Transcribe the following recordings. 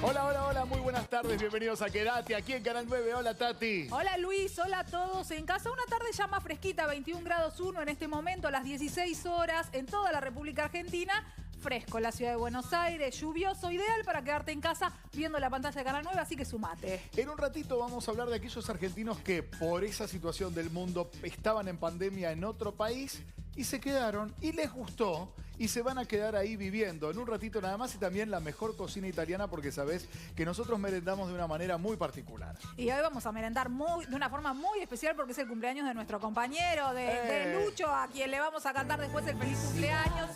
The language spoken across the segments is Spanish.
Hola, hola, hola, muy buenas tardes, bienvenidos a Quédate aquí en Canal 9. Hola, Tati. Hola, Luis, hola a todos. En casa una tarde ya más fresquita, 21 grados 1 en este momento, a las 16 horas, en toda la República Argentina. Fresco, la ciudad de Buenos Aires, lluvioso, ideal para quedarte en casa viendo la pantalla de Canal 9, así que sumate. En un ratito vamos a hablar de aquellos argentinos que por esa situación del mundo estaban en pandemia en otro país y se quedaron y les gustó y se van a quedar ahí viviendo. En un ratito nada más y también la mejor cocina italiana porque sabés que nosotros merendamos de una manera muy particular. Y hoy vamos a merendar de una forma muy especial porque es el cumpleaños de nuestro compañero, de Lucho, a quien le vamos a cantar después el feliz cumpleaños.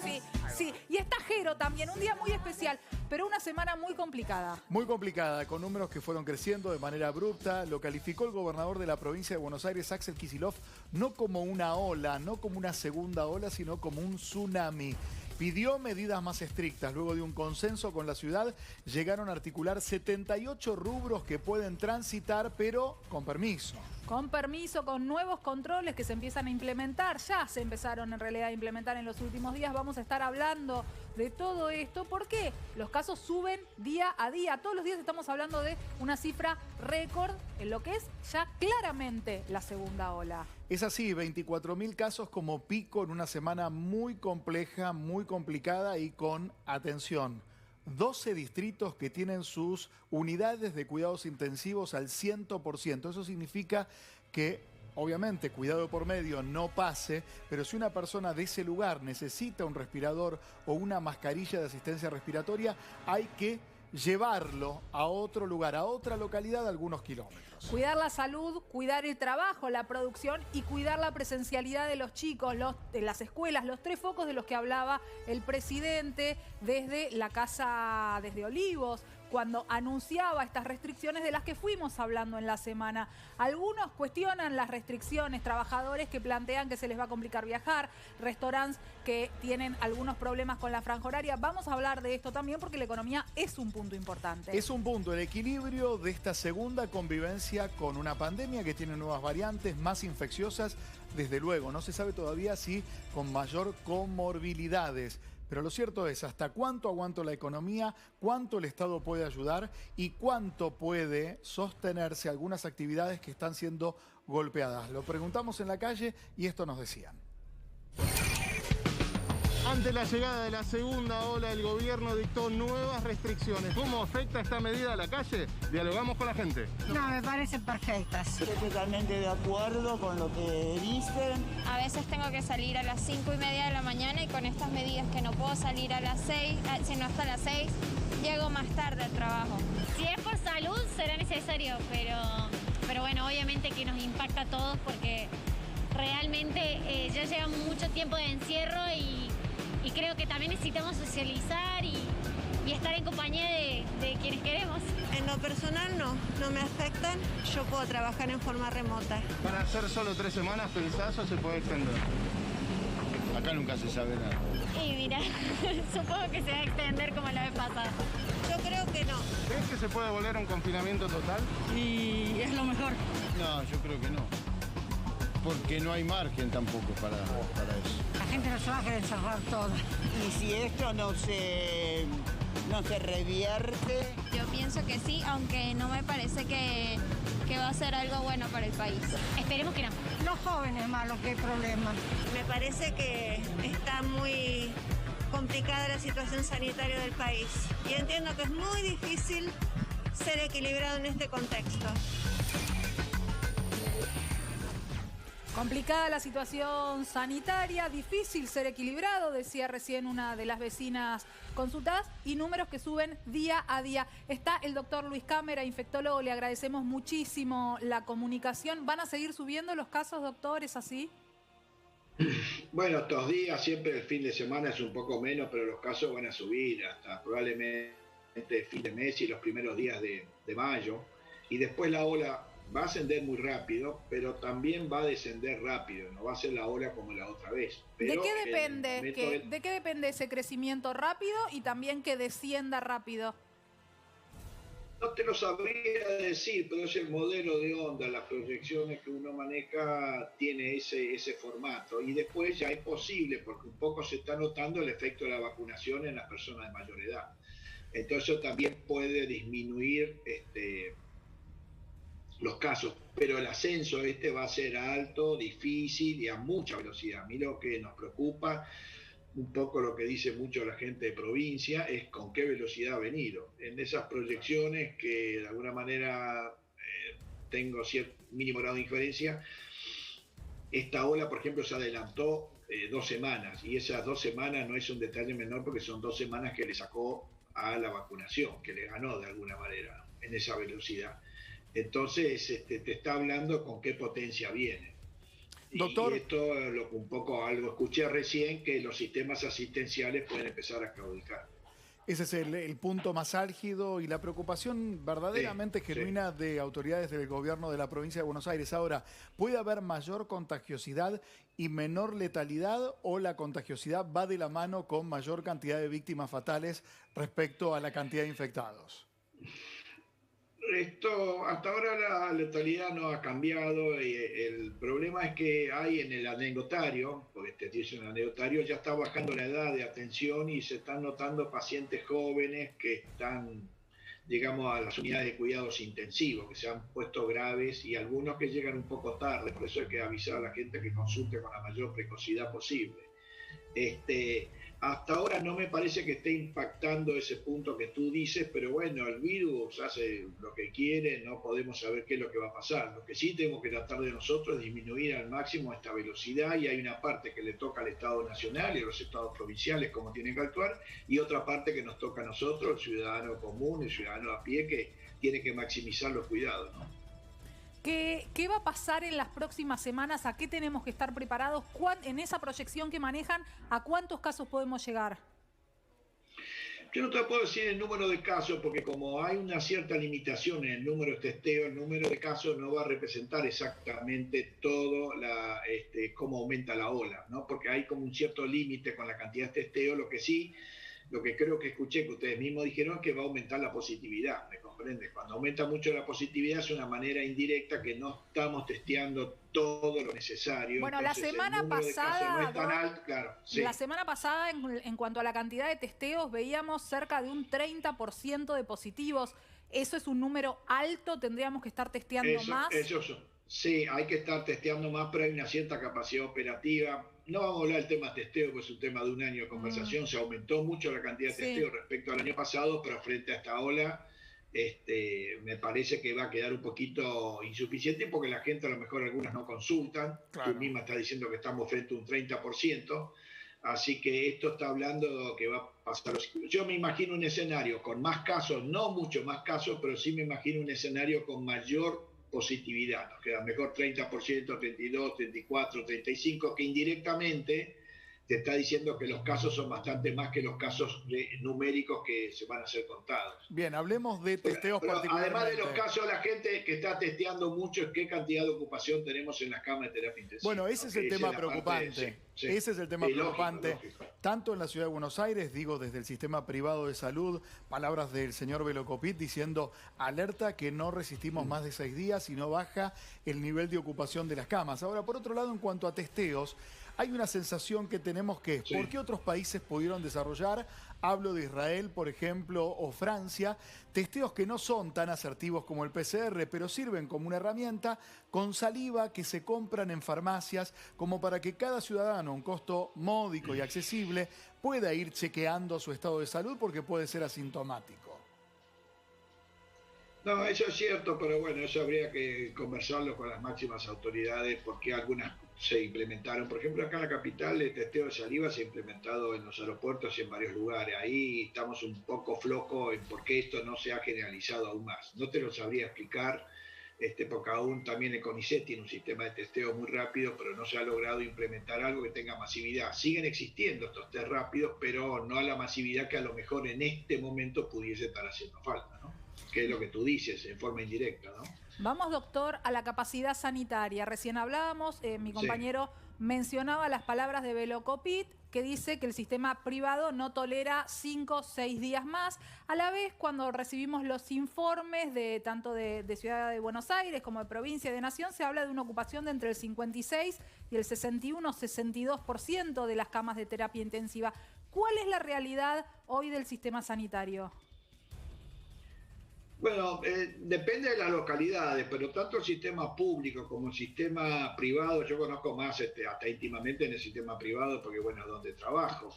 Sí. Y está Jero también, un día muy especial, pero una semana muy complicada. Muy complicada, con números que fueron creciendo de manera abrupta. Lo calificó el gobernador de la provincia de Buenos Aires, Axel Kicillof, no como una ola, no como una segunda ola, sino como un tsunami. Pidió medidas más estrictas. Luego de un consenso con la ciudad, llegaron a articular 78 rubros que pueden transitar, pero con permiso. Con permiso, con nuevos controles que se empiezan a implementar. Ya se empezaron en realidad a implementar en los últimos días. Vamos a estar hablando de todo esto. ¿Por qué? Los casos suben día a día. Todos los días estamos hablando de una cifra récord en lo que es ya claramente la segunda ola. Es así, 24.000 casos como pico en una semana muy compleja, muy complicada y con, atención, 12 distritos que tienen sus unidades de cuidados intensivos al 100%. Eso significa que, obviamente, cuidado por medio no pase, pero si una persona de ese lugar necesita un respirador o una mascarilla de asistencia respiratoria, hay que llevarlo a otro lugar, a otra localidad, a algunos kilómetros. Cuidar la salud, cuidar el trabajo, la producción y cuidar la presencialidad de los chicos, de las escuelas, los tres focos de los que hablaba el presidente desde la casa, desde Olivos, cuando anunciaba estas restricciones de las que fuimos hablando en la semana. Algunos cuestionan las restricciones, trabajadores que plantean que se les va a complicar viajar, restaurantes que tienen algunos problemas con la franja horaria. Vamos a hablar de esto también porque la economía es un punto importante. Es un punto, el equilibrio de esta segunda convivencia con una pandemia que tiene nuevas variantes, más infecciosas, desde luego. No se sabe todavía si con mayor comorbilidades. Pero lo cierto es, ¿hasta cuánto aguanta la economía? ¿Cuánto el Estado puede ayudar? ¿Y cuánto puede sostenerse algunas actividades que están siendo golpeadas? Lo preguntamos en la calle y esto nos decían. Ante la llegada de la segunda ola, el gobierno dictó nuevas restricciones. ¿Cómo afecta esta medida a la calle? Dialogamos con la gente. No, me parecen perfectas. Estoy totalmente de acuerdo con lo que dicen. A veces tengo que salir a las 5:30 de la mañana y con estas medidas que no puedo salir a las 6, sino hasta las 6, llego más tarde al trabajo. Si es por salud será necesario, pero bueno, obviamente que nos impacta a todos porque realmente ya llevamos mucho tiempo de encierro y creo que también necesitamos socializar y estar en compañía de quienes queremos. En lo personal no me afectan. Yo puedo trabajar en forma remota. ¿Van a ser solo 3 semanas, pensás, o se puede extender? Acá nunca se sabe nada. Y mira, supongo que se va a extender como la vez pasada. Yo creo que no. ¿Crees que se puede volver a un confinamiento total? Y es lo mejor. No, yo creo que no. Porque no hay margen tampoco para eso. La gente no se va a querer encerrar toda. Y si esto no se revierte... Yo pienso que sí, aunque no me parece que va a ser algo bueno para el país. Esperemos que no. Los jóvenes más los que hay problemas. Me parece que está muy complicada la situación sanitaria del país. Y entiendo que es muy difícil ser equilibrado en este contexto. Complicada la situación sanitaria, difícil ser equilibrado, decía recién una de las vecinas consultadas, y números que suben día a día. Está el doctor Luis Cámara, infectólogo, le agradecemos muchísimo la comunicación. ¿Van a seguir subiendo los casos, doctor? ¿Es así? Bueno, estos días, siempre el fin de semana es un poco menos, pero los casos van a subir hasta probablemente fin de mes y los primeros días de mayo. Y después la ola va a ascender muy rápido, pero también va a descender rápido, no va a ser la ola como la otra vez. Pero ¿De qué depende? ¿De qué depende ese crecimiento rápido y también que descienda rápido? No te lo sabría decir, pero es el modelo de onda, las proyecciones que uno maneja tiene ese formato. Y después ya es posible, porque un poco se está notando el efecto de la vacunación en las personas de mayor edad. Entonces eso también puede disminuir los casos, pero el ascenso va a ser alto, difícil y a mucha velocidad. A mí lo que nos preocupa, un poco lo que dice mucho la gente de provincia, es con qué velocidad ha venido. En esas proyecciones que de alguna manera tengo cierto mínimo grado de inferencia, esta ola, por ejemplo, se adelantó 2 semanas, y esas 2 semanas no es un detalle menor porque son 2 semanas que le sacó a la vacunación, que le ganó de alguna manera en esa velocidad. Entonces te está hablando con qué potencia viene. Doctor, y esto un poco algo escuché recién, que los sistemas asistenciales pueden empezar a claudicar. ese es el punto más álgido y la preocupación verdaderamente genuina de autoridades del gobierno de la provincia de Buenos Aires. Ahora, ¿puede haber mayor contagiosidad y menor letalidad, o la contagiosidad va de la mano con mayor cantidad de víctimas fatales respecto a la cantidad de infectados? Hasta ahora la letalidad no ha cambiado, y el problema es que hay en el anecdotario, porque te dicen el anecdotario, ya está bajando la edad de atención y se están notando pacientes jóvenes que están, digamos, a las unidades de cuidados intensivos, que se han puesto graves, y algunos que llegan un poco tarde. Por eso hay que avisar a la gente que consulte con la mayor precocidad posible. Hasta ahora no me parece que esté impactando ese punto que tú dices, pero bueno, el virus hace lo que quiere, no podemos saber qué es lo que va a pasar. Lo que sí tenemos que tratar de nosotros es disminuir al máximo esta velocidad, y hay una parte que le toca al Estado Nacional y a los estados provinciales cómo tienen que actuar, y otra parte que nos toca a nosotros, el ciudadano común, el ciudadano a pie, que tiene que maximizar los cuidados, ¿no? ¿Qué va a pasar en las próximas semanas? ¿A qué tenemos que estar preparados? En esa proyección que manejan, ¿a cuántos casos podemos llegar? Yo no te puedo decir el número de casos, porque como hay una cierta limitación en el número de testeos, el número de casos no va a representar exactamente todo cómo aumenta la ola, ¿no? Porque hay como un cierto límite con la cantidad de testeos. Lo que creo que escuché que ustedes mismos dijeron, es que va a aumentar la positividad, ¿me comprendes? Cuando aumenta mucho la positividad es una manera indirecta que no estamos testeando todo lo necesario. Bueno, entonces, la semana pasada, no es tan alto, claro, sí. La semana pasada, en cuanto a la cantidad de testeos, veíamos cerca de un 30% de positivos. ¿Eso es un número alto? ¿Tendríamos que estar testeando más? Sí, hay que estar testeando más, pero hay una cierta capacidad operativa. No vamos a hablar del tema testeo, pues es un tema de un año de conversación. Se aumentó mucho la cantidad de testeos respecto al año pasado, pero frente a esta ola, me parece que va a quedar un poquito insuficiente, porque la gente, a lo mejor algunas no consultan. Claro. Tú misma estás diciendo que estamos frente a un 30%. Así que esto está hablando que va a pasar. Yo me imagino un escenario con más casos, no mucho más casos, pero sí me imagino un escenario con mayor positividad. Nos queda mejor 30%, 32, 34, 35, que indirectamente te está diciendo que los casos son bastante más que los casos numéricos que se van a ser contados. Bien, hablemos de testeos particulares. Además de los casos, la gente que está testeando mucho es qué cantidad de ocupación tenemos en las camas de terapia intensiva. Bueno, ese es el tema preocupante. Ese es el tema preocupante. Lógico. Tanto en la ciudad de Buenos Aires, digo, desde el sistema privado de salud, palabras del señor Velocopit diciendo: alerta que no resistimos más de 6 días y no baja el nivel de ocupación de las camas. Ahora, por otro lado, en cuanto a testeos, hay una sensación que tenemos que, ¿por qué otros países pudieron desarrollar? Hablo de Israel, por ejemplo, o Francia, testeos que no son tan asertivos como el PCR, pero sirven como una herramienta con saliva que se compran en farmacias, como para que cada ciudadano, a un costo módico y accesible, pueda ir chequeando su estado de salud, porque puede ser asintomático. No, eso es cierto, pero bueno, eso habría que conversarlo con las máximas autoridades, porque algunas se implementaron. Por ejemplo, acá en la capital el testeo de saliva se ha implementado en los aeropuertos y en varios lugares. Ahí estamos un poco flojos en por qué esto no se ha generalizado aún más. No te lo sabría explicar, porque aún también el CONICET tiene un sistema de testeo muy rápido, pero no se ha logrado implementar algo que tenga masividad. Siguen existiendo estos test rápidos, pero no a la masividad que a lo mejor en este momento pudiese estar haciendo falta, ¿no? Que es lo que tú dices, en forma indirecta, ¿no? Vamos, doctor, a la capacidad sanitaria. Recién hablábamos, mi compañero mencionaba las palabras de Velocopit, que dice que el sistema privado no tolera 5 o 6 días más. A la vez, cuando recibimos los informes de tanto de Ciudad de Buenos Aires como de provincia y de Nación, se habla de una ocupación de entre el 56 y el 61-62% de las camas de terapia intensiva. ¿Cuál es la realidad hoy del sistema sanitario? Bueno, depende de las localidades, pero tanto el sistema público como el sistema privado, yo conozco más hasta íntimamente en el sistema privado, porque bueno, donde trabajo.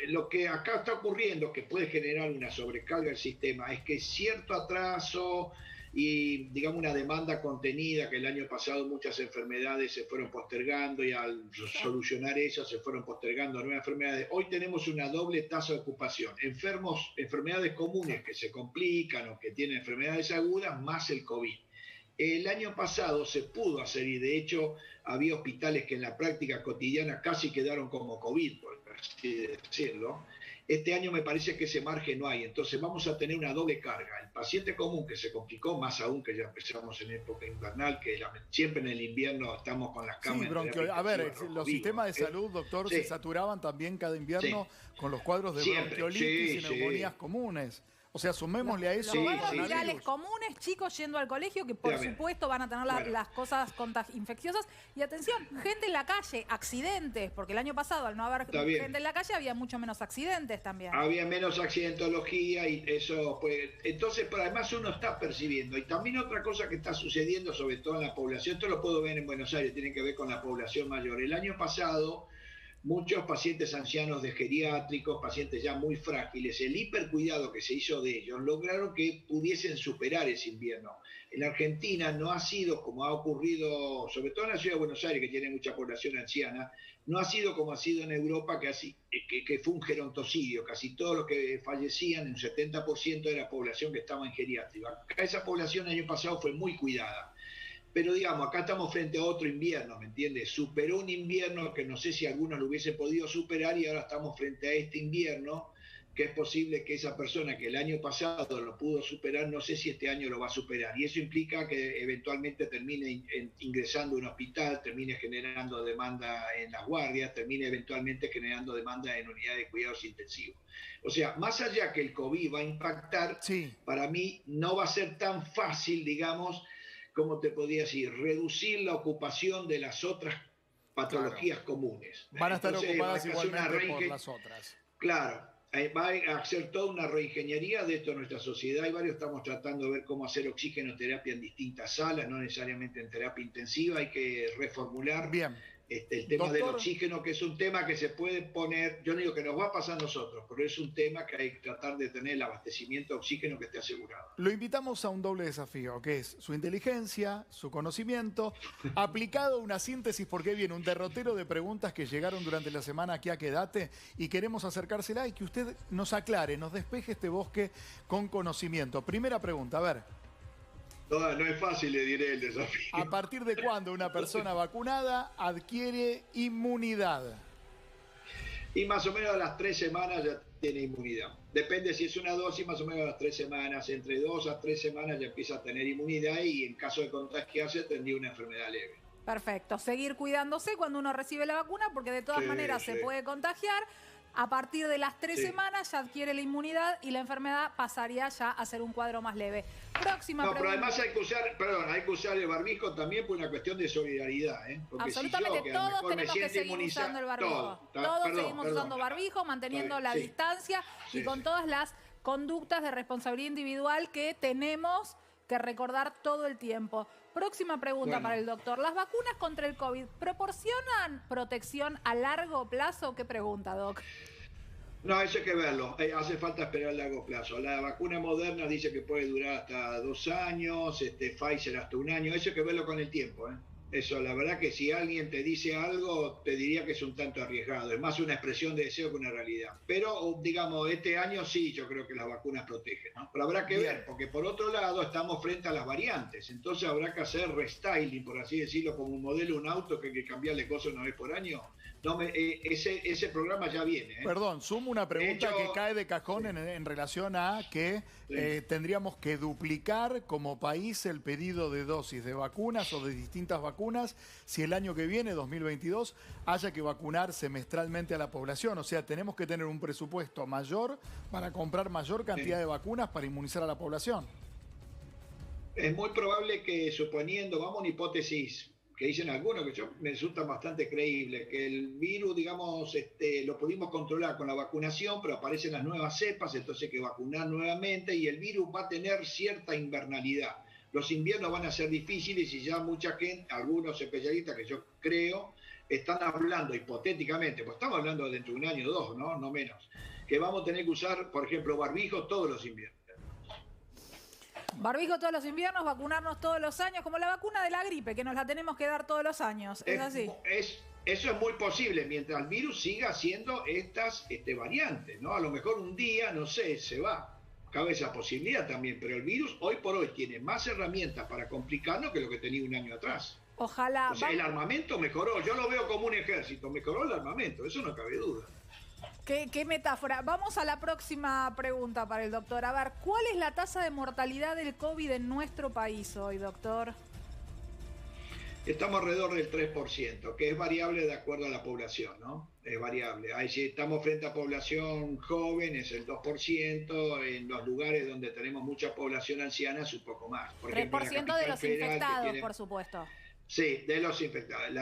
Lo que acá está ocurriendo, que puede generar una sobrecarga del sistema, es que cierto atraso y digamos una demanda contenida, que el año pasado muchas enfermedades se fueron postergando y al solucionar eso se fueron postergando nuevas enfermedades. Hoy tenemos una doble tasa de ocupación, enfermedades comunes que se complican o que tienen enfermedades agudas, más el COVID. El año pasado se pudo hacer, y de hecho había hospitales que en la práctica cotidiana casi quedaron como COVID, por así decirlo. Este año me parece que ese margen no hay, entonces vamos a tener una doble carga. El paciente común, que se complicó más aún, que ya empezamos en época invernal, que siempre en el invierno estamos con las camas. Sí, a ver, los sistemas de salud, doctor, se saturaban también cada invierno con los cuadros de bronquiolitis y neumonías comunes. O sea, sumémosle a eso. Los cuadros virales comunes, chicos yendo al colegio, que por supuesto van a tener las cosas infecciosas. Y atención, gente en la calle, accidentes, porque el año pasado al no haber gente en la calle había mucho menos accidentes también. Había menos accidentología y eso, pues, entonces, pero además uno está percibiendo. Y también otra cosa que está sucediendo, sobre todo en la población, esto lo puedo ver en Buenos Aires, tiene que ver con la población mayor. El año pasado, muchos pacientes ancianos de geriátricos, pacientes ya muy frágiles, el hipercuidado que se hizo de ellos, lograron que pudiesen superar ese invierno. En Argentina no ha sido como ha ocurrido, sobre todo en la ciudad de Buenos Aires, que tiene mucha población anciana, no ha sido como ha sido en Europa, que fue un gerontocidio. Casi todos los que fallecían, un 70% era población que estaba en geriátrica. Acá esa población el año pasado fue muy cuidada. Pero digamos, acá estamos frente a otro invierno, ¿me entiendes? Superó un invierno que no sé si algunos lo hubiesen podido superar y ahora estamos frente a este invierno, que es posible que esa persona que el año pasado lo pudo superar, no sé si este año lo va a superar. Y eso implica que eventualmente termine ingresando a un hospital, termine generando demanda en las guardias, termine eventualmente generando demanda en unidades de cuidados intensivos. O sea, más allá que el COVID va a impactar, para mí no va a ser tan fácil, digamos, ¿cómo te podría decir? Reducir la ocupación de las otras patologías comunes. Van a estar ocupadas igualmente por las otras. Claro, va a hacer toda una reingeniería de esto en nuestra sociedad. Hay varios, estamos tratando de ver cómo hacer oxigenoterapia en distintas salas, no necesariamente en terapia intensiva. Hay que reformular el tema del oxígeno, que es un tema que se puede poner, yo no digo que nos va a pasar a nosotros, pero es un tema que hay que tratar de tener el abastecimiento de oxígeno que esté asegurado. Lo invitamos a un doble desafío, que es su inteligencia, su conocimiento, aplicado a una síntesis, porque viene un derrotero de preguntas que llegaron durante la semana aquí a Quédate y queremos acercársela y que usted nos aclare, nos despeje este bosque con conocimiento. Primera pregunta, a ver. No es fácil, le diré el desafío. ¿A partir de cuándo una persona vacunada adquiere inmunidad? Y más o menos a las 3 semanas ya tiene inmunidad. Depende si es una dosis, más o menos a las 3 semanas. Entre 2 a 3 semanas ya empieza a tener inmunidad y en caso de contagiarse tendría una enfermedad leve. Perfecto. Seguir cuidándose cuando uno recibe la vacuna, porque de todas maneras se puede contagiar. A partir de las 3 semanas ya adquiere la inmunidad y la enfermedad pasaría ya a ser un cuadro más leve. Próxima pregunta. Pero además hay que usar el barbijo también por una cuestión de solidaridad. Porque absolutamente, si yo, todos tenemos que seguir usando el barbijo. Todos seguimos usando barbijo, manteniendo la distancia y con todas las conductas de responsabilidad individual que tenemos que recordar todo el tiempo. Próxima pregunta para el doctor. ¿Las vacunas contra el COVID proporcionan protección a largo plazo? ¿Qué pregunta, doc? No, eso hay que verlo. Hace falta esperar a largo plazo. La vacuna Moderna dice que puede durar hasta 2 años, Pfizer hasta 1 año. Eso hay que verlo con el tiempo. Eso, la verdad que si alguien te dice algo, te diría que es un tanto arriesgado. Es más una expresión de deseo que una realidad. Pero, digamos, este año sí, yo creo que las vacunas protegen, ¿no? Pero habrá que ver, porque por otro lado estamos frente a las variantes. Entonces habrá que hacer restyling, por así decirlo, como un modelo, un auto que hay que cambiarle cosas una vez por año. No ese programa ya viene. Perdón, sumo una pregunta que cae de cajón en relación a que tendríamos que duplicar como país el pedido de dosis de vacunas o de distintas vacunas si el año que viene, 2022, haya que vacunar semestralmente a la población. O sea, tenemos que tener un presupuesto mayor para comprar mayor cantidad de vacunas para inmunizar a la población. Es muy probable que, suponiendo, vamos a una hipótesis que dicen algunos, que yo me resulta bastante creíble, que el virus, digamos, lo pudimos controlar con la vacunación, pero aparecen las nuevas cepas, entonces hay que vacunar nuevamente y el virus va a tener cierta invernalidad. Los inviernos van a ser difíciles y ya mucha gente, algunos especialistas que yo creo, están hablando hipotéticamente, pues estamos hablando de dentro de un año o dos, ¿no? No menos, que vamos a tener que usar, por ejemplo, barbijos todos los inviernos. Barbijo todos los inviernos, vacunarnos todos los años, como la vacuna de la gripe, que nos la tenemos que dar todos los años. ¿Es así? Eso es muy posible, mientras el virus siga haciendo estas variantes, ¿no? A lo mejor un día, no sé, se va. Cabe esa posibilidad también, pero el virus hoy por hoy tiene más herramientas para complicarnos que lo que tenía un año atrás. Ojalá. O sea, el armamento mejoró, yo lo veo como un ejército, mejoró el armamento, eso no cabe duda. Qué metáfora. Vamos a la próxima pregunta para el doctor. A ver, ¿cuál es la tasa de mortalidad del COVID en nuestro país hoy, doctor? Estamos alrededor del 3%, que es variable de acuerdo a la población, ¿no? Es variable. Ahí si estamos frente a población joven es el 2%, en los lugares donde tenemos mucha población anciana es un poco más. Por 3% de los infectados, por supuesto. Sí, de los infectados.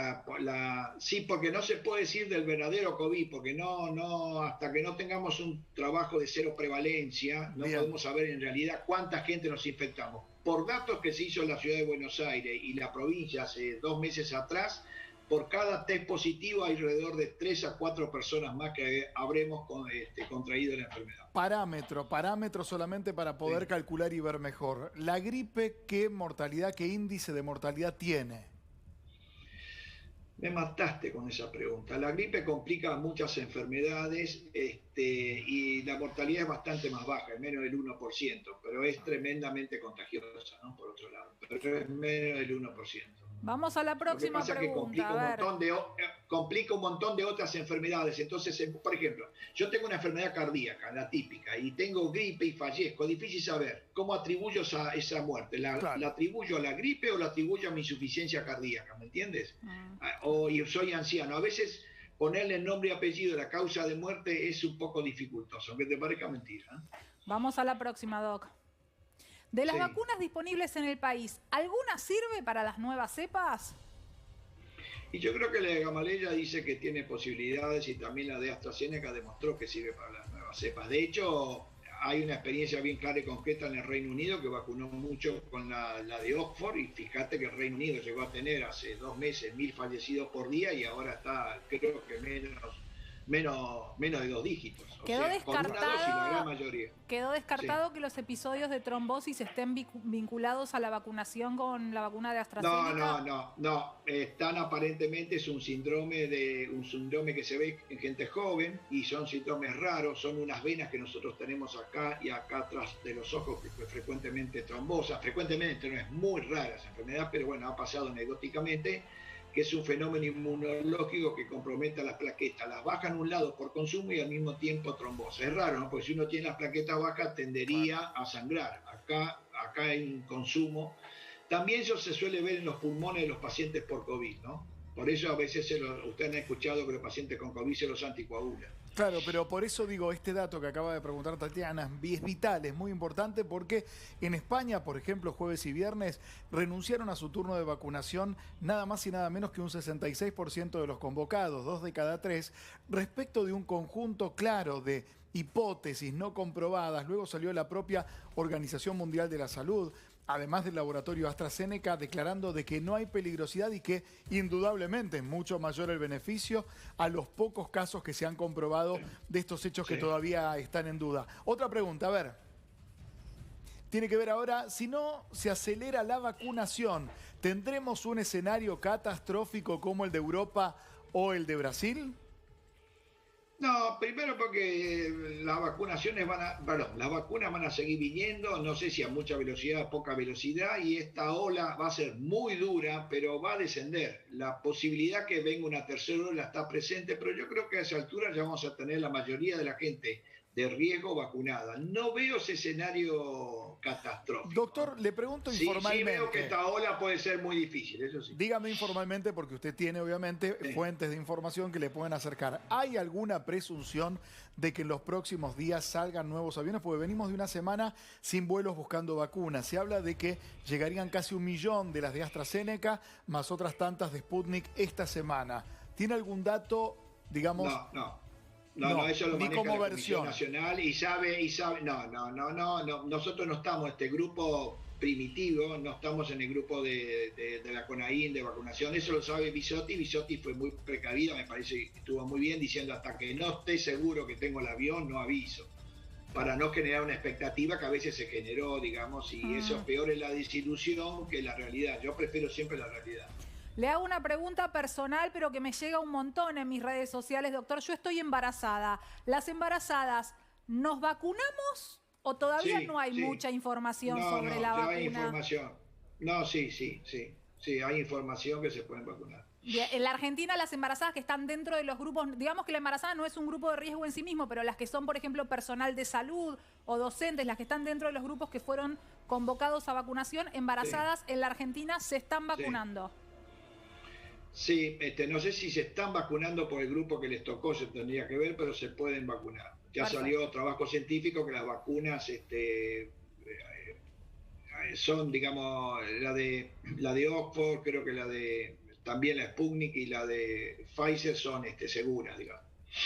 Sí, porque no se puede decir del verdadero COVID, porque no hasta que no tengamos un trabajo de cero prevalencia, no podemos saber en realidad cuánta gente nos infectamos. Por datos que se hizo en la ciudad de Buenos Aires y la provincia hace 2 meses atrás, por cada test positivo hay alrededor de 3 a 4 personas más que habremos contraído la enfermedad. Parámetro solamente para poder calcular y ver mejor. ¿La gripe qué mortalidad, qué índice de mortalidad tiene? Me mataste con esa pregunta. La gripe complica muchas enfermedades y la mortalidad es bastante más baja, es menos del 1%, pero es tremendamente contagiosa, ¿no? Por otro lado, pero es menos del 1%. Vamos a la próxima pregunta. Que complica un montón de otras enfermedades. Entonces, por ejemplo, yo tengo una enfermedad cardíaca, la típica, y tengo gripe y fallezco. Difícil saber cómo atribuyo esa muerte. ¿La atribuyo a la gripe o la atribuyo a mi insuficiencia cardíaca? ¿Me entiendes? O soy anciano. A veces ponerle el nombre y apellido a la causa de muerte es un poco dificultoso, aunque te parezca mentira, ¿eh? Vamos a la próxima, Doc. De las vacunas disponibles en el país, ¿alguna sirve para las nuevas cepas? Y yo creo que la de Gamaleya dice que tiene posibilidades y también la de AstraZeneca demostró que sirve para las nuevas cepas. De hecho, hay una experiencia bien clara y concreta en el Reino Unido que vacunó mucho con la de Oxford y fíjate que el Reino Unido llegó a tener hace 2 meses 1.000 fallecidos por día y ahora está, creo que menos de 2 dígitos. Quedó descartado, con una dosis, la gran mayoría. Quedó descartado que los episodios de trombosis estén vinculados a la vacunación con la vacuna de AstraZeneca. No. Están aparentemente, es un síndrome que se ve en gente joven y son síntomas raros, son unas venas que nosotros tenemos acá y acá atrás de los ojos que frecuentemente trombosa. Frecuentemente no es muy rara esa enfermedad, pero bueno, ha pasado anecdóticamente, que es un fenómeno inmunológico que compromete a las plaquetas. Las bajan a un lado por consumo y al mismo tiempo trombosis. Es raro, ¿no? Porque si uno tiene las plaquetas bajas tendería a sangrar. Acá hay un consumo. También eso se suele ver en los pulmones de los pacientes por COVID, ¿no? Por eso a veces ustedes han escuchado que los pacientes con COVID se los anticoagulan. Claro, pero por eso digo, este dato que acaba de preguntar Tatiana es vital, es muy importante porque en España, por ejemplo, jueves y viernes, renunciaron a su turno de vacunación nada más y nada menos que un 66% de los convocados, 2 de cada 3, respecto de un conjunto claro de hipótesis no comprobadas. Luego salió la propia Organización Mundial de la Salud, además del laboratorio AstraZeneca, declarando de que no hay peligrosidad y que indudablemente es mucho mayor el beneficio a los pocos casos que se han comprobado de estos hechos que todavía están en duda. Otra pregunta, a ver, tiene que ver ahora, si no se acelera la vacunación, ¿tendremos un escenario catastrófico como el de Europa o el de Brasil? No, primero porque las vacunas van a seguir viniendo, no sé si a mucha velocidad o poca velocidad, y esta ola va a ser muy dura, pero va a descender. La posibilidad que venga una tercera ola está presente, pero yo creo que a esa altura ya vamos a tener la mayoría de la gente de riesgo vacunada. No veo ese escenario catastrófico. Doctor, le pregunto informalmente. Sí veo que esta ola puede ser muy difícil, eso sí. Dígame informalmente, porque usted tiene obviamente fuentes de información que le pueden acercar. ¿Hay alguna presunción de que en los próximos días salgan nuevos aviones? Porque venimos de una semana sin vuelos buscando vacunas. Se habla de que llegarían casi 1 millón de las de AstraZeneca, más otras tantas de Sputnik esta semana. ¿Tiene algún dato, digamos? No, eso lo maneja como la Comisión versión Nacional y sabe, no, nosotros no estamos, este grupo primitivo, no estamos en el grupo de la CONAIN de vacunación, eso lo sabe Bisotti fue muy precavida, me parece que estuvo muy bien diciendo hasta que no esté seguro que tengo el avión, no aviso, para no generar una expectativa que a veces se generó, digamos, y eso peor es la desilusión que la realidad, yo prefiero siempre la realidad. Le hago una pregunta personal, pero que me llega un montón en mis redes sociales. Doctor, yo estoy embarazada. ¿Las embarazadas nos vacunamos o todavía no hay mucha información sobre la vacuna? Hay información. No, sí, hay información que se pueden vacunar. Bien, en la Argentina, las embarazadas que están dentro de los grupos, digamos que la embarazada no es un grupo de riesgo en sí mismo, pero las que son, por ejemplo, personal de salud o docentes, las que están dentro de los grupos que fueron convocados a vacunación, embarazadas en la Argentina se están vacunando. Sí, no sé si se están vacunando por el grupo que les tocó, se tendría que ver, pero se pueden vacunar. Ya salió trabajo científico que las vacunas son, digamos, la de Oxford, creo que también la Sputnik y la de Pfizer son seguras, digamos.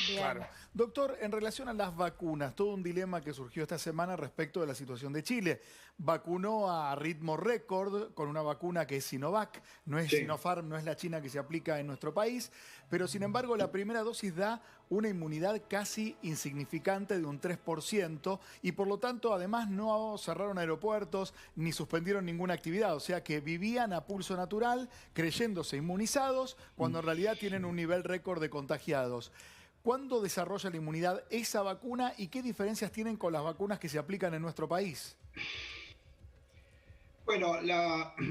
Bien. Claro. Doctor, en relación a las vacunas, todo un dilema que surgió esta semana respecto de la situación de Chile. Vacunó a ritmo récord con una vacuna que es Sinovac, no es Sinopharm, no es la china que se aplica en nuestro país, pero sin embargo la primera dosis da una inmunidad casi insignificante de un 3% y por lo tanto además no cerraron aeropuertos ni suspendieron ninguna actividad, o sea que vivían a pulso natural creyéndose inmunizados cuando en realidad tienen un nivel récord de contagiados. ¿Cuándo desarrolla la inmunidad esa vacuna y qué diferencias tienen con las vacunas que se aplican en nuestro país? Bueno,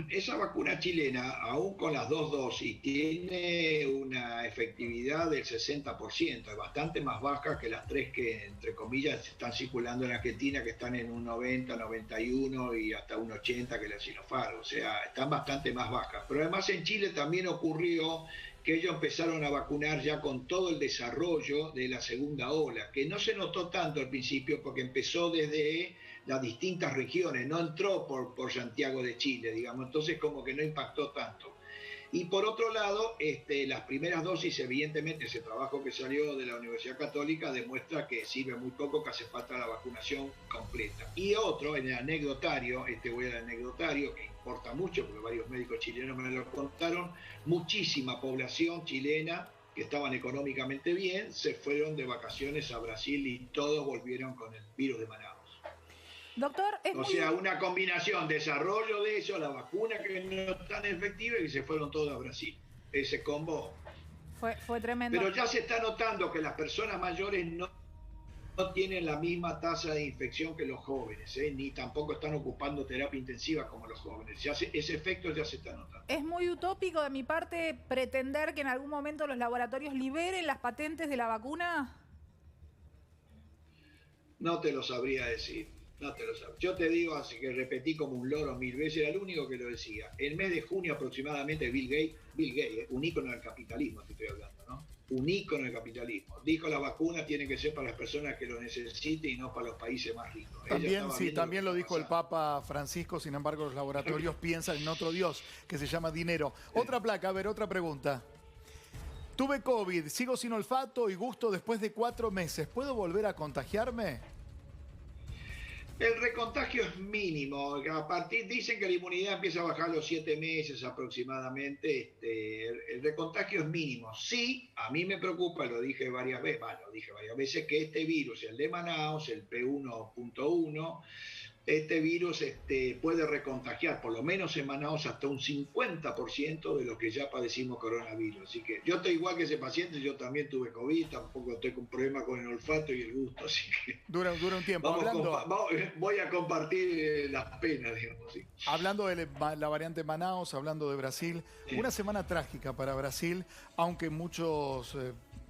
esa vacuna chilena, aún con las 2 dosis, tiene una efectividad del 60%, es bastante más baja que las 3 que, entre comillas, están circulando en Argentina, que están en un 90, 91 y hasta un 80 que la Sinopharm, o sea, están bastante más bajas. Pero además en Chile también ocurrió que ellos empezaron a vacunar ya con todo el desarrollo de la segunda ola, que no se notó tanto al principio porque empezó desde las distintas regiones, no entró por Santiago de Chile, digamos, entonces como que no impactó tanto. Y por otro lado, las primeras dosis, evidentemente, ese trabajo que salió de la Universidad Católica demuestra que sirve muy poco, que hace falta la vacunación completa. Y otro, en el anecdotario, voy al anecdotario, que importa mucho, porque varios médicos chilenos me lo contaron, muchísima población chilena que estaban económicamente bien, se fueron de vacaciones a Brasil y todos volvieron con el virus de Manaus. Doctor, una combinación, desarrollo de eso, la vacuna que no es tan efectiva y que se fueron todos a Brasil. Ese combo fue tremendo. Pero ya se está notando que las personas mayores no tienen la misma tasa de infección que los jóvenes, ni tampoco están ocupando terapia intensiva como los jóvenes. Ese efecto ya se está notando. Es muy utópico de mi parte pretender que en algún momento los laboratorios liberen las patentes de la vacuna. No te lo sabría decir. No te lo sabes. Yo te digo, así que repetí como un loro 1000 veces, era el único que lo decía. El mes de junio aproximadamente Bill Gates, un ícono del capitalismo, te estoy hablando, ¿no? Un ícono del capitalismo. Dijo la vacuna tiene que ser para las personas que lo necesiten y no para los países más ricos. También lo dijo el Papa Francisco, sin embargo los laboratorios piensan en otro Dios que se llama dinero. Otra placa, a ver, otra pregunta. Tuve COVID, sigo sin olfato y gusto después de 4 meses. ¿Puedo volver a contagiarme? El recontagio es mínimo. Dicen que la inmunidad empieza a bajar a los 7 meses aproximadamente. El recontagio es mínimo. Sí, a mí me preocupa, lo dije varias veces, que este virus, el de Manaus, el P1.1, este virus puede recontagiar, por lo menos en Manaus, hasta un 50% de los que ya padecimos coronavirus. Así que yo estoy igual que ese paciente, yo también tuve COVID, tampoco estoy con problema con el olfato y el gusto, así que... Dura un tiempo. Voy a compartir las penas, digamos. ¿Sí? Hablando de la variante Manaus, hablando de Brasil, una semana trágica para Brasil, aunque muchos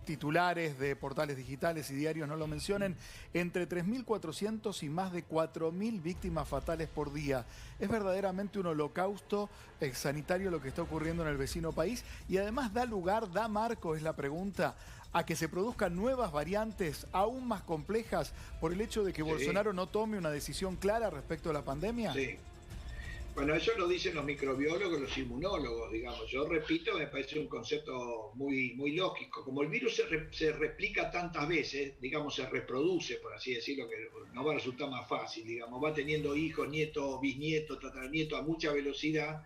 titulares de portales digitales y diarios no lo mencionen, entre 3.400 y más de 4.000 víctimas fatales por día. Es verdaderamente un holocausto sanitario lo que está ocurriendo en el vecino país y además da marco, es la pregunta, a que se produzcan nuevas variantes aún más complejas por el hecho de que Bolsonaro no tome una decisión clara respecto a la pandemia. Sí. Bueno, eso lo dicen los microbiólogos, los inmunólogos, digamos. Yo repito, me parece un concepto muy, muy lógico. Como el virus se replica tantas veces, digamos, se reproduce, por así decirlo, que no va a resultar más fácil, digamos, va teniendo hijos, nietos, bisnietos, tataranietos a mucha velocidad,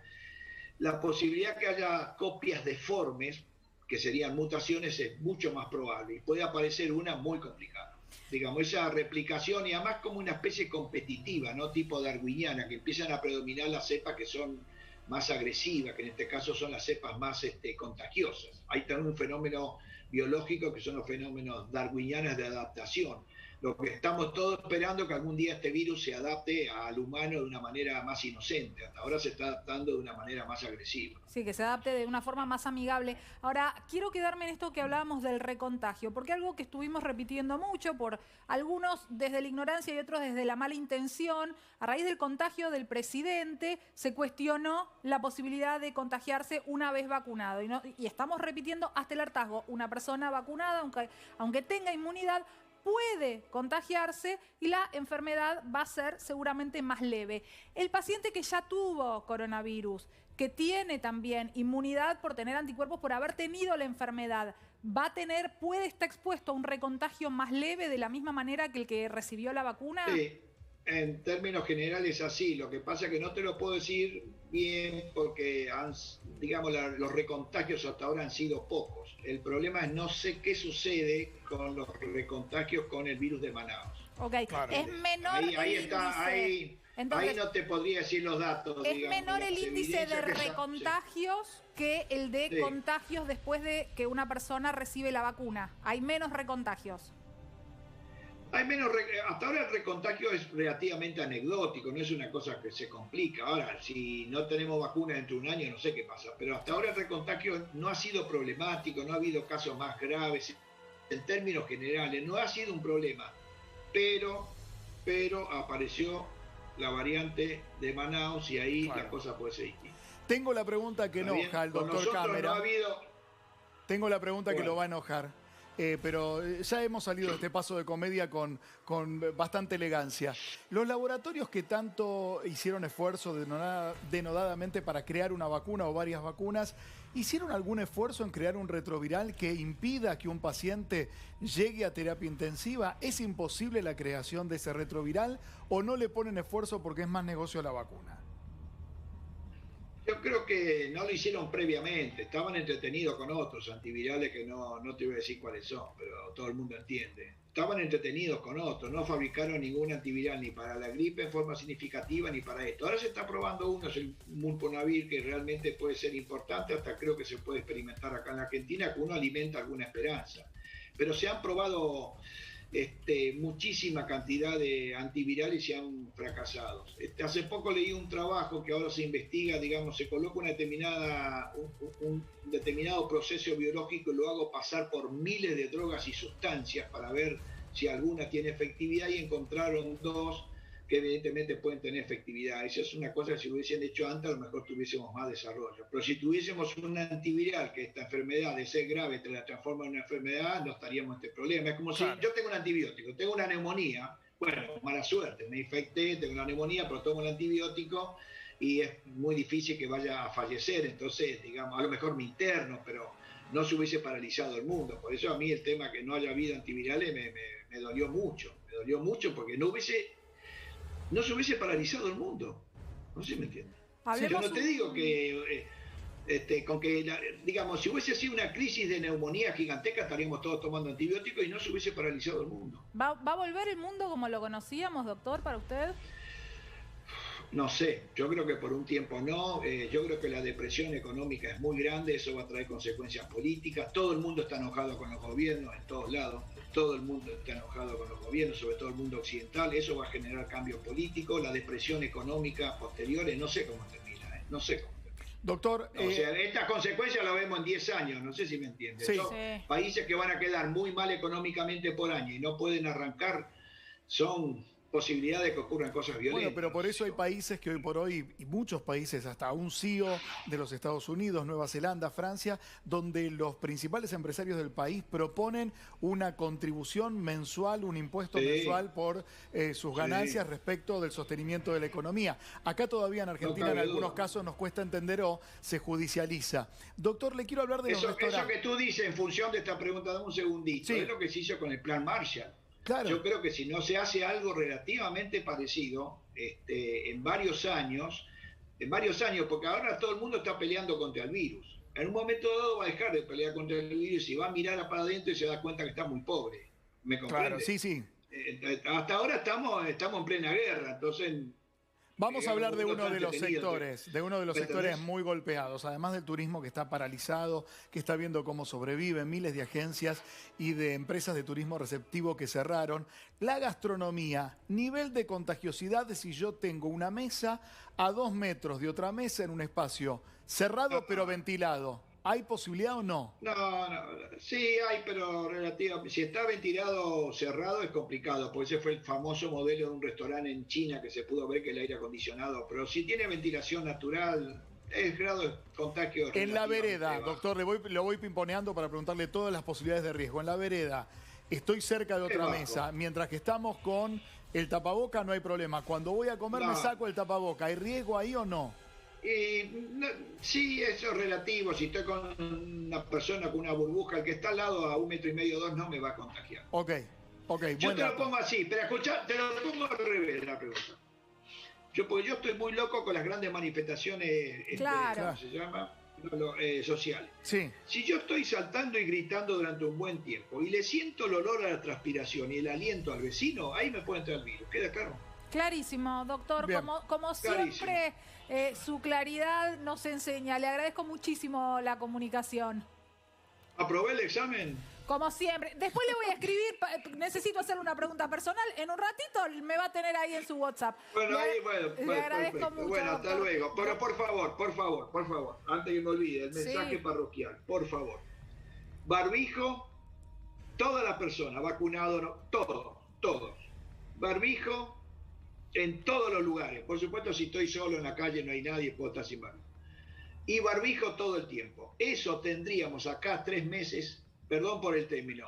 la posibilidad que haya copias deformes, que serían mutaciones, es mucho más probable. Y puede aparecer una muy complicada. Digamos, esa replicación y además como una especie competitiva, ¿no? Tipo darwiniana, que empiezan a predominar las cepas que son más agresivas, que en este caso son las cepas más contagiosas. Hay también un fenómeno biológico que son los fenómenos darwinianos de adaptación. Lo que estamos todos esperando que algún día este virus se adapte al humano de una manera más inocente. Hasta ahora se está adaptando de una manera más agresiva. Sí, que se adapte de una forma más amigable. Ahora, quiero quedarme en esto que hablábamos del recontagio, porque algo que estuvimos repitiendo mucho por algunos desde la ignorancia y otros desde la mala intención, a raíz del contagio del presidente, se cuestionó la posibilidad de contagiarse una vez vacunado. Y estamos repitiendo hasta el hartazgo. Una persona vacunada, aunque tenga inmunidad, puede contagiarse y la enfermedad va a ser seguramente más leve. El paciente que ya tuvo coronavirus, que tiene también inmunidad por tener anticuerpos por haber tenido la enfermedad, puede estar expuesto a un recontagio más leve de la misma manera que el que recibió la vacuna. Sí, en términos generales así. Lo que pasa es que no te lo puedo decir bien porque los recontagios hasta ahora han sido pocos. El problema es no sé qué sucede con los recontagios con el virus de Manaus. Ok, claro. Es menor ahí está, entonces, ahí no te podría decir los datos. Es menor el índice de recontagios que el de contagios después de que una persona recibe la vacuna. Hay menos recontagios. Hasta ahora el recontagio es relativamente anecdótico, no es una cosa que se complica. Ahora, si no tenemos vacuna dentro de un año, no sé qué pasa. Pero hasta ahora el recontagio no ha sido problemático, no ha habido casos más graves. En términos generales, no ha sido un problema. Pero apareció la variante de Manaus y ahí la cosa puede ser distinta. Tengo la pregunta que enoja al doctor Cámara. Tengo la pregunta que lo va a enojar. Pero ya hemos salido de este paso de comedia con bastante elegancia. Los laboratorios que tanto hicieron esfuerzo denodadamente para crear una vacuna o varias vacunas, ¿hicieron algún esfuerzo en crear un retroviral que impida que un paciente llegue a terapia intensiva? ¿Es imposible la creación de ese retroviral o no le ponen esfuerzo porque es más negocio la vacuna? Yo creo que no lo hicieron previamente, estaban entretenidos con otros antivirales que no te voy a decir cuáles son, pero todo el mundo entiende. Estaban entretenidos con otros, no fabricaron ningún antiviral ni para la gripe en forma significativa ni para esto. Ahora se está probando uno, es el Molnupiravir, que realmente puede ser importante, hasta creo que se puede experimentar acá en la Argentina, que uno alimenta alguna esperanza. Pero se han probado muchísima cantidad de antivirales y han fracasado. Hace poco leí un trabajo que ahora se investiga, digamos, se coloca un determinado proceso biológico y lo hago pasar por miles de drogas y sustancias para ver si alguna tiene efectividad y encontraron dos que evidentemente pueden tener efectividad. Esa es una cosa que si lo hubiesen hecho antes a lo mejor tuviésemos más desarrollo. Pero si tuviésemos un antiviral que esta enfermedad de ser grave te la transforma en una enfermedad, no estaríamos en este problema. Es como si yo tengo un antibiótico, tengo una neumonía, bueno, mala suerte, me infecté, tengo una neumonía, pero tomo el antibiótico y es muy difícil que vaya a fallecer. Entonces, digamos, a lo mejor me interno, pero no se hubiese paralizado el mundo. Por eso a mí el tema que no haya habido antivirales me dolió mucho. Me dolió mucho porque no se hubiese paralizado el mundo. No sé si me entiende. Yo no te digo que, digamos, si hubiese sido una crisis de neumonía gigantesca, estaríamos todos tomando antibióticos y no se hubiese paralizado el mundo. ¿Va a volver el mundo como lo conocíamos, doctor, para usted? No sé, yo creo que por un tiempo no. Yo creo que la depresión económica es muy grande, eso va a traer consecuencias políticas. Todo el mundo está enojado con los gobiernos en todos lados. Todo el mundo está enojado con los gobiernos, sobre todo el mundo occidental. Eso va a generar cambios políticos. La depresión económica posteriores, no sé cómo termina, no sé cómo termina. Doctor... O sea, estas consecuencias las vemos en 10 años, no sé si me entiendes. Sí. Países que van a quedar muy mal económicamente por año y no pueden arrancar, son posibilidades de que ocurran cosas violentas. Bueno, pero por eso hay países que hoy por hoy, y muchos países, hasta un CEO de los Estados Unidos, Nueva Zelanda, Francia, donde los principales empresarios del país proponen una contribución mensual, un impuesto mensual por sus ganancias respecto del sostenimiento de la economía. Acá todavía en Argentina en algunos casos nos cuesta entender o se judicializa. Doctor, le quiero hablar de los restaurantes. Eso que tú dices en función de esta pregunta, dame un segundito, es lo que se hizo con el Plan Marshall. Claro. Yo creo que si no se hace algo relativamente parecido en varios años, porque ahora todo el mundo está peleando contra el virus. En un momento dado va a dejar de pelear contra el virus y va a mirar para adentro y se da cuenta que está muy pobre. ¿Me comprende? Claro, sí. Hasta ahora estamos en plena guerra, entonces... Vamos a hablar de uno de los sectores muy golpeados, además del turismo que está paralizado, que está viendo cómo sobreviven, miles de agencias y de empresas de turismo receptivo que cerraron. La gastronomía, nivel de contagiosidad de si yo tengo una mesa a 2 metros de otra mesa en un espacio cerrado pero ventilado. ¿Hay posibilidad o no? No, sí hay, pero relativamente. Si está ventilado cerrado es complicado, porque ese fue el famoso modelo de un restaurante en China que se pudo ver que el aire acondicionado. Pero si tiene ventilación natural, el grado de contagio es en la vereda, doctor, lo voy pimponeando para preguntarle todas las posibilidades de riesgo. En la vereda, estoy cerca de otra mesa, mientras que estamos con el tapaboca no hay problema. Cuando voy a comer me saco el tapaboca. ¿Hay riesgo ahí o no? Sí, eso es relativo. Si estoy con una persona con una burbuja, el que está al lado a 1,5 metros, 2, no me va a contagiar. Ok. Yo te lo pongo así, pero escuchá, te lo pongo al revés la pregunta. Porque yo estoy muy loco con las grandes manifestaciones ¿cómo se llama? Sociales. Sí. Si yo estoy saltando y gritando durante un buen tiempo y le siento el olor a la transpiración y el aliento al vecino, ahí me puede entrar el virus. ¿Queda claro? Clarísimo, doctor. Como siempre, su claridad nos enseña. Le agradezco muchísimo la comunicación. ¿Aprobé el examen? Como siempre. Después le voy a escribir, necesito hacerle una pregunta personal. En un ratito me va a tener ahí en su WhatsApp. Bueno, le agradezco mucho. Bueno, hasta luego. Pero por favor, antes que me olvide, el mensaje parroquial, por favor. Barbijo, toda la persona, vacunado, no, todos. Barbijo en todos los lugares. Por supuesto, si estoy solo en la calle, no hay nadie, puedo estar sin barbijo. Y barbijo todo el tiempo. Eso tendríamos acá 3 meses, perdón por el término,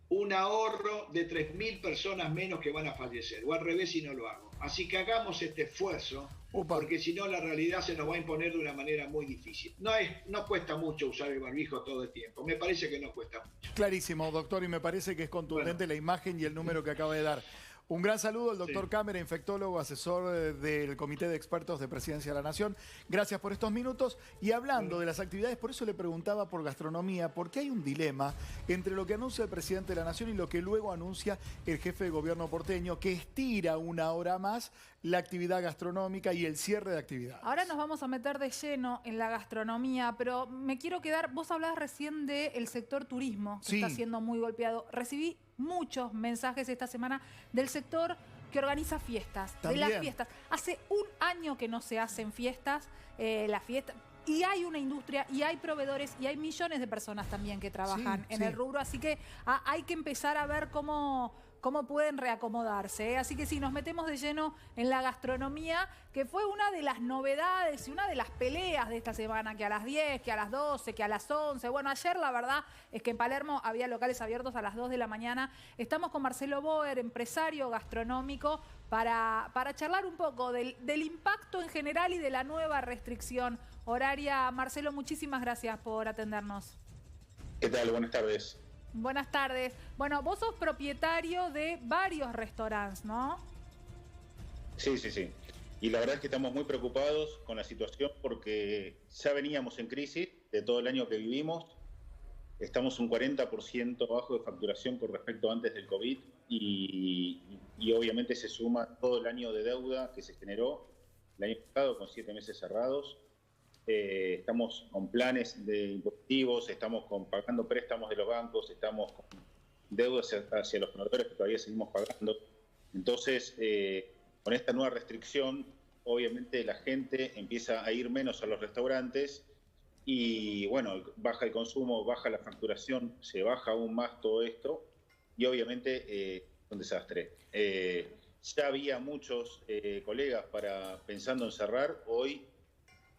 un ahorro de 3.000 personas menos que van a fallecer. O al revés si no lo hago. Así que hagamos este esfuerzo, porque si no la realidad se nos va a imponer de una manera muy difícil. No cuesta mucho usar el barbijo todo el tiempo. Me parece que no cuesta mucho. Clarísimo, doctor, y me parece que es contundente la imagen y el número que acaba de dar. Un gran saludo al doctor Cámara, infectólogo, asesor del Comité de Expertos de Presidencia de la Nación. Gracias por estos minutos. Y hablando de las actividades, por eso le preguntaba por gastronomía, porque hay un dilema entre lo que anuncia el presidente de la Nación y lo que luego anuncia el jefe de gobierno porteño, que estira 1 hora más la actividad gastronómica y el cierre de actividades. Ahora nos vamos a meter de lleno en la gastronomía, pero me quiero quedar, vos hablabas recién del sector turismo, que está siendo muy golpeado. Recibí muchos mensajes esta semana del sector que organiza fiestas, de las fiestas. Hace 1 año que no se hacen fiestas, las fiestas, y hay una industria, y hay proveedores, y hay millones de personas también que trabajan en el rubro, así que hay que empezar a ver cómo pueden reacomodarse. Así que sí, nos metemos de lleno en la gastronomía, que fue una de las novedades y una de las peleas de esta semana, que a las 10, que a las 12, que a las 11. Bueno, ayer la verdad es que en Palermo había locales abiertos a las 2 de la mañana. Estamos con Marcelo Boer, empresario gastronómico, para charlar un poco del impacto en general y de la nueva restricción horaria. Marcelo, muchísimas gracias por atendernos. ¿Qué tal? Buenas tardes. Buenas tardes. Bueno, vos sos propietario de varios restaurantes, ¿no? Sí. Y la verdad es que estamos muy preocupados con la situación porque ya veníamos en crisis de todo el año que vivimos. Estamos un 40% bajo de facturación con respecto a antes del COVID y obviamente se suma todo el año de deuda que se generó el año pasado con 7 meses cerrados. Estamos con planes de impositivos, estamos pagando préstamos de los bancos, estamos con deudas hacia los proveedores que todavía seguimos pagando. Entonces, con esta nueva restricción, obviamente la gente empieza a ir menos a los restaurantes y bueno, baja el consumo, baja la facturación, se baja aún más todo esto y obviamente es un desastre. Ya había muchos colegas pensando en cerrar, hoy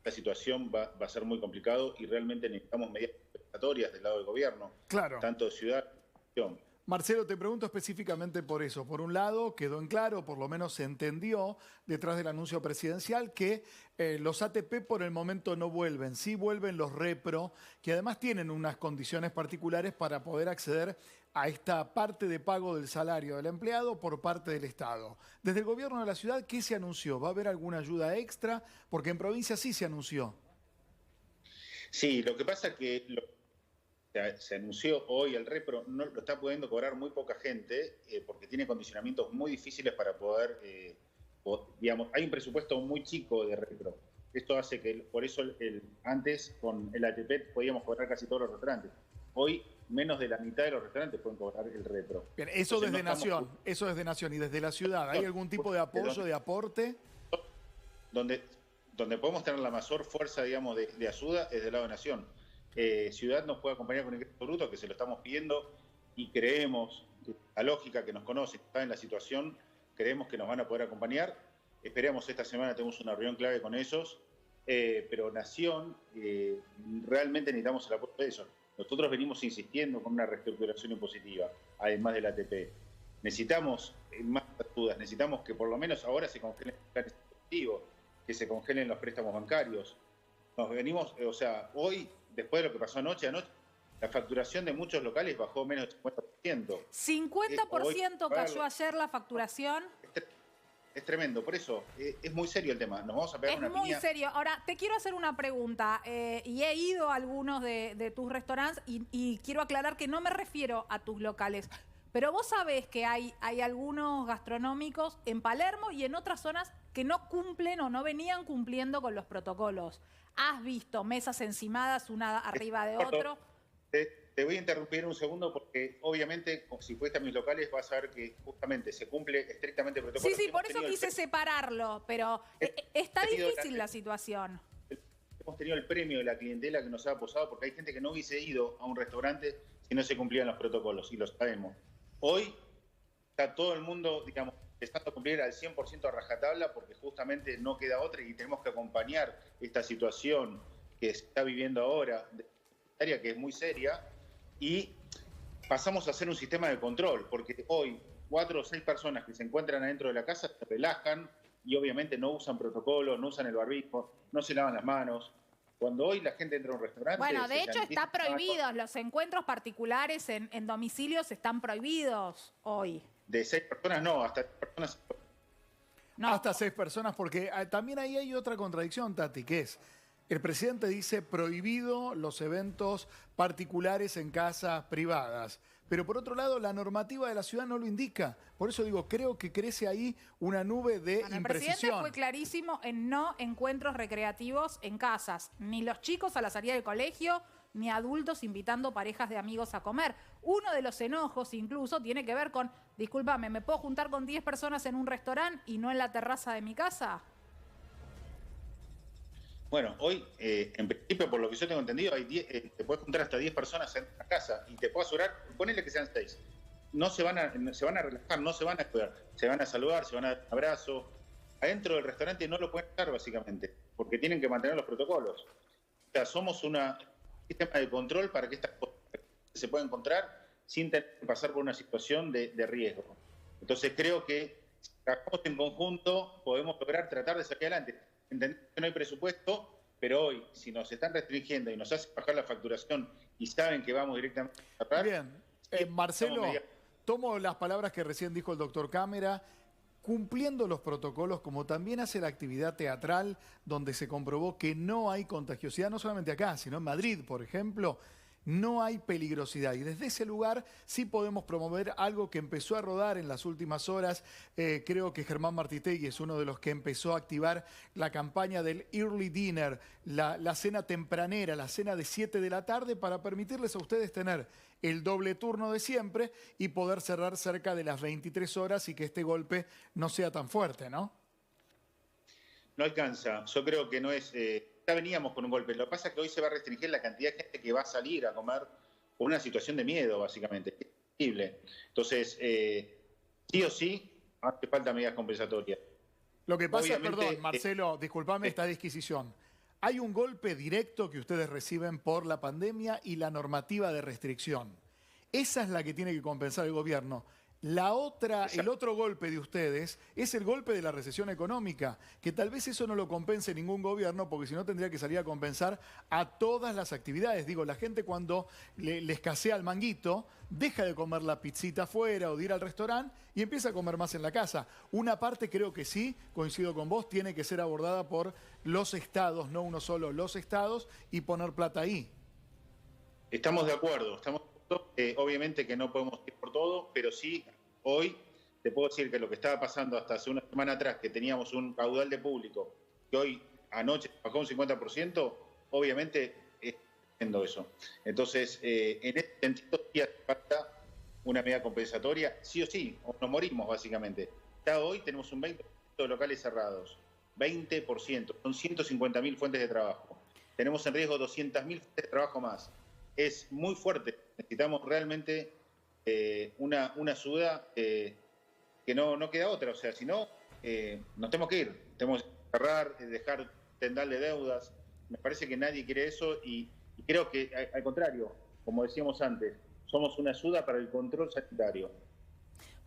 la situación va a ser muy complicado y realmente necesitamos medidas compensatorias del lado del gobierno, Claro. tanto de ciudad como de región. Marcelo, te pregunto específicamente por eso. Por un lado, quedó en claro, por lo menos se entendió detrás del anuncio presidencial, que los ATP por el momento no vuelven. Sí vuelven los repro, que además tienen unas condiciones particulares para poder acceder a esta parte de pago del salario del empleado por parte del Estado. Desde el gobierno de la ciudad, ¿qué se anunció? ¿Va a haber alguna ayuda extra? Porque en provincia sí se anunció. Sí, lo que pasa es que se anunció hoy el repro, no lo está pudiendo cobrar muy poca gente porque tiene condicionamientos muy difíciles para poder, digamos, hay un presupuesto muy chico de repro. Esto hace que, por eso antes con el ATP podíamos cobrar casi todos los restaurantes. Hoy menos de la mitad de los restaurantes pueden cobrar el repro. Bien, eso Entonces, desde Nación, eso desde Nación y desde la ciudad. ¿Hay algún tipo de apoyo, de aporte? Donde podemos tener la mayor fuerza, digamos, de ayuda es del lado de Nación. Ciudad nos puede acompañar con ingreso bruto, que se lo estamos pidiendo, y creemos, la lógica que nos conoce, que está en la situación, creemos que nos van a poder acompañar. Esperemos esta semana, tenemos una reunión clave con ellos, pero Nación, realmente necesitamos el apoyo de ellos. Nosotros venimos insistiendo con una reestructuración impositiva, además del ATP. Necesitamos más ayudas, necesitamos que por lo menos ahora se congelen los planes impositivos, que se congelen los préstamos bancarios. Nos venimos, o sea, hoy, después de lo que pasó anoche, la facturación de muchos locales bajó menos del 50%. 50% cayó ayer la facturación. Es tremendo, por eso es muy serio el tema. Nos vamos a pegar una piña. Es muy serio. Ahora, te quiero hacer una pregunta. Y he ido a algunos de tus restaurantes y quiero aclarar que no me refiero a tus locales. Pero vos sabés que hay algunos gastronómicos en Palermo y en otras zonas que no cumplen o no venían cumpliendo con los protocolos. ¿Has visto mesas encimadas una arriba de otro? Te voy a interrumpir un segundo porque obviamente si fuiste a mis locales vas a ver que justamente se cumple estrictamente el protocolo. Sí, por eso quise separarlo, pero está difícil la situación. Hemos tenido el premio de la clientela que nos ha apoyado porque hay gente que no hubiese ido a un restaurante si no se cumplían los protocolos, y lo sabemos. Hoy está todo el mundo, digamos, empezando a cumplir al 100% a rajatabla porque justamente no queda otra y tenemos que acompañar esta situación que se está viviendo ahora, que es muy seria, y pasamos a hacer un sistema de control, porque hoy 4 o 6 personas que se encuentran adentro de la casa se relajan y obviamente no usan protocolo, no usan el barbijo, no se lavan las manos. Cuando hoy la gente entra a un restaurante... Bueno, de hecho está prohibido, los encuentros particulares en domicilios están prohibidos hoy. De 6 personas no, hasta 6 personas... No. Hasta 6 personas, porque también ahí hay otra contradicción, Tati, que es, el presidente dice prohibido los eventos particulares en casas privadas, pero por otro lado la normativa de la ciudad no lo indica. Por eso digo, creo que crece ahí una nube de imprecisión. El presidente fue clarísimo en no encuentros recreativos en casas, ni los chicos a la salida del colegio, ni adultos invitando parejas de amigos a comer. Uno de los enojos incluso tiene que ver con, discúlpame, ¿me puedo juntar con 10 personas en un restaurante y no en la terraza de mi casa? Bueno, hoy, en principio, por lo que yo tengo entendido, te puedes juntar hasta 10 personas en la casa y te puedo asegurar, ponele que sean 6. No se van a relajar, no se van a cuidar, se van a saludar, se van a dar un abrazo. Adentro del restaurante no lo pueden estar, básicamente, porque tienen que mantener los protocolos. O sea, somos un sistema de control para que estas cosas se puedan encontrar sin tener que pasar por una situación de riesgo. Entonces creo que si trabajamos en conjunto podemos lograr tratar de salir adelante. Entendemos que no hay presupuesto, pero hoy, si nos están restringiendo y nos hacen bajar la facturación y saben que vamos directamente a cerrar... Bien, Marcelo, tomo las palabras que recién dijo el doctor Cámara, cumpliendo los protocolos, como también hace la actividad teatral, donde se comprobó que no hay contagiosidad, no solamente acá, sino en Madrid, por ejemplo, no hay peligrosidad. Y desde ese lugar sí podemos promover algo que empezó a rodar en las últimas horas. Creo que Germán Martitegui es uno de los que empezó a activar la campaña del Early Dinner, la cena tempranera, la cena de 7 de la tarde, para permitirles a ustedes tener el doble turno de siempre y poder cerrar cerca de las 23 horas y que este golpe no sea tan fuerte, ¿no? no alcanza. Yo creo que no es... ya veníamos con un golpe. Lo que pasa es que hoy se va a restringir la cantidad de gente que va a salir a comer por una situación de miedo, básicamente. Es increíble. Entonces, sí o sí, hace falta medidas compensatorias. Lo que pasa, Obviamente, perdón, Marcelo, disculpame esta disquisición. Hay un golpe directo que ustedes reciben por la pandemia y la normativa de restricción. Esa es la que tiene que compensar el gobierno. La otra, el otro golpe de ustedes es el golpe de la recesión económica, que tal vez eso no lo compense ningún gobierno, porque si no tendría que salir a compensar a todas las actividades. Digo, la gente cuando le escasea el manguito, deja de comer la pizzita afuera o de ir al restaurante y empieza a comer más en la casa. Una parte creo que sí, coincido con vos, tiene que ser abordada por los estados, no uno solo, los estados, y poner plata ahí. Estamos de acuerdo, obviamente que no podemos ir por todo, pero sí, hoy te puedo decir que lo que estaba pasando hasta hace una semana atrás, que teníamos un caudal de público, que hoy anoche bajó un 50%, obviamente es haciendo eso. Entonces, en este sentido, sí hace falta una medida compensatoria, sí o sí, o nos morimos básicamente. Ya hoy tenemos un 20% de locales cerrados, 20%, son 150.000 fuentes de trabajo. Tenemos en riesgo 200.000 fuentes de trabajo más. Es muy fuerte. Necesitamos realmente una ayuda que no queda otra. O sea, si no, nos tenemos que ir. Tenemos que cerrar, dejar tendal de deudas. Me parece que nadie quiere eso y creo que, al contrario, como decíamos antes, somos una ayuda para el control sanitario.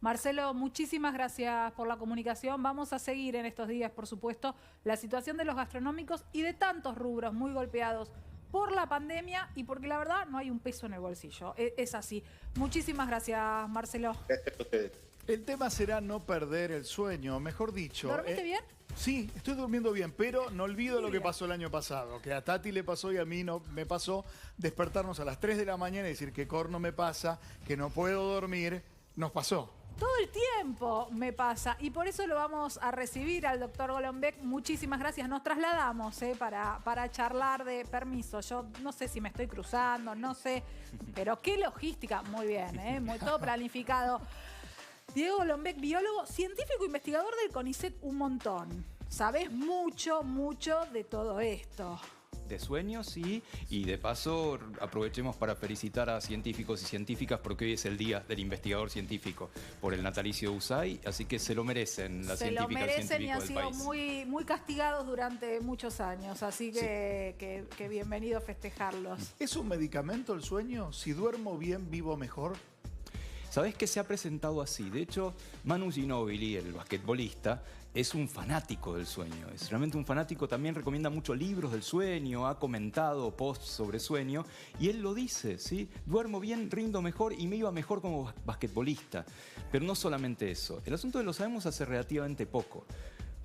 Marcelo, muchísimas gracias por la comunicación. Vamos a seguir en estos días, por supuesto, la situación de los gastronómicos y de tantos rubros muy golpeados por la pandemia y porque la verdad no hay un peso en el bolsillo. Es así. Muchísimas gracias, Marcelo. Gracias a ustedes. El tema será no perder el sueño, mejor dicho. ¿Dormiste bien? Sí, estoy durmiendo bien, pero no olvido lo que pasó el año pasado, que a Tati le pasó y a mí no me pasó despertarnos a las 3 de la mañana y decir que corno me pasa, que no puedo dormir, nos pasó. Todo el tiempo me pasa y por eso lo vamos a recibir al doctor Golombek. Muchísimas gracias. Nos trasladamos para charlar de permiso. Yo no sé si me estoy cruzando, no sé, pero qué logística. Muy bien, muy todo planificado. Diego Golombek, biólogo, científico, investigador del CONICET, un montón. Sabés mucho, mucho de todo esto. De sueños, sí, y de paso aprovechemos para felicitar a científicos y científicas porque hoy es el día del investigador científico por el natalicio de USAID, así que se lo merecen las científicas y científicos del país. Se lo merecen y han sido muy castigados durante muchos años, así que, que bienvenido a festejarlos. ¿Es un medicamento el sueño? Si duermo bien, vivo mejor. ¿Sabés que se ha presentado así? De hecho, Manu Ginóbili, el basquetbolista, es un fanático del sueño. Es realmente un fanático, también recomienda muchos libros del sueño, ha comentado posts sobre sueño, y él lo dice, ¿sí? Duermo bien, rindo mejor y me iba mejor como basquetbolista. Pero no solamente eso, el asunto lo sabemos hace relativamente poco.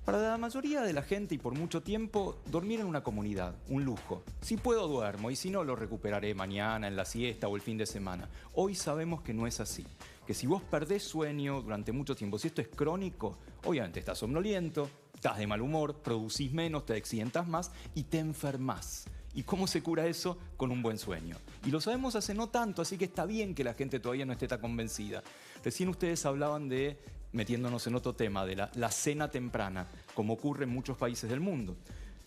Para la mayoría de la gente y por mucho tiempo, dormir en una comunidad, un lujo. Si puedo duermo y si no lo recuperaré mañana, en la siesta o el fin de semana. Hoy sabemos que no es así. Que si vos perdés sueño durante mucho tiempo, si esto es crónico, obviamente estás somnoliento, estás de mal humor, producís menos, te accidentas más y te enfermás. ¿Y cómo se cura eso? Con un buen sueño. Y lo sabemos hace no tanto, así que está bien que la gente todavía no esté tan convencida. Recién ustedes hablaban de, metiéndonos en otro tema, de la cena temprana, como ocurre en muchos países del mundo.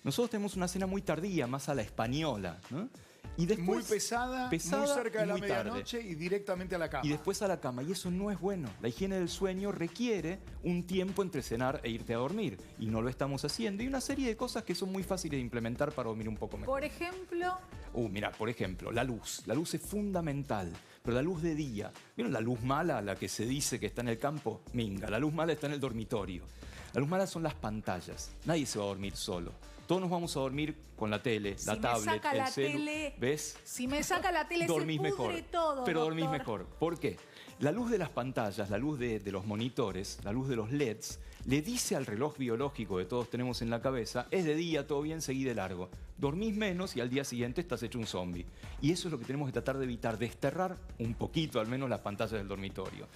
Nosotros tenemos una cena muy tardía, más a la española, ¿no? Y después, muy pesada, muy cerca de la medianoche y directamente a la cama. Y después a la cama, y eso no es bueno. La higiene del sueño requiere un tiempo entre cenar e irte a dormir, y no lo estamos haciendo. Y una serie de cosas que son muy fáciles de implementar para dormir un poco mejor. Por ejemplo... Mira, por ejemplo, la luz. La luz es fundamental, pero la luz de día. ¿Vieron la luz mala, la que se dice que está en el campo? Minga, la luz mala está en el dormitorio. La luz mala son las pantallas. Nadie se va a dormir solo. Todos nos vamos a dormir con la tele, la tablet, el celu. ¿Ves? Si me saca la tele, dormís se pudre mejor, todo, pero doctor. dormís mejor. ¿Por qué? La luz de las pantallas, la luz de los monitores, la luz de los LEDs, le dice al reloj biológico que todos tenemos en la cabeza, es de día, todo bien, seguí de largo. Dormís menos y al día siguiente estás hecho un zombie. Y eso es lo que tenemos que tratar de evitar, desterrar un poquito al menos las pantallas del dormitorio.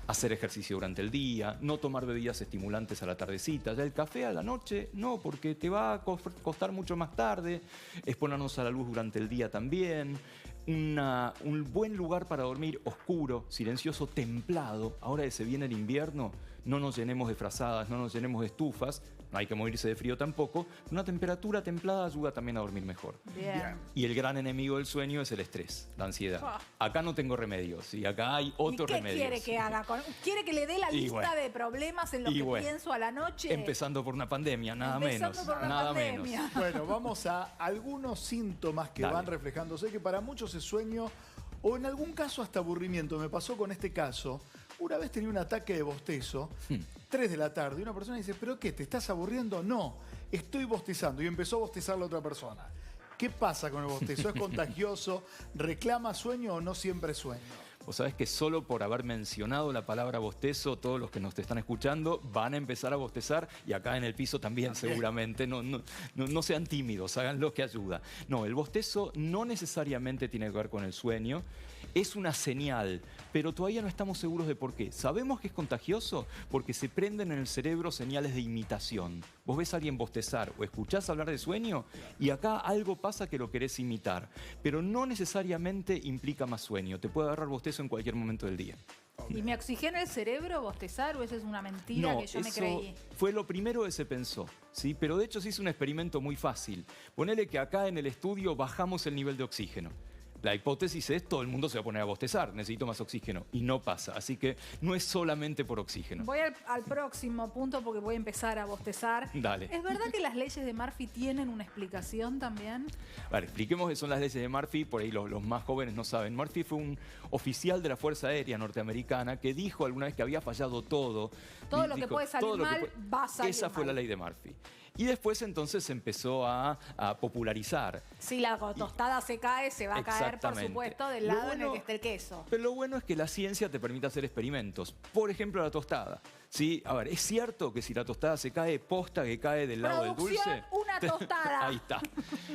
Hacer ejercicio durante el día, no tomar bebidas estimulantes a la tardecita. Ya el café a la noche, no, porque te va a costar mucho más tarde. Exponernos a la luz durante el día también. un buen lugar para dormir, oscuro, silencioso, templado. Ahora que se viene el invierno, no nos llenemos de frazadas, no nos llenemos de estufas, no hay que morirse de frío tampoco. Una temperatura templada ayuda también a dormir mejor. Bien. Y el gran enemigo del sueño es el estrés, la ansiedad. Acá no tengo remedios y acá hay otros remedios. ¿Y qué quiere que haga? ¿Quiere que le dé la lista de problemas en los que pienso a la noche? Empezando por una pandemia, nada menos. Bueno, vamos a algunos síntomas que van reflejándose, que para muchos es sueño o en algún caso hasta aburrimiento. Me pasó con este caso. Una vez tenía un ataque de bostezo, 3 de la tarde, y una persona dice, ¿pero qué? ¿Te estás aburriendo? No, estoy bostezando. Y empezó a bostezar la otra persona. ¿Qué pasa con el bostezo? ¿Es contagioso? ¿Reclama sueño o no siempre es sueño? Vos sabés que solo por haber mencionado la palabra bostezo, todos los que nos están escuchando van a empezar a bostezar, y acá en el piso también seguramente. No sean tímidos, hagan lo que ayuda. No, el bostezo no necesariamente tiene que ver con el sueño. Es una señal, pero todavía no estamos seguros de por qué. Sabemos que es contagioso porque se prenden en el cerebro señales de imitación. Vos ves a alguien bostezar o escuchás hablar de sueño y acá algo pasa que lo querés imitar, pero no necesariamente implica más sueño. Te puede agarrar bostezo en cualquier momento del día. ¿Y me oxigena el cerebro bostezar o esa es una mentira que yo me creí? Fue lo primero que se pensó, ¿sí? Pero de hecho se hizo un experimento muy fácil. Ponele que acá en el estudio bajamos el nivel de oxígeno. La hipótesis es todo el mundo se va a poner a bostezar, necesito más oxígeno. Y no pasa, así que no es solamente por oxígeno. Voy al próximo punto porque voy a empezar a bostezar. Dale. ¿Es verdad que las leyes de Murphy tienen una explicación también? Vale, expliquemos qué son las leyes de Murphy, por ahí los más jóvenes no saben. Murphy fue un oficial de la Fuerza Aérea norteamericana que dijo alguna vez que había fallado todo. Todo lo que puede salir mal va a salir mal. Esa fue la ley de Murphy. Y después entonces se empezó a popularizar. Si la tostada se cae, se va a caer, por supuesto, del lado en el que esté el queso. Pero lo bueno es que la ciencia te permite hacer experimentos. Por ejemplo, la tostada. ¿Sí? A ver, ¿es cierto que si la tostada se cae, posta que cae del lado del dulce? Una tostada. Ahí está.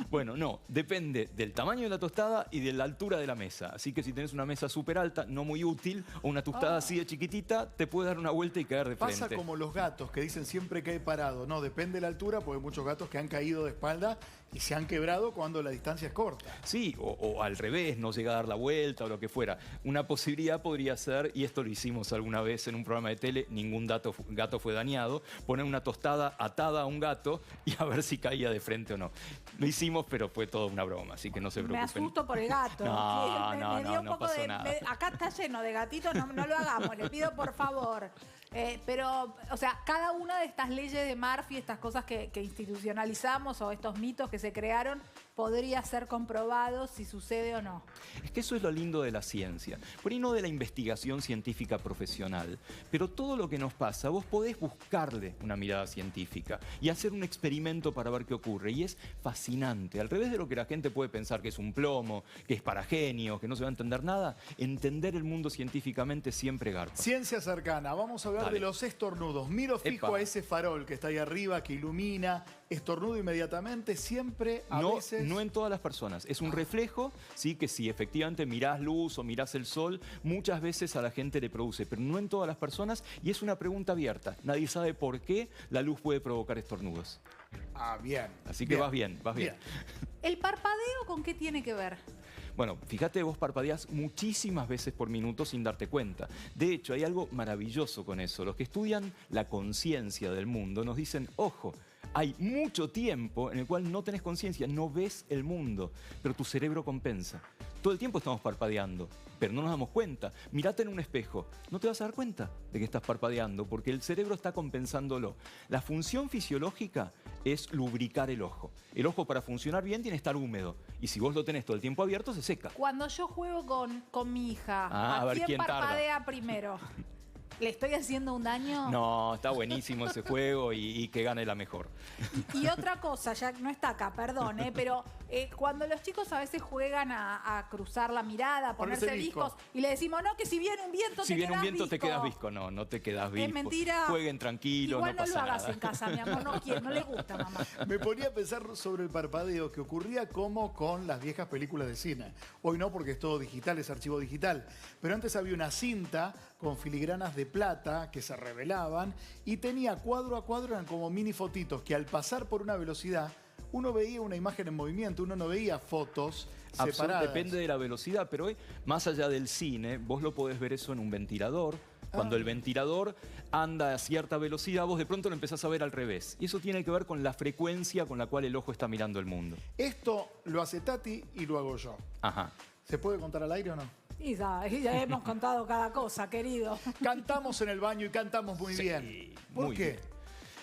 Bueno, no, depende del tamaño de la tostada y de la altura de la mesa. Así que si tenés una mesa súper alta, no muy útil, o una tostada así de chiquitita, te puede dar una vuelta y caer de frente. Pasa como los gatos que dicen siempre cae parado. No, depende de la altura, porque hay muchos gatos que han caído de espalda y se han quebrado cuando la distancia es corta. Sí, o al revés, no llega a dar la vuelta o lo que fuera. Una posibilidad podría ser, y esto lo hicimos alguna vez en un programa de tele, ningún gato fue dañado, poner una tostada atada a un gato y a ver si caía de frente o no. Lo hicimos, pero fue toda una broma, así que no se preocupen. Me asusto por el gato. No pasó nada. Acá está lleno de gatitos, no lo hagamos, le pido por favor. Pero, o sea, cada una de estas leyes de Murphy, estas cosas que institucionalizamos o estos mitos que se crearon, podría ser comprobado si sucede o no. Es que eso es lo lindo de la ciencia. Por ahí no de la investigación científica profesional, pero todo lo que nos pasa, vos podés buscarle una mirada científica y hacer un experimento para ver qué ocurre. Y es fascinante. Al revés de lo que la gente puede pensar que es un plomo, que es para genios, que no se va a entender nada, entender el mundo científicamente siempre garpa. Ciencia cercana. Vamos a hablar de los estornudos. Miro fijo a ese farol que está ahí arriba, que ilumina. Estornudo inmediatamente, siempre, a veces... No en todas las personas. Es un reflejo, sí, que si efectivamente mirás luz o mirás el sol, muchas veces a la gente le produce, pero no en todas las personas, y es una pregunta abierta. Nadie sabe por qué la luz puede provocar estornudos. Ah, bien. Así que vas bien. ¿El parpadeo con qué tiene que ver? Bueno, fíjate, vos parpadeás muchísimas veces por minuto sin darte cuenta. De hecho, hay algo maravilloso con eso. Los que estudian la conciencia del mundo nos dicen, ojo, hay mucho tiempo en el cual no tenés conciencia, no ves el mundo, pero tu cerebro compensa. Todo el tiempo estamos parpadeando, pero no nos damos cuenta. Mirate en un espejo, no te vas a dar cuenta de que estás parpadeando porque el cerebro está compensándolo. La función fisiológica es lubricar el ojo. El ojo, para funcionar bien, tiene que estar húmedo. Y si vos lo tenés todo el tiempo abierto, se seca. Cuando yo juego con mi hija, a ver quién parpadea primero? ¿Le estoy haciendo un daño? No, está buenísimo ese juego y que gane la mejor. Y otra cosa, ya no está acá, perdón, pero cuando los chicos a veces juegan a cruzar la mirada, a ponerse viscos, y le decimos, no, que si viene un viento te quedas visco. Te quedas visco. No te quedas visco. Es mentira. Jueguen tranquilos, igual no pasa nada. No lo hagas en casa, mi amor, no le gusta, mamá. Me ponía a pensar sobre el parpadeo, que ocurría como con las viejas películas de cine. Hoy no, porque es todo digital, es archivo digital. Pero antes había una cinta con filigranas de plata que se revelaban y tenía cuadro a cuadro, eran como mini fotitos que al pasar por una velocidad uno veía una imagen en movimiento, uno no veía fotos separadas. Depende de la velocidad, pero hoy, más allá del cine, vos lo podés ver eso en un ventilador. Cuando el ventilador anda a cierta velocidad, vos de pronto lo empezás a ver al revés. Y eso tiene que ver con la frecuencia con la cual el ojo está mirando el mundo. Esto lo hace Tati y lo hago yo. Ajá. ¿Se puede contar al aire o no? Y ya hemos contado cada cosa, querido. Cantamos en el baño y cantamos muy bien. ¿Por qué? Bien.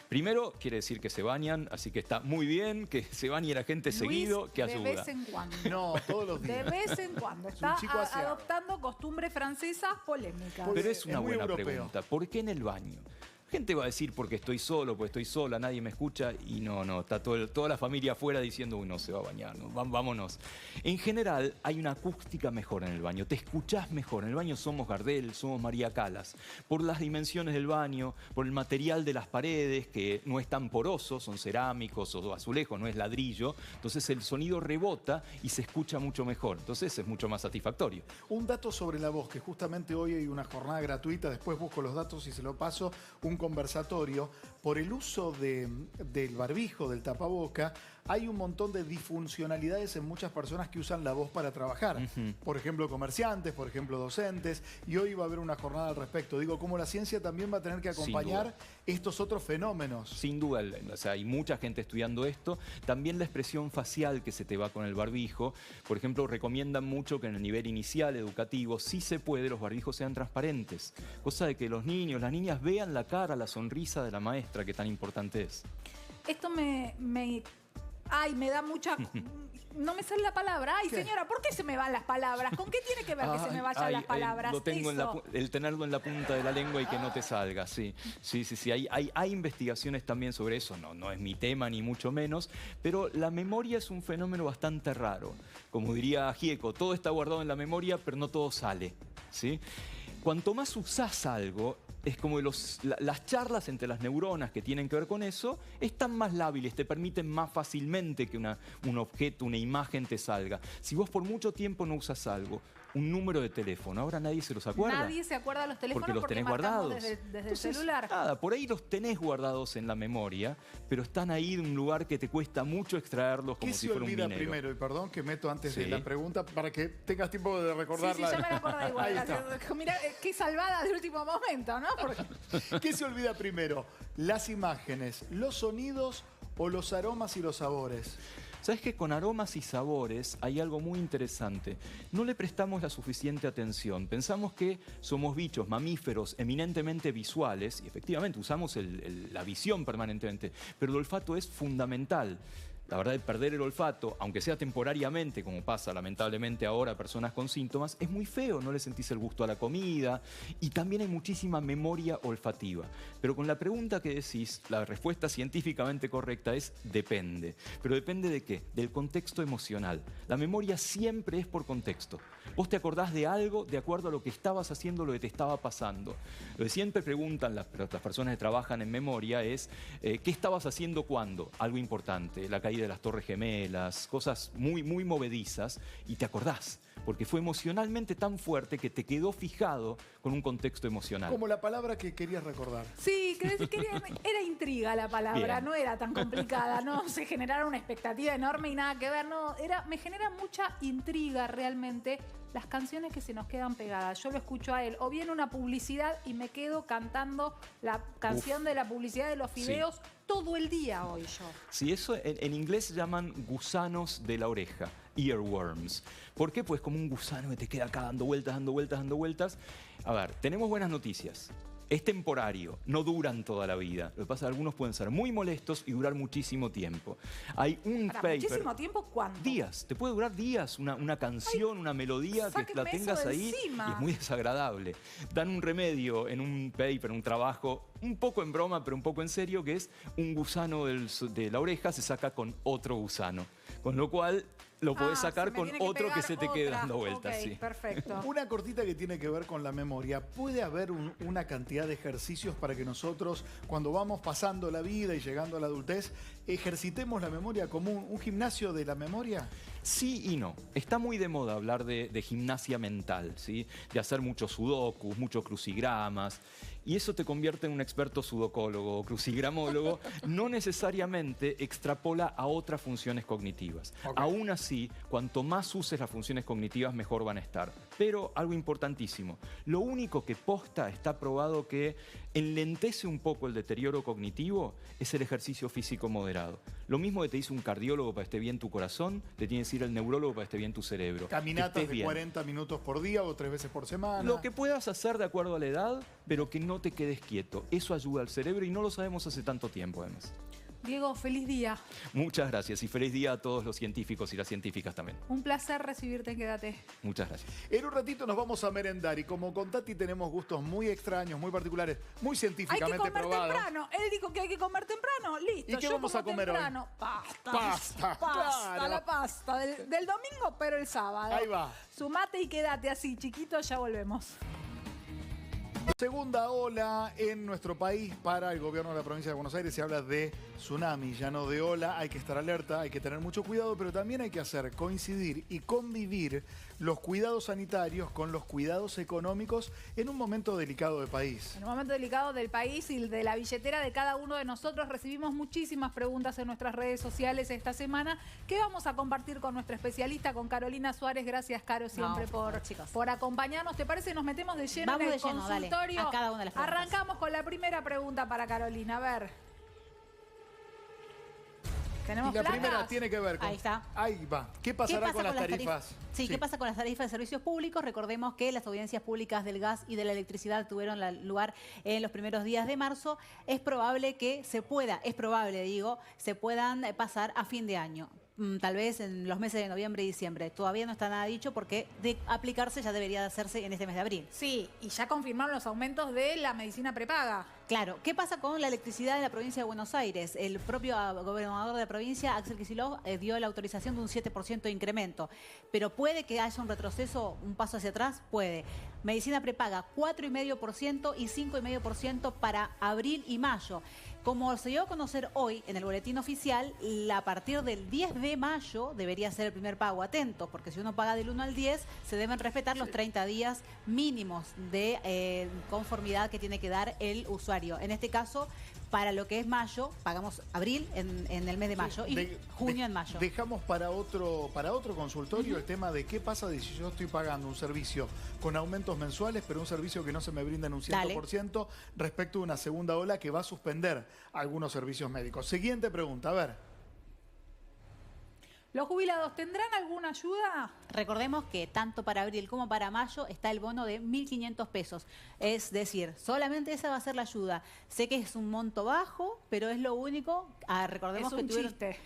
Primero, quiere decir que se bañan, así que está muy bien que se bañe la gente seguido, que ayuda. De vez en cuando. No, todos los días. De vez en cuando. Está adoptando costumbres francesas polémicas. Pero es una buena europeo. pregunta. ¿Por qué en el baño? Gente va a decir porque estoy solo, porque estoy sola, nadie me escucha y no, está toda la familia afuera diciendo uy, no se va a bañar, no, vámonos. En general hay una acústica mejor en el baño, te escuchás mejor. En el baño somos Gardel, somos María Callas. Por las dimensiones del baño, por el material de las paredes que no es tan poroso, son cerámicos o azulejos, no es ladrillo. Entonces el sonido rebota y se escucha mucho mejor. Entonces es mucho más satisfactorio. Un dato sobre la voz, que justamente hoy hay una jornada gratuita, después busco los datos y se lo paso, un conversatorio. Por el uso del barbijo, del tapaboca, hay un montón de disfuncionalidades en muchas personas que usan la voz para trabajar. Por ejemplo, comerciantes, por ejemplo, docentes. Y hoy va a haber una jornada al respecto. Digo, cómo la ciencia también va a tener que acompañar estos otros fenómenos. Sin duda, o sea, hay mucha gente estudiando esto. También la expresión facial que se te va con el barbijo. Por ejemplo, recomiendan mucho que en el nivel inicial educativo, si se puede, los barbijos sean transparentes. Cosa de que los niños, las niñas vean la cara, la sonrisa de la maestra, que tan importante es. Esto me da mucha... No me sale la palabra. Ay, señora, ¿por qué se me van las palabras? ¿Con qué tiene que ver que se me vayan las palabras? Lo tengo el tenerlo en la punta de la lengua y que no te salga, sí. Sí. Hay investigaciones también sobre eso. No es mi tema, ni mucho menos. Pero la memoria es un fenómeno bastante raro. Como diría Gieco, todo está guardado en la memoria, pero no todo sale, ¿sí? Cuanto más usás algo, es como las charlas entre las neuronas que tienen que ver con eso, están más lábiles, te permiten más fácilmente que un objeto, una imagen te salga. Si vos por mucho tiempo no usas algo, un número de teléfono, ahora nadie se los acuerda. Nadie se acuerda de los teléfonos porque los tenés guardados. Desde Entonces, el celular. Nada, por ahí los tenés guardados en la memoria, pero están ahí en un lugar que te cuesta mucho extraerlos como si fuera un minero. ¿Qué se olvida primero? Y perdón que meto antes de la pregunta para que tengas tiempo de recordarla. Sí, ya me la acordé igual. Mira, qué salvada de último momento, ¿no? ¿Qué se olvida primero? ¿Las imágenes, los sonidos o los aromas y los sabores? ¿Sabes que con aromas y sabores hay algo muy interesante? No le prestamos la suficiente atención. Pensamos que somos bichos, mamíferos, eminentemente visuales, y efectivamente usamos la visión permanentemente, pero el olfato es fundamental. La verdad, de perder el olfato, aunque sea temporariamente, como pasa lamentablemente ahora a personas con síntomas, es muy feo, no le sentís el gusto a la comida y también hay muchísima memoria olfativa. Pero con la pregunta que decís, la respuesta científicamente correcta es depende. ¿Pero depende de qué? Del contexto emocional. La memoria siempre es por contexto. Vos te acordás de algo de acuerdo a lo que estabas haciendo, lo que te estaba pasando. Lo que siempre preguntan las personas que trabajan en memoria es ¿qué estabas haciendo cuándo? Algo importante, la caída de las Torres Gemelas, cosas muy, muy movedizas, y te acordás, porque fue emocionalmente tan fuerte que te quedó fijado con un contexto emocional. Como la palabra que querías recordar. Sí, era intriga la palabra, Bien. no era tan complicada, no se generara una expectativa enorme y nada que ver, no, me genera mucha intriga realmente las canciones que se nos quedan pegadas. Yo lo escucho a él, o bien una publicidad y me quedo cantando la canción de la publicidad de los fideos todo el día hoy yo. Sí, eso en inglés se llaman gusanos de la oreja, earworms. ¿Por qué? Pues como un gusano que te queda acá dando vueltas, dando vueltas, dando vueltas. A ver, tenemos buenas noticias. Es temporario, no duran toda la vida. Lo que pasa es que algunos pueden ser muy molestos y durar muchísimo tiempo. Hay un paper... ¿Muchísimo tiempo cuánto? Días, te puede durar días una canción, una melodía que la tengas ahí y es muy desagradable. Dan un remedio en un paper, un trabajo, un poco en broma, pero un poco en serio, que es un gusano de la oreja se saca con otro gusano. Con lo cual lo podés sacar con otro que se te quede dando vueltas. Okay, sí. Perfecto. Una cortita que tiene que ver con la memoria. ¿Puede haber una cantidad de ejercicios para que nosotros, cuando vamos pasando la vida y llegando a la adultez, ejercitemos la memoria como un gimnasio de la memoria? Sí y no. Está muy de moda hablar de gimnasia mental, ¿sí? De hacer muchos sudokus, muchos crucigramas. Y eso te convierte en un experto sudocólogo o crucigramólogo. No necesariamente extrapola a otras funciones cognitivas. Okay. Aún así, sí, cuanto más uses las funciones cognitivas, mejor van a estar. Pero algo importantísimo, lo único que posta está probado que enlentece un poco el deterioro cognitivo es el ejercicio físico moderado. Lo mismo que te dice un cardiólogo para que esté bien tu corazón, te tiene que decir el neurólogo para que esté bien tu cerebro. Caminatas de 40 minutos por día o 3 veces por semana. Lo que puedas hacer de acuerdo a la edad, pero que no te quedes quieto. Eso ayuda al cerebro y no lo sabemos hace tanto tiempo, además. Diego, feliz día. Muchas gracias y feliz día a todos los científicos y las científicas también. Un placer recibirte en Quédate. Muchas gracias. En un ratito nos vamos a merendar y como con Tati tenemos gustos muy extraños, muy particulares, muy científicamente Hay que comer probados. temprano. Él dijo que hay que comer temprano. Listo. ¿Y qué vamos a comer temprano. hoy? Pasta. Pasta, claro. La pasta del domingo, pero el sábado. Ahí va. Sumate y quédate así, chiquito, ya volvemos. Segunda ola en nuestro país para el gobierno de la provincia de Buenos Aires. Se habla de tsunami, ya no de ola. Hay que estar alerta, hay que tener mucho cuidado, pero también hay que hacer coincidir y convivir los cuidados sanitarios con los cuidados económicos en un momento delicado del país. En un momento delicado del país y de la billetera de cada uno de nosotros, recibimos muchísimas preguntas en nuestras redes sociales esta semana que vamos a compartir con nuestra especialista, con Carolina Suárez. Gracias, Caro, siempre por acompañarnos. ¿Te parece? Nos metemos de lleno Vamos en el de lleno, consultorio. dale, a cada una de las preguntas. Arrancamos con la primera pregunta para Carolina. A ver. ¿Tenemos Y la placas? primera tiene que ver con... Ahí está. Ahí va. ¿Qué pasará con las tarifas? Sí, ¿qué pasa con las tarifas de servicios públicos? Recordemos que las audiencias públicas del gas y de la electricidad tuvieron lugar en los primeros días de marzo. Es probable que se puedan pasar a fin de año. Tal vez en los meses de noviembre y diciembre. Todavía no está nada dicho porque de aplicarse ya debería de hacerse en este mes de abril. Sí, y ya confirmaron los aumentos de la medicina prepaga. Claro. ¿Qué pasa con la electricidad en la provincia de Buenos Aires? El propio gobernador de la provincia, Axel Kicillof, dio la autorización de un 7% de incremento. Pero puede que haya un retroceso, un paso hacia atrás, puede. Medicina prepaga 4,5% y 5,5% para abril y mayo. Como se dio a conocer hoy en el boletín oficial, a partir del 10 de mayo debería ser el primer pago. Atentos, porque si uno paga del 1 al 10, se deben respetar los 30 días mínimos de conformidad que tiene que dar el usuario. En este caso, para lo que es mayo, pagamos abril en el mes de mayo y junio en mayo. Dejamos para otro consultorio el tema de qué pasa si yo estoy pagando un servicio con aumentos mensuales, pero un servicio que no se me brinda en un 100% respecto de una segunda ola que va a suspender algunos servicios médicos. Siguiente pregunta, a ver. ¿Los jubilados tendrán alguna ayuda? Recordemos que tanto para abril como para mayo está el bono de 1.500 pesos. Es decir, solamente esa va a ser la ayuda. Sé que es un monto bajo, pero es lo único. Recordemos que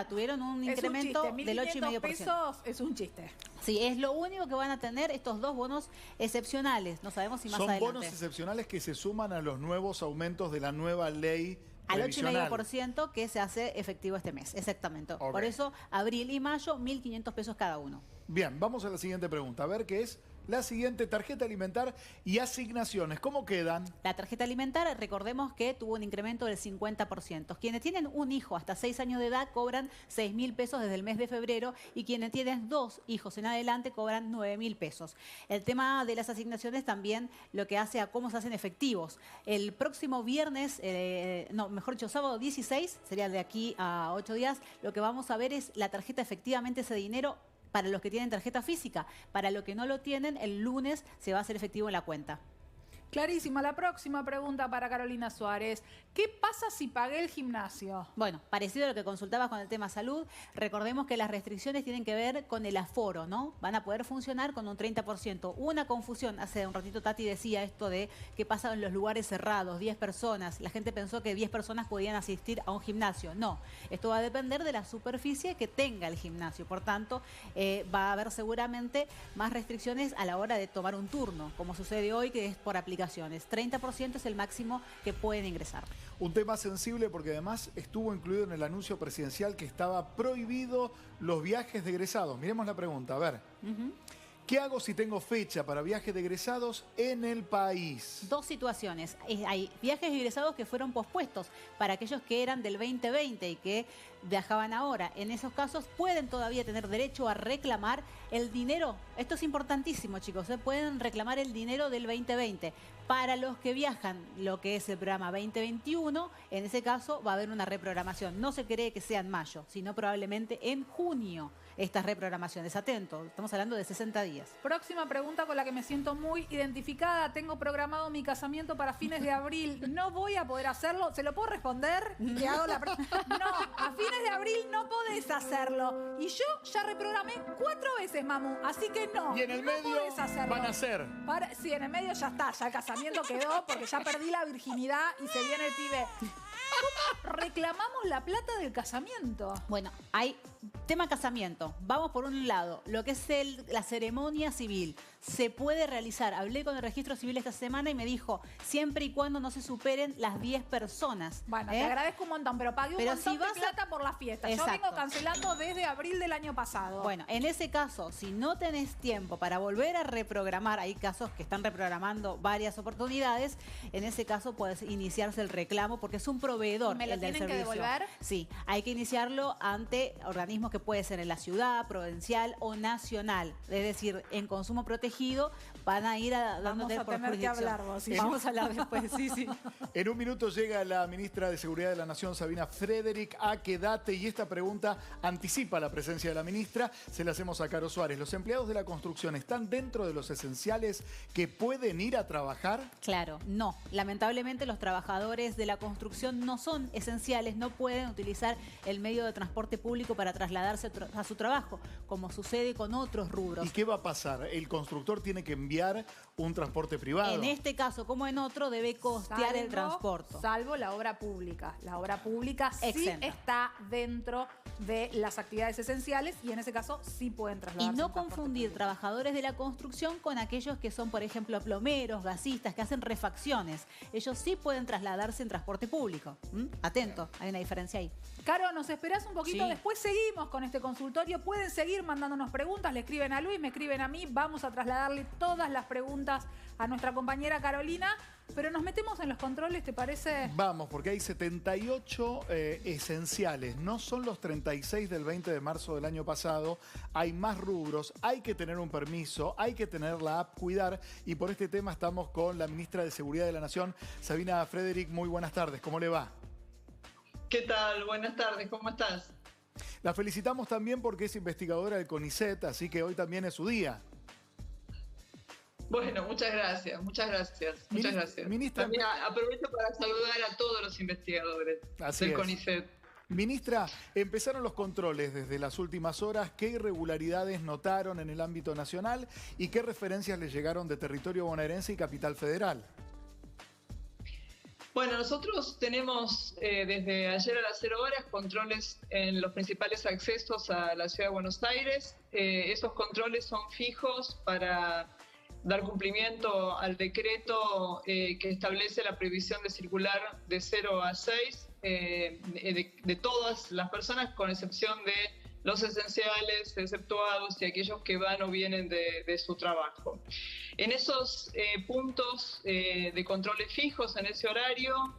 tuvieron un incremento del 8,5%. Pesos es un chiste. Sí, es lo único que van a tener estos dos bonos excepcionales. No sabemos si más Son adelante. bonos excepcionales que se suman a los nuevos aumentos de la nueva ley al 8,5% que se hace efectivo este mes, exactamente. Okay. Por eso, abril y mayo, 1.500 pesos cada uno. Bien, vamos a la siguiente pregunta. A ver qué es la siguiente: tarjeta alimentar y asignaciones. ¿Cómo quedan? La tarjeta alimentar, recordemos que tuvo un incremento del 50%. Quienes tienen un hijo hasta 6 años de edad cobran 6.000 pesos desde el mes de febrero y quienes tienen 2 hijos en adelante cobran 9.000 pesos. El tema de las asignaciones también lo que hace a cómo se hacen efectivos. El próximo viernes, sábado 16, sería de aquí a 8 días, lo que vamos a ver es la tarjeta, efectivamente ese dinero para los que tienen tarjeta física. Para los que no lo tienen, el lunes se va a hacer efectivo en la cuenta. Clarísima. La próxima pregunta para Carolina Suárez. ¿Qué pasa si pagué el gimnasio? Bueno, parecido a lo que consultabas con el tema salud, recordemos que las restricciones tienen que ver con el aforo, ¿no? Van a poder funcionar con un 30%. Hubo una confusión, hace un ratito Tati decía esto de qué pasa en los lugares cerrados, 10 personas. La gente pensó que 10 personas podían asistir a un gimnasio. No, esto va a depender de la superficie que tenga el gimnasio. Por tanto, va a haber seguramente más restricciones a la hora de tomar un turno, como sucede hoy, que es por aplicación. 30% es el máximo que pueden ingresar. Un tema sensible porque además estuvo incluido en el anuncio presidencial que estaba prohibido los viajes de egresados. Miremos la pregunta, a ver. ¿Qué hago si tengo fecha para viaje de egresados en el país? Dos situaciones. Hay viajes egresados que fueron pospuestos para aquellos que eran del 2020 y que viajaban ahora. En esos casos pueden todavía tener derecho a reclamar el dinero. Esto es importantísimo, chicos. Pueden reclamar el dinero del 2020. Para los que viajan lo que es el programa 2021, en ese caso va a haber una reprogramación. No se cree que sea en mayo, sino probablemente en junio. Estas reprogramaciones, atento, estamos hablando de 60 días. Próxima pregunta con la que me siento muy identificada. Tengo programado mi casamiento para fines de abril. ¿No voy a poder hacerlo? ¿Se lo puedo responder? ¿Le hago la no, a fines de abril no podés hacerlo. Y yo ya reprogramé 4 veces, mamu. Así que no. Y en el no medio podés hacerlo. van a ser. Sí, en el medio ya está. Ya el casamiento quedó porque ya perdí la virginidad y se viene el pibe. ¿Cómo reclamamos la plata del casamiento? Bueno, hay tema casamiento. Vamos por un lado, lo que es la ceremonia civil. Se puede realizar. Hablé con el registro civil esta semana y me dijo, siempre y cuando no se superen las 10 personas. Bueno, te agradezco un montón, pero pagué un montón de plata por la fiesta. Exacto. Yo vengo cancelando desde abril del año pasado. Bueno, en ese caso, si no tenés tiempo para volver a reprogramar, hay casos que están reprogramando varias oportunidades, en ese caso puedes iniciarse el reclamo porque es un proveedor. ¿Me lo tienen que devolver? Sí, hay que iniciarlo ante organismos que puede ser en la ciudad, provincial o nacional. Es decir, en consumo protegido van a ir dándote por jurisdicción. Vamos a hablar después, sí. En un minuto llega la ministra de Seguridad de la Nación, Sabina Frederick, a Quédate, y esta pregunta anticipa la presencia de la ministra. Se la hacemos a Caro Suárez. ¿Los empleados de la construcción están dentro de los esenciales que pueden ir a trabajar? Claro, no. Lamentablemente los trabajadores de la construcción no son esenciales, no pueden utilizar el medio de transporte público para trasladarse a su trabajo, como sucede con otros rubros. ¿Y qué va a pasar? ¿El constructor tiene que enviar un transporte privado? En este caso, como en otro, debe costear el transporte. Salvo la obra pública. La obra pública sí está dentro de las actividades esenciales y en ese caso sí pueden trasladarse. Y no confundir trabajadores de la construcción con aquellos que son, por ejemplo, plomeros, gasistas, que hacen refacciones. Ellos sí pueden trasladarse en transporte público. Atento, hay una diferencia ahí. Caro, ¿nos esperás un poquito? Sí. Después seguimos con este consultorio. Pueden seguir mandándonos preguntas. Le escriben a Luis, me escriben a mí. Vamos a trasladarle todas las preguntas a nuestra compañera Carolina. Pero nos metemos en los controles, ¿te parece? Vamos, porque hay 78 esenciales. No son los 36 del 20 de marzo del año pasado. Hay más rubros. Hay que tener un permiso. Hay que tener la app Cuidar. Y por este tema estamos con la ministra de Seguridad de la Nación, Sabina Frederick. Muy buenas tardes. ¿Cómo le va? ¿Qué tal? Buenas tardes. ¿Cómo estás? La felicitamos también porque es investigadora del CONICET, así que hoy también es su día. Bueno, muchas gracias. Ministra, también aprovecho para saludar a todos los investigadores del CONICET. Ministra, empezaron los controles desde las últimas horas. ¿Qué irregularidades notaron en el ámbito nacional y qué referencias les llegaron de territorio bonaerense y Capital Federal? Bueno, nosotros tenemos desde ayer a las 0 horas controles en los principales accesos a la Ciudad de Buenos Aires. Esos controles son fijos para dar cumplimiento al decreto que establece la prohibición de circular de 0 a 6 de todas las personas, con excepción de los esenciales, exceptuados y aquellos que van o vienen de su trabajo. En esos puntos de controles fijos, en ese horario,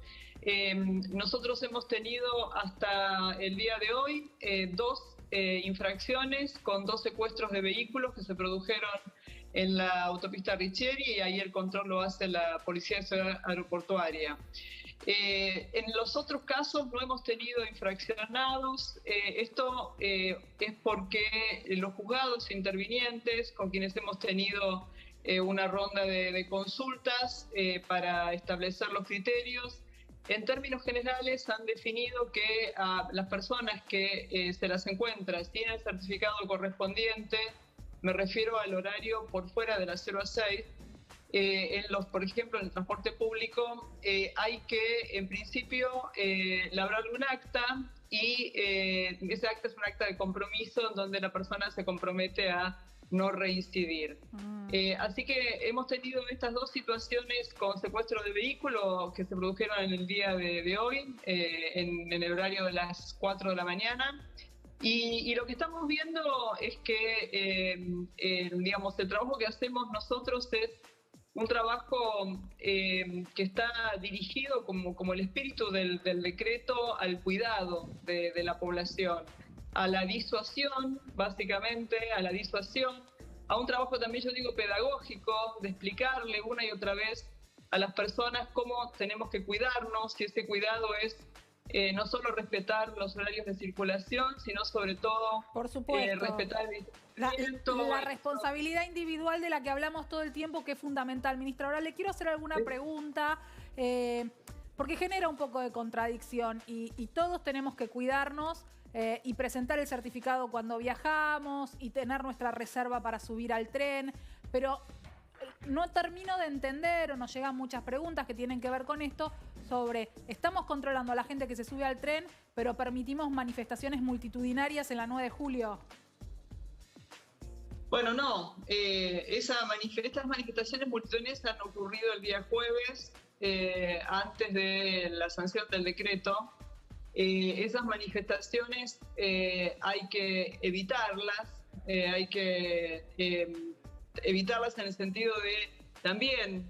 nosotros hemos tenido hasta el día de hoy 2 infracciones con 2 secuestros de vehículos que se produjeron en la autopista Richieri, y ahí el control lo hace la Policía de Ciudad Aeroportuaria. En los otros casos no hemos tenido infraccionados. Esto es porque los juzgados intervinientes, con quienes hemos tenido una ronda de consultas para establecer los criterios, en términos generales han definido que a las personas que se las encuentra sin el certificado correspondiente, me refiero al horario por fuera de las 0 a 6, por ejemplo, en el transporte público, hay que, en principio, labrar un acta, y ese acta es un acta de compromiso en donde la persona se compromete a no reincidir. Así que hemos tenido estas 2 situaciones con secuestro de vehículo que se produjeron en el día de hoy, en el horario de las 4 de la mañana. Y lo que estamos viendo es que, digamos, el trabajo que hacemos nosotros es un trabajo que está dirigido como el espíritu del decreto al cuidado de la población, a la disuasión, básicamente, a la disuasión, a un trabajo también, yo digo, pedagógico, de explicarle una y otra vez a las personas cómo tenemos que cuidarnos, y ese cuidado es no solo respetar los horarios de circulación, sino sobre todo por supuesto, respetar la responsabilidad individual de la que hablamos todo el tiempo, que es fundamental. Ministra, ahora le quiero hacer alguna pregunta, porque genera un poco de contradicción y todos tenemos que cuidarnos y presentar el certificado cuando viajamos y tener nuestra reserva para subir al tren, pero no termino de entender, o nos llegan muchas preguntas que tienen que ver con esto, sobre estamos controlando a la gente que se sube al tren, pero permitimos manifestaciones multitudinarias en la 9 de julio. Bueno, no. Estas manifestaciones multitudinarias han ocurrido el día jueves, antes de la sanción del decreto. Esas manifestaciones hay que evitarlas, evitarlas en el sentido de también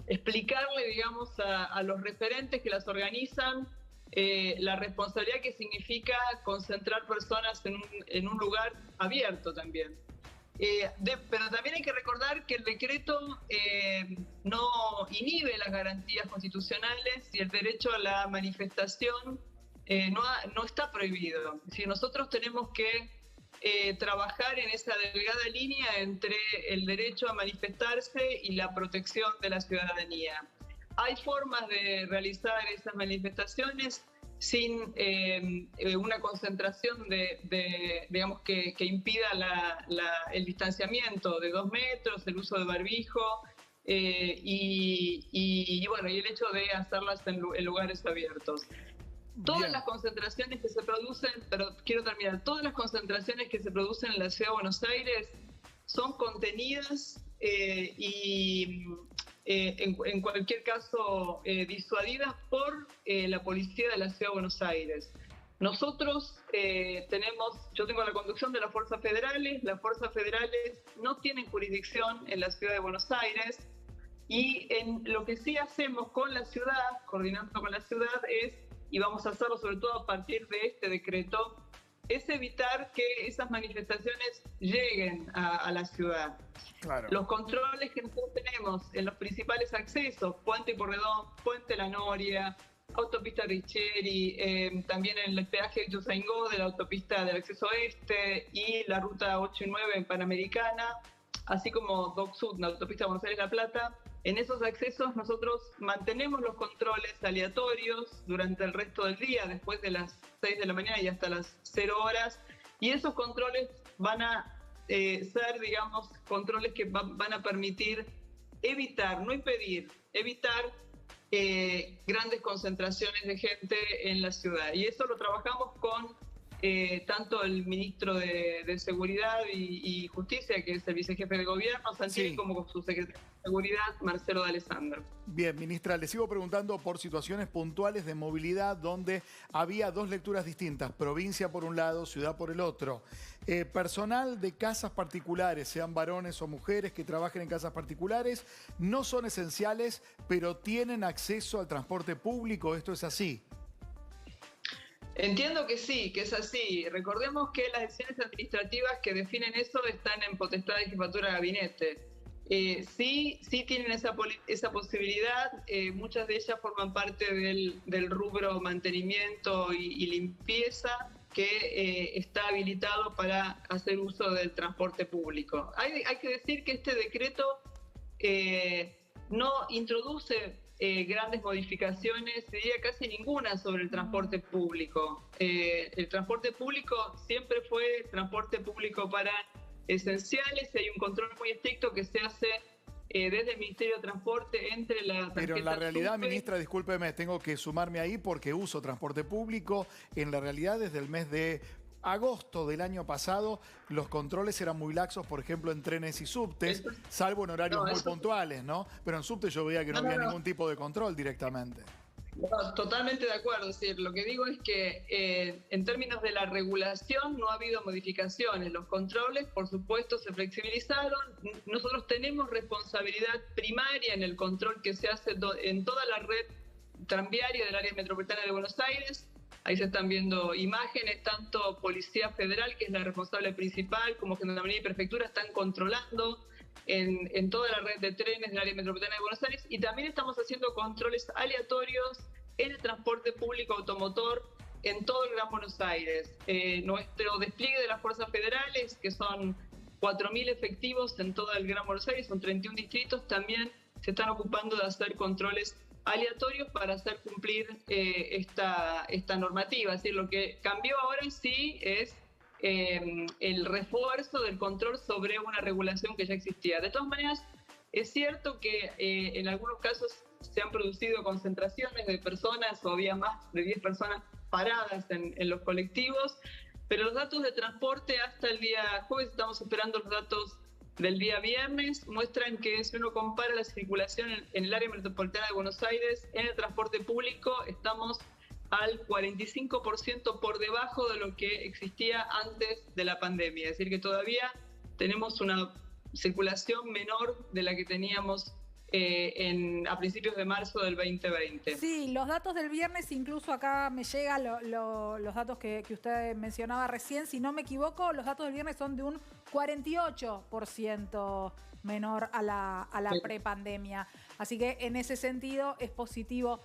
explicarle, digamos, a los referentes que las organizan la responsabilidad que significa concentrar personas en un lugar abierto también. Pero también hay que recordar que el decreto no inhibe las garantías constitucionales y el derecho a la manifestación no está prohibido. Es decir, nosotros tenemos que trabajar en esa delgada línea entre el derecho a manifestarse y la protección de la ciudadanía. Hay formas de realizar esas manifestaciones sin una concentración digamos, que impida el distanciamiento de 2 metros, el uso de barbijo y el hecho de hacerlas en lugares abiertos. Todas las concentraciones que se producen, pero quiero terminar, todas las concentraciones que se producen en la Ciudad de Buenos Aires son contenidas y en cualquier caso disuadidas por la policía de la Ciudad de Buenos Aires. Nosotros yo tengo la conducción de las fuerzas federales no tienen jurisdicción en la Ciudad de Buenos Aires, y en lo que sí hacemos con la ciudad, coordinando con la ciudad, y vamos a hacerlo sobre todo a partir de este decreto, es evitar que esas manifestaciones lleguen a la ciudad. Claro. Los controles que nosotros tenemos en los principales accesos, Puente Porredón, Puente La Noria, Autopista Richeri, también en el peaje de Ituzaingó, de la autopista del acceso oeste, y la ruta 8 y 9 en Panamericana, así como Doc Sud, la autopista Buenos Aires-La Plata. En esos accesos nosotros mantenemos los controles aleatorios durante el resto del día, después de las 6 de la mañana y hasta las 0 horas, y esos controles van a ser, digamos, controles que van a permitir evitar, no impedir, evitar grandes concentraciones de gente en la ciudad. Y eso lo trabajamos con tanto el ministro de Seguridad y Justicia, que es el vicejefe de gobierno, Santilli, como con su secretario de Seguridad, Marcelo D'Alessandro. Bien, ministra, le sigo preguntando por situaciones puntuales de movilidad donde había 2 lecturas distintas, provincia por un lado, ciudad por el otro. Personal de casas particulares, sean varones o mujeres que trabajen en casas particulares, no son esenciales, pero tienen acceso al transporte público. ¿Esto es así? Entiendo que sí, que es así. Recordemos que las decisiones administrativas que definen eso están en potestad de jefatura de gabinete. Sí tienen esa posibilidad. Muchas de ellas forman parte del rubro mantenimiento y limpieza, que está habilitado para hacer uso del transporte público. Hay que decir que este decreto no introduce grandes modificaciones, diría casi ninguna, sobre el transporte público. El transporte público siempre fue transporte público para esenciales, y hay un control muy estricto que se hace desde el Ministerio de Transporte entre la... Pero en la realidad, ministra, discúlpeme, tengo que sumarme ahí porque uso transporte público. En la realidad, desde el mes de agosto del año pasado, los controles eran muy laxos, por ejemplo, en trenes y subtes, salvo en horarios muy puntuales, ¿no? Pero en subte yo veía que no había ningún tipo de control directamente. No, totalmente de acuerdo. Es decir, lo que digo es que en términos de la regulación no ha habido modificaciones. Los controles, por supuesto, se flexibilizaron. Nosotros tenemos responsabilidad primaria en el control que se hace en toda la red tranviaria del área metropolitana de Buenos Aires. Ahí se están viendo imágenes, tanto Policía Federal, que es la responsable principal, como Gendarmería y Prefectura están controlando en toda la red de trenes del área metropolitana de Buenos Aires, y también estamos haciendo controles aleatorios en el transporte público automotor en todo el Gran Buenos Aires. Nuestro despliegue de las fuerzas federales, que son 4.000 efectivos en todo el Gran Buenos Aires, son 31 distritos, también se están ocupando de hacer controles aleatorios para hacer cumplir esta normativa. Es decir, lo que cambió ahora sí es el refuerzo del control sobre una regulación que ya existía. De todas maneras, es cierto que en algunos casos se han producido concentraciones de personas o había más de 10 personas paradas en los colectivos, pero los datos de transporte hasta el día jueves, estamos esperando los datos del día viernes, muestran que si uno compara la circulación en el área metropolitana de Buenos Aires, en el transporte público estamos al 45% por debajo de lo que existía antes de la pandemia. Es decir, que todavía tenemos una circulación menor de la que teníamos a principios de marzo del 2020. Sí, los datos del viernes, incluso acá me llegan los datos que usted mencionaba recién, si no me equivoco, los datos del viernes son de un 48% menor a la prepandemia. Así que en ese sentido es positivo.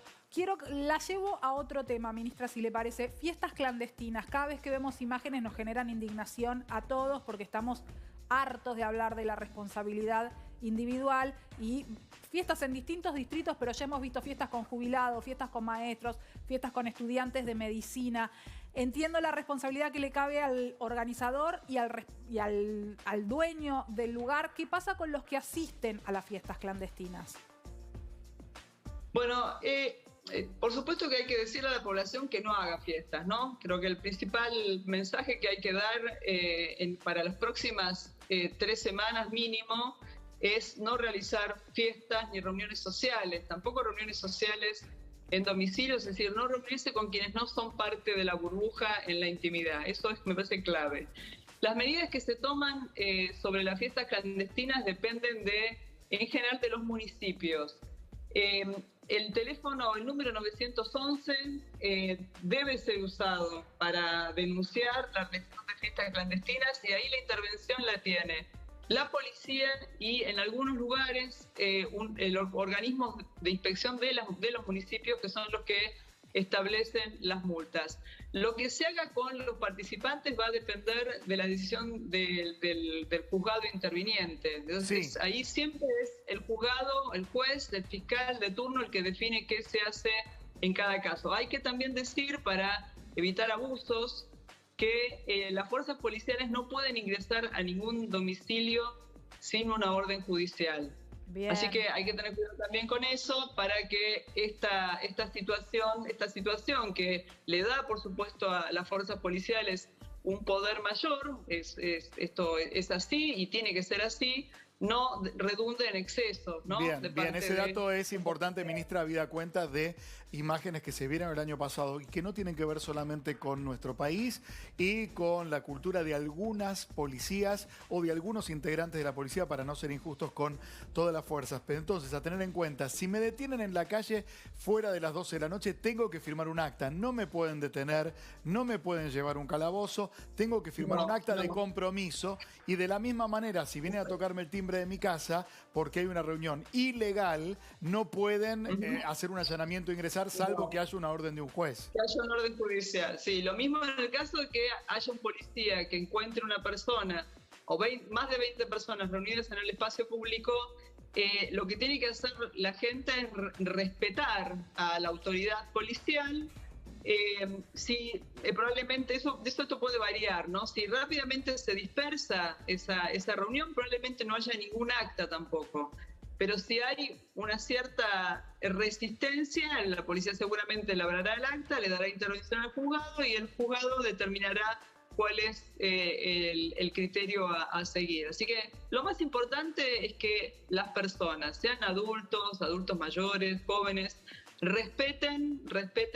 La llevo a otro tema, ministra, si le parece. Fiestas clandestinas. Cada vez que vemos imágenes nos generan indignación a todos porque estamos hartos de hablar de la responsabilidad individual y fiestas en distintos distritos, pero ya hemos visto fiestas con jubilados, fiestas con maestros, fiestas con estudiantes de medicina. Entiendo la responsabilidad que le cabe al organizador y al dueño del lugar. ¿Qué pasa con los que asisten a las fiestas clandestinas? Bueno, por supuesto que hay que decirle a la población que no haga fiestas, ¿no? Creo que el principal mensaje que hay que dar para las próximas 3 semanas mínimo es no realizar fiestas ni reuniones sociales, tampoco reuniones sociales en domicilios, es decir, no reunirse con quienes no son parte de la burbuja en la intimidad. Eso me parece clave. Las medidas que se toman sobre las fiestas clandestinas dependen en general de los municipios. El teléfono, el número 911, debe ser usado para denunciar la realización de fiestas clandestinas y ahí la intervención la tiene la policía y en algunos lugares los organismos de inspección de los municipios, que son los que establecen las multas. Lo que se haga con los participantes va a depender de la decisión del juzgado interviniente. Entonces, ahí siempre es el juzgado, el juez, el fiscal de turno el que define qué se hace en cada caso. Hay que también decir, para evitar abusos, que las fuerzas policiales no pueden ingresar a ningún domicilio sin una orden judicial. Bien. Así que hay que tener cuidado también con eso para que esta situación que le da, por supuesto, a las fuerzas policiales un poder mayor, esto es así y tiene que ser así, no redunde en exceso, ¿no? Bien, ese dato es importante, ministra, habida cuenta de imágenes que se vieron el año pasado y que no tienen que ver solamente con nuestro país y con la cultura de algunas policías o de algunos integrantes de la policía, para no ser injustos con todas las fuerzas. Pero entonces, a tener en cuenta, si me detienen en la calle fuera de las 12 de la noche, tengo que firmar un acta. No me pueden detener, no me pueden llevar un calabozo, tengo que firmar un acta de compromiso, y de la misma manera, si vienen a tocarme el timbre de mi casa porque hay una reunión ilegal, no pueden hacer un allanamiento e ingresar, salvo que haya una orden de un juez. Que haya una orden judicial, sí. Lo mismo en el caso de que haya un policía que encuentre una persona o más de 20 personas reunidas en el espacio público, lo que tiene que hacer la gente es respetar a la autoridad policial. Probablemente esto puede variar, ¿no? Si rápidamente se dispersa esa reunión, probablemente no haya ningún acta tampoco. Pero si hay una cierta resistencia, la policía seguramente elaborará el acta, le dará intervención al juzgado y el juzgado determinará cuál es el criterio a seguir. Así que lo más importante es que las personas, sean adultos mayores, jóvenes, respeten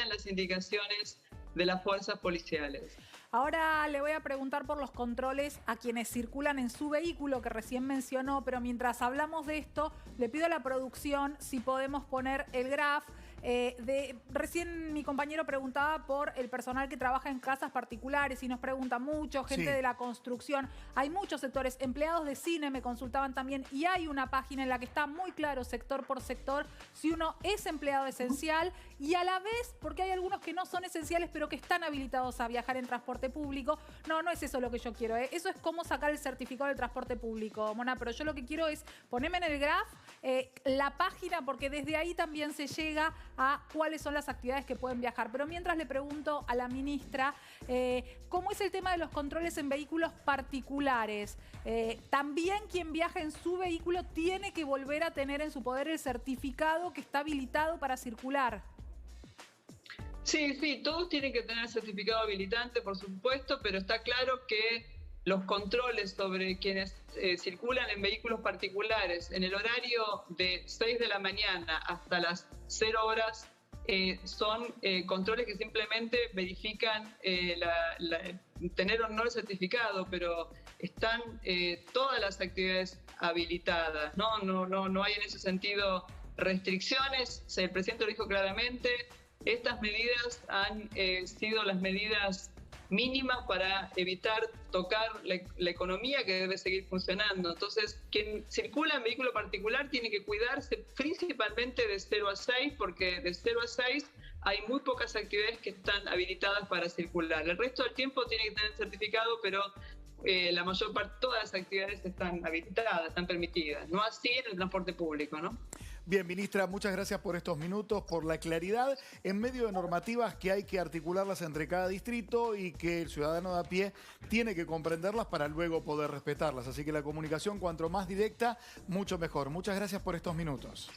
las indicaciones de las fuerzas policiales. Ahora le voy a preguntar por los controles a quienes circulan en su vehículo que recién mencionó, pero mientras hablamos de esto, le pido a la producción si podemos poner el graph. Recién mi compañero preguntaba por el personal que trabaja en casas particulares y nos pregunta mucho, gente de la construcción. Hay muchos sectores, empleados de cine me consultaban también y hay una página en la que está muy claro sector por sector si uno es empleado esencial y a la vez, porque hay algunos que no son esenciales pero que están habilitados a viajar en transporte público. No es eso lo que yo quiero. Eso es cómo sacar el certificado del transporte público, Mona, pero yo lo que quiero es ponerme en el graph la página porque desde ahí también se llega a cuáles son las actividades que pueden viajar. Pero mientras le pregunto a la ministra, ¿cómo es el tema de los controles en vehículos particulares? También quien viaja en su vehículo tiene que volver a tener en su poder el certificado que está habilitado para circular. Sí, todos tienen que tener certificado habilitante, por supuesto, pero está claro que los controles sobre quienes circulan en vehículos particulares en el horario de 6 de la mañana hasta las 0 horas son controles que simplemente verifican tener o no el certificado, pero están todas las actividades habilitadas. No hay en ese sentido restricciones. El presidente lo dijo claramente. Estas medidas han sido las medidas mínimas para evitar tocar la economía que debe seguir funcionando. Entonces, quien circula en vehículo particular tiene que cuidarse principalmente de 0 a 6, porque de 0 a 6 hay muy pocas actividades que están habilitadas para circular. El resto del tiempo tiene que tener certificado, pero la mayor parte, todas las actividades están habilitadas, están permitidas. No así en el transporte público, ¿no? Bien, ministra, muchas gracias por estos minutos, por la claridad en medio de normativas que hay que articularlas entre cada distrito y que el ciudadano de a pie tiene que comprenderlas para luego poder respetarlas. Así que la comunicación, cuanto más directa, mucho mejor. Muchas gracias por estos minutos.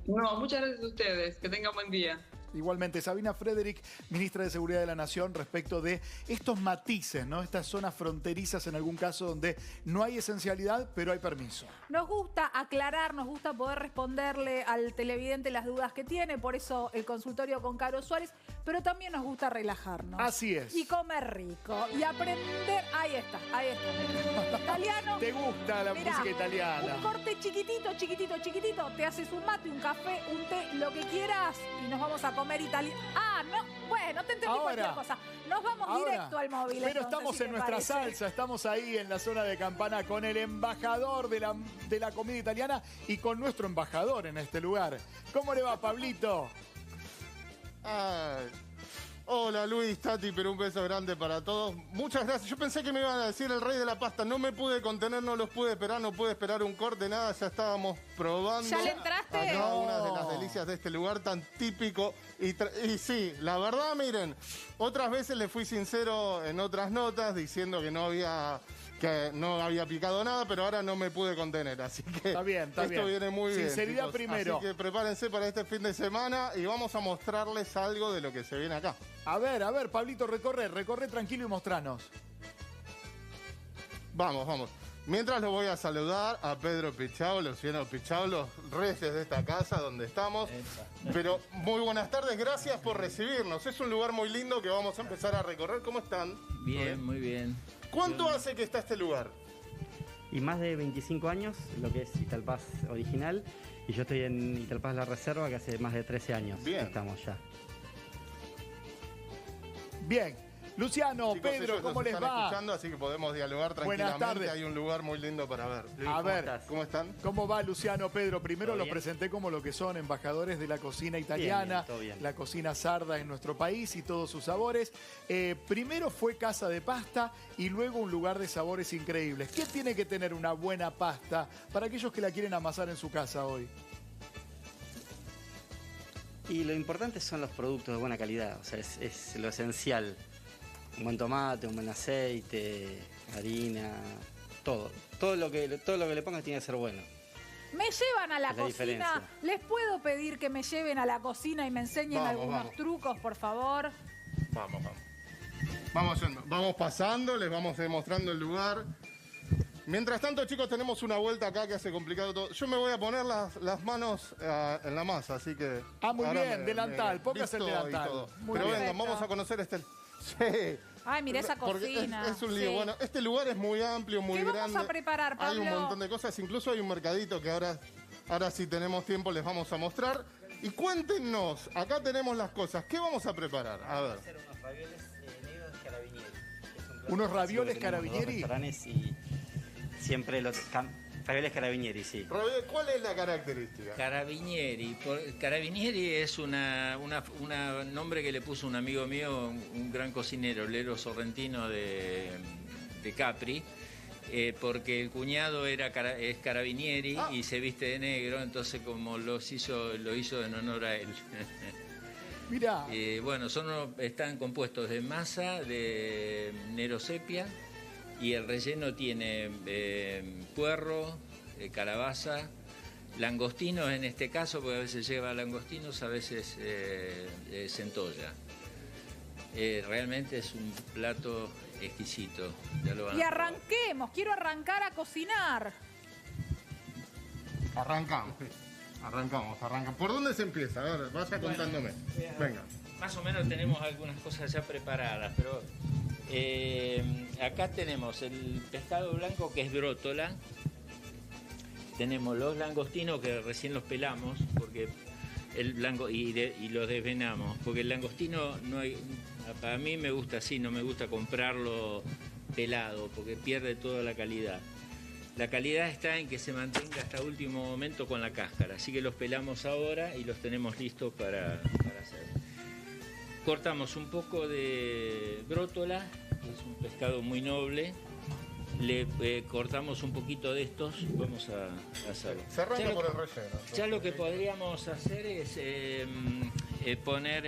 No, muchas gracias a ustedes. Que tengan buen día. Igualmente, Sabina Frederick, ministra de Seguridad de la Nación, respecto de estos matices, ¿no? Estas zonas fronterizas en algún caso donde no hay esencialidad, pero hay permiso. Nos gusta aclarar, nos gusta poder responderle al televidente las dudas que tiene, por eso el consultorio con Caro Suárez, pero también nos gusta relajarnos. Así es. Y comer rico, y aprender, ahí está. Italiano. ¿Te gusta la música italiana? Un corte chiquitito, te haces un mate, un café, un té, lo que quieras, y nos vamos a comer italiano. Bueno, te entendí cualquier cosa. Nos vamos directo al móvil. Pero entonces, estamos si en nuestra parece. salsa, estamos ahí en la zona de Campana con el embajador de la comida italiana y con nuestro embajador en este lugar. ¿Cómo le va, Pablito? Hola Luis, Tati, pero un beso grande para todos. Muchas gracias. Yo pensé que me iban a decir el rey de la pasta. No me pude contener, no los pude esperar, no pude esperar un corte, nada. Ya estábamos probando. ¿Ya le entraste? Acá una de las delicias de este lugar tan típico. Y sí, la verdad, miren, otras veces le fui sincero en otras notas diciendo que no había picado nada, pero ahora no me pude contener, así que está bien. Esto viene muy bien. Sinceridad chicos. primero. Así que prepárense para este fin de semana y vamos a mostrarles algo de lo que se viene acá. A ver, Pablito, recorre tranquilo y mostranos. Vamos. Mientras lo voy a saludar a Pedro Pichao, Luciano Pichao, los reyes de esta casa donde estamos. Pero muy buenas tardes, gracias por recibirnos. Es un lugar muy lindo que vamos a empezar a recorrer. ¿Cómo están? Bien, muy bien. ¿Cuánto hace que está este lugar? Y más de 25 años, lo que es Italpaz original. Y yo estoy en Italpaz La Reserva, que hace más de 13 años que estamos ya. Bien. Luciano, Chicos, Pedro, ¿cómo les va? Escuchando, así que podemos dialogar tranquilamente. Buenas tardes. Hay un lugar muy lindo para ver. A ver, ¿cómo están? ¿Cómo va, Luciano, Pedro? Primero los presenté como lo que son embajadores de la cocina italiana, bien. La cocina sarda en nuestro país y todos sus sabores. Primero fue casa de pasta y luego un lugar de sabores increíbles. ¿Qué tiene que tener una buena pasta para aquellos que la quieren amasar en su casa hoy? Y lo importante son los productos de buena calidad, o sea, es lo esencial. Un buen tomate, un buen aceite, harina, todo. Todo lo que le pongas tiene que ser bueno. Me llevan a la cocina. Diferencia. ¿Les puedo pedir que me lleven a la cocina y me enseñen algunos trucos, por favor? Vamos pasando, les vamos demostrando el lugar. Mientras tanto, chicos, tenemos una vuelta acá que hace complicado todo. Yo me voy a poner las manos en la masa, así que... Ah, muy bien, delantal, póngase el delantal. Pero vengan, vamos a conocer este... Sí. Ay, mira esa cocina. Es un lío. Sí. Bueno, este lugar es muy amplio, muy grande. ¿Qué vamos a preparar, Pablo? Hay un montón de cosas, incluso hay un mercadito que ahora si tenemos tiempo les vamos a mostrar. Y cuéntenos, acá tenemos las cosas. ¿Qué vamos a preparar? A ver. Vamos a hacer unos ravioles negros carabinieri. ¿Unos ravioles carabinieri? Y siempre los ravioles carabinieri, sí. ¿Cuál es la característica? Carabinieri. Carabinieri es un nombre que le puso un amigo mío, un gran cocinero, Lero Sorrentino de Capri, porque el cuñado es Carabinieri y se viste de negro, entonces como lo hizo en honor a él. Mirá. Bueno, están compuestos de masa, de Nero sepia, y el relleno tiene puerro, calabaza, langostinos en este caso, porque a veces lleva langostinos, a veces centolla. Realmente es un plato exquisito. Ya lo van Y a probar. arranquemos, quiero arrancar a cocinar. Arrancamos. ¿Por dónde se empieza? A ver, vaya contándome. Venga. Más o menos tenemos algunas cosas ya preparadas, pero acá tenemos el pescado blanco que es brótola. Tenemos los langostinos que recién los pelamos porque y los desvenamos, porque el langostino para mí me gusta así, no me gusta comprarlo pelado porque pierde toda la calidad. La calidad está en que se mantenga hasta último momento con la cáscara, así que los pelamos ahora y los tenemos listos para hacer. Cortamos un poco de brótola, que es un pescado muy noble. Le cortamos un poquito de estos, vamos a hacerlo. Se arranca por el relleno. Ya lo que podríamos hacer es poner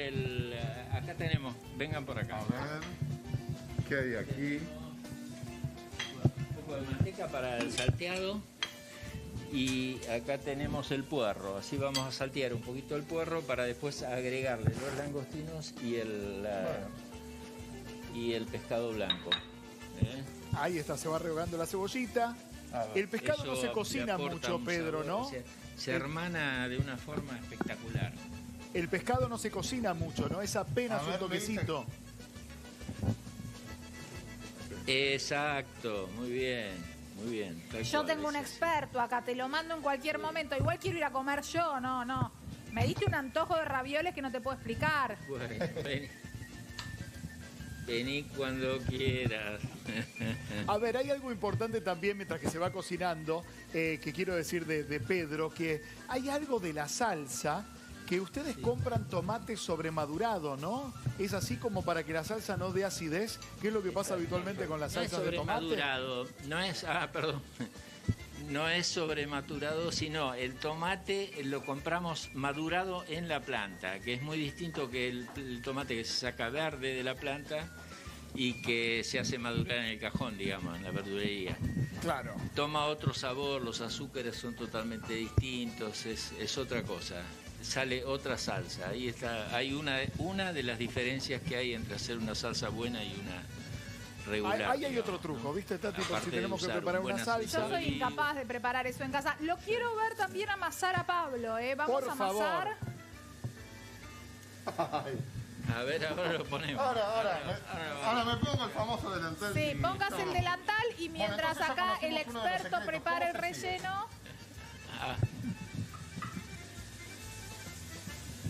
acá tenemos, vengan por acá. A ver, ¿qué hay aquí? Un poco de manteca para el salteado. Y acá tenemos el puerro, así vamos a saltear un poquito el puerro para después agregarle los langostinos y el pescado blanco. Ahí está, se va rehogando la cebollita. El pescado no se cocina mucho, Pedro, ¿no? Se hermana de una forma espectacular. El pescado no se cocina mucho, ¿no? Es apenas un toquecito. Exacto, muy bien. Muy bien. Yo tengo un experto acá, te lo mando en cualquier momento. Igual quiero ir a comer yo, no. Me diste un antojo de ravioles que no te puedo explicar. Bueno, vení cuando quieras. A ver, hay algo importante también mientras que se va cocinando, que quiero decir de Pedro, que hay algo de la salsa que ustedes compran tomate sobremadurado, ¿no? Es así como para que la salsa no dé acidez, que es lo que pasa habitualmente con la salsa de tomate. No es sobremadurado, sino el tomate lo compramos madurado en la planta, que es muy distinto que el tomate que se saca verde de la planta y que se hace madurar en el cajón, digamos, en la verdulería. Claro. Toma otro sabor, los azúcares son totalmente distintos, es otra cosa. Sale otra salsa. Ahí está, hay una de las diferencias que hay entre hacer una salsa buena y una regular. Ahí hay otro truco, ¿viste, Tati? Por si tenemos que preparar una salsa. Yo soy incapaz de preparar eso en casa. Lo quiero ver también amasar a Pablo, ¿eh? Vamos a amasar. A ver, ahora lo ponemos. Ahora me pongo el famoso delantal. Sí, póngase el delantal y mientras acá el experto prepara el relleno.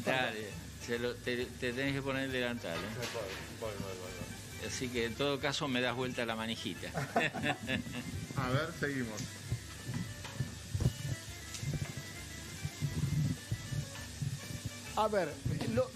Dale, te tenés que poner el delantal. Así que en todo caso me das vuelta la manijita. A ver, seguimos. A ver,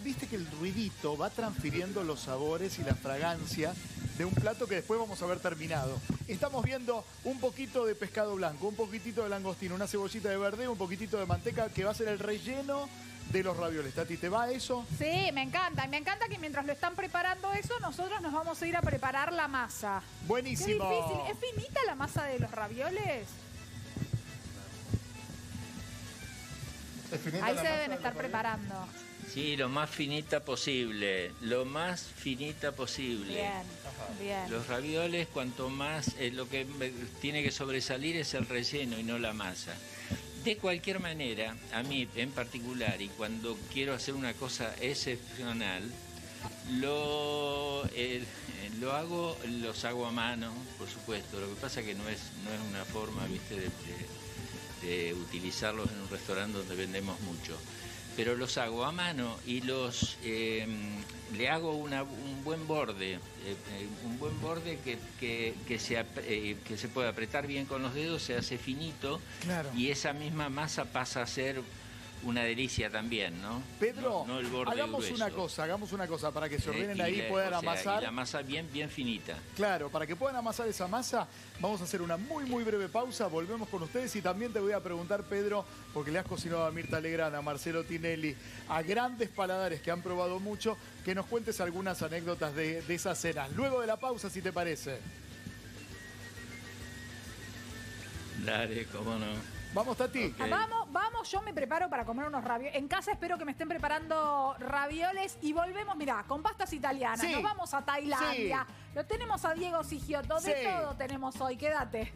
viste que el ruidito va transfiriendo los sabores y la fragancia de un plato que después vamos a ver terminado. Estamos viendo un poquito de pescado blanco, un poquitito de langostino, una cebollita de verde, un poquitito de manteca que va a ser el relleno de los ravioles. Tati, ¿te va eso? Sí, me encanta. Y me encanta que mientras lo están preparando eso, nosotros nos vamos a ir a preparar la masa. Buenísimo. Qué difícil. ¿Es finita la masa de los ravioles? Ahí se deben estar preparando. Sí, lo más finita posible. Lo más finita posible. Bien, bien. Los ravioles, cuanto más, lo que tiene que sobresalir es el relleno y no la masa. De cualquier manera, a mí en particular, y cuando quiero hacer una cosa excepcional, los hago a mano, por supuesto. Lo que pasa es que no es una forma, ¿viste?, de utilizarlos en un restaurante donde vendemos mucho. Pero los hago a mano y le hago un buen borde, que se puede apretar bien con los dedos, se hace finito, Claro. y esa misma masa pasa a ser una delicia también, ¿no? Pedro, No el borde hagamos grueso. una cosa para que se ordenen ahí y y puedan amasar. Y la masa bien finita. Claro, para que puedan amasar esa masa, vamos a hacer una muy breve pausa, volvemos con ustedes y también te voy a preguntar, Pedro, porque le has cocinado a Mirta Legrand, a Marcelo Tinelli, a grandes paladares que han probado mucho, que nos cuentes algunas anécdotas de esas cenas. Luego de la pausa, si te parece. Dale, cómo no. Vamos, Tati. Ok. Vamos, yo me preparo para comer unos ravioles. En casa espero que me estén preparando ravioles y volvemos, mirá, con pastas italianas. Sí. Nos vamos a Tailandia. Sí. Lo tenemos a Diego Sigiotto. De Sí. todo tenemos hoy. Quédate.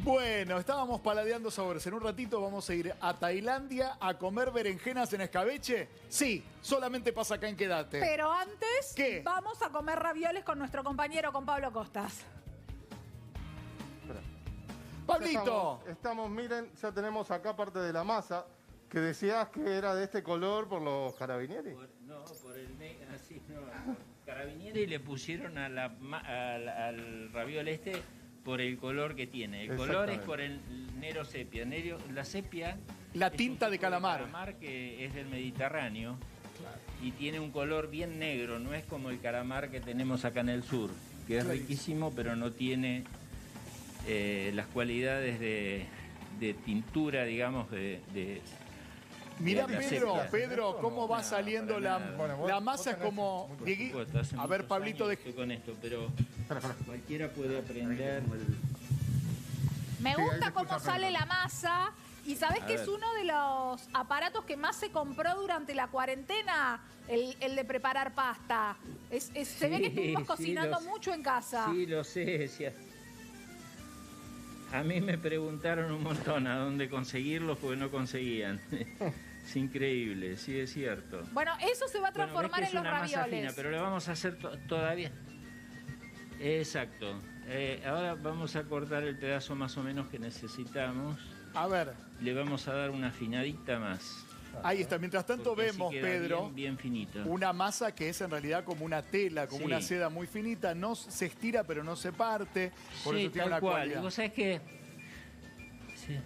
Bueno, estábamos paladeando sabores. En un ratito vamos a ir a Tailandia a comer berenjenas en escabeche. Sí, solamente pasa acá en Quédate. Pero antes, ¿Qué? vamos a comer ravioles con nuestro compañero, con Pablo Costas. Pablito. Estamos, miren, ya tenemos acá parte de la masa, que decías que era de este color por los carabinieri. Por el así, no. Carabinieri le pusieron al raviol por el color que tiene. El color es por el nero sepia. La sepia... La es tinta un de tipo calamar. calamar que es del Mediterráneo. Y tiene un color bien negro. No es como el calamar que tenemos acá en el sur, que es riquísimo, pero no tiene las cualidades de tintura, digamos, Mirá, de la Pedro, sepia. cómo va saliendo la masa. Es como... A ver, Pablito, Estoy con esto, pero cualquiera puede aprender. Me gusta cómo sale la masa. ¿Y sabés A que es ver. uno de los aparatos que más se compró durante la cuarentena? El de preparar pasta. Se ve que estuvimos Sí, cocinando mucho en casa. Sí, lo sé. Sí. A mí me preguntaron un montón a dónde conseguirlos porque no conseguían. Es increíble, sí, es cierto. Bueno, eso se va a Bueno, transformar ves que en los es una masa ravioles. fina, pero le vamos a hacer todavía. Exacto. Ahora vamos a cortar el pedazo más o menos que necesitamos. A ver. Le vamos a dar una afinadita más. Ahí está. Mientras tanto Porque así vemos, queda Pedro, bien finito. una masa que es en realidad como una tela, como Sí. una seda muy finita. No se estira, pero no se parte. Por Sí, eso tiene tal una cual. cualidad. Y vos sabés que... Sí.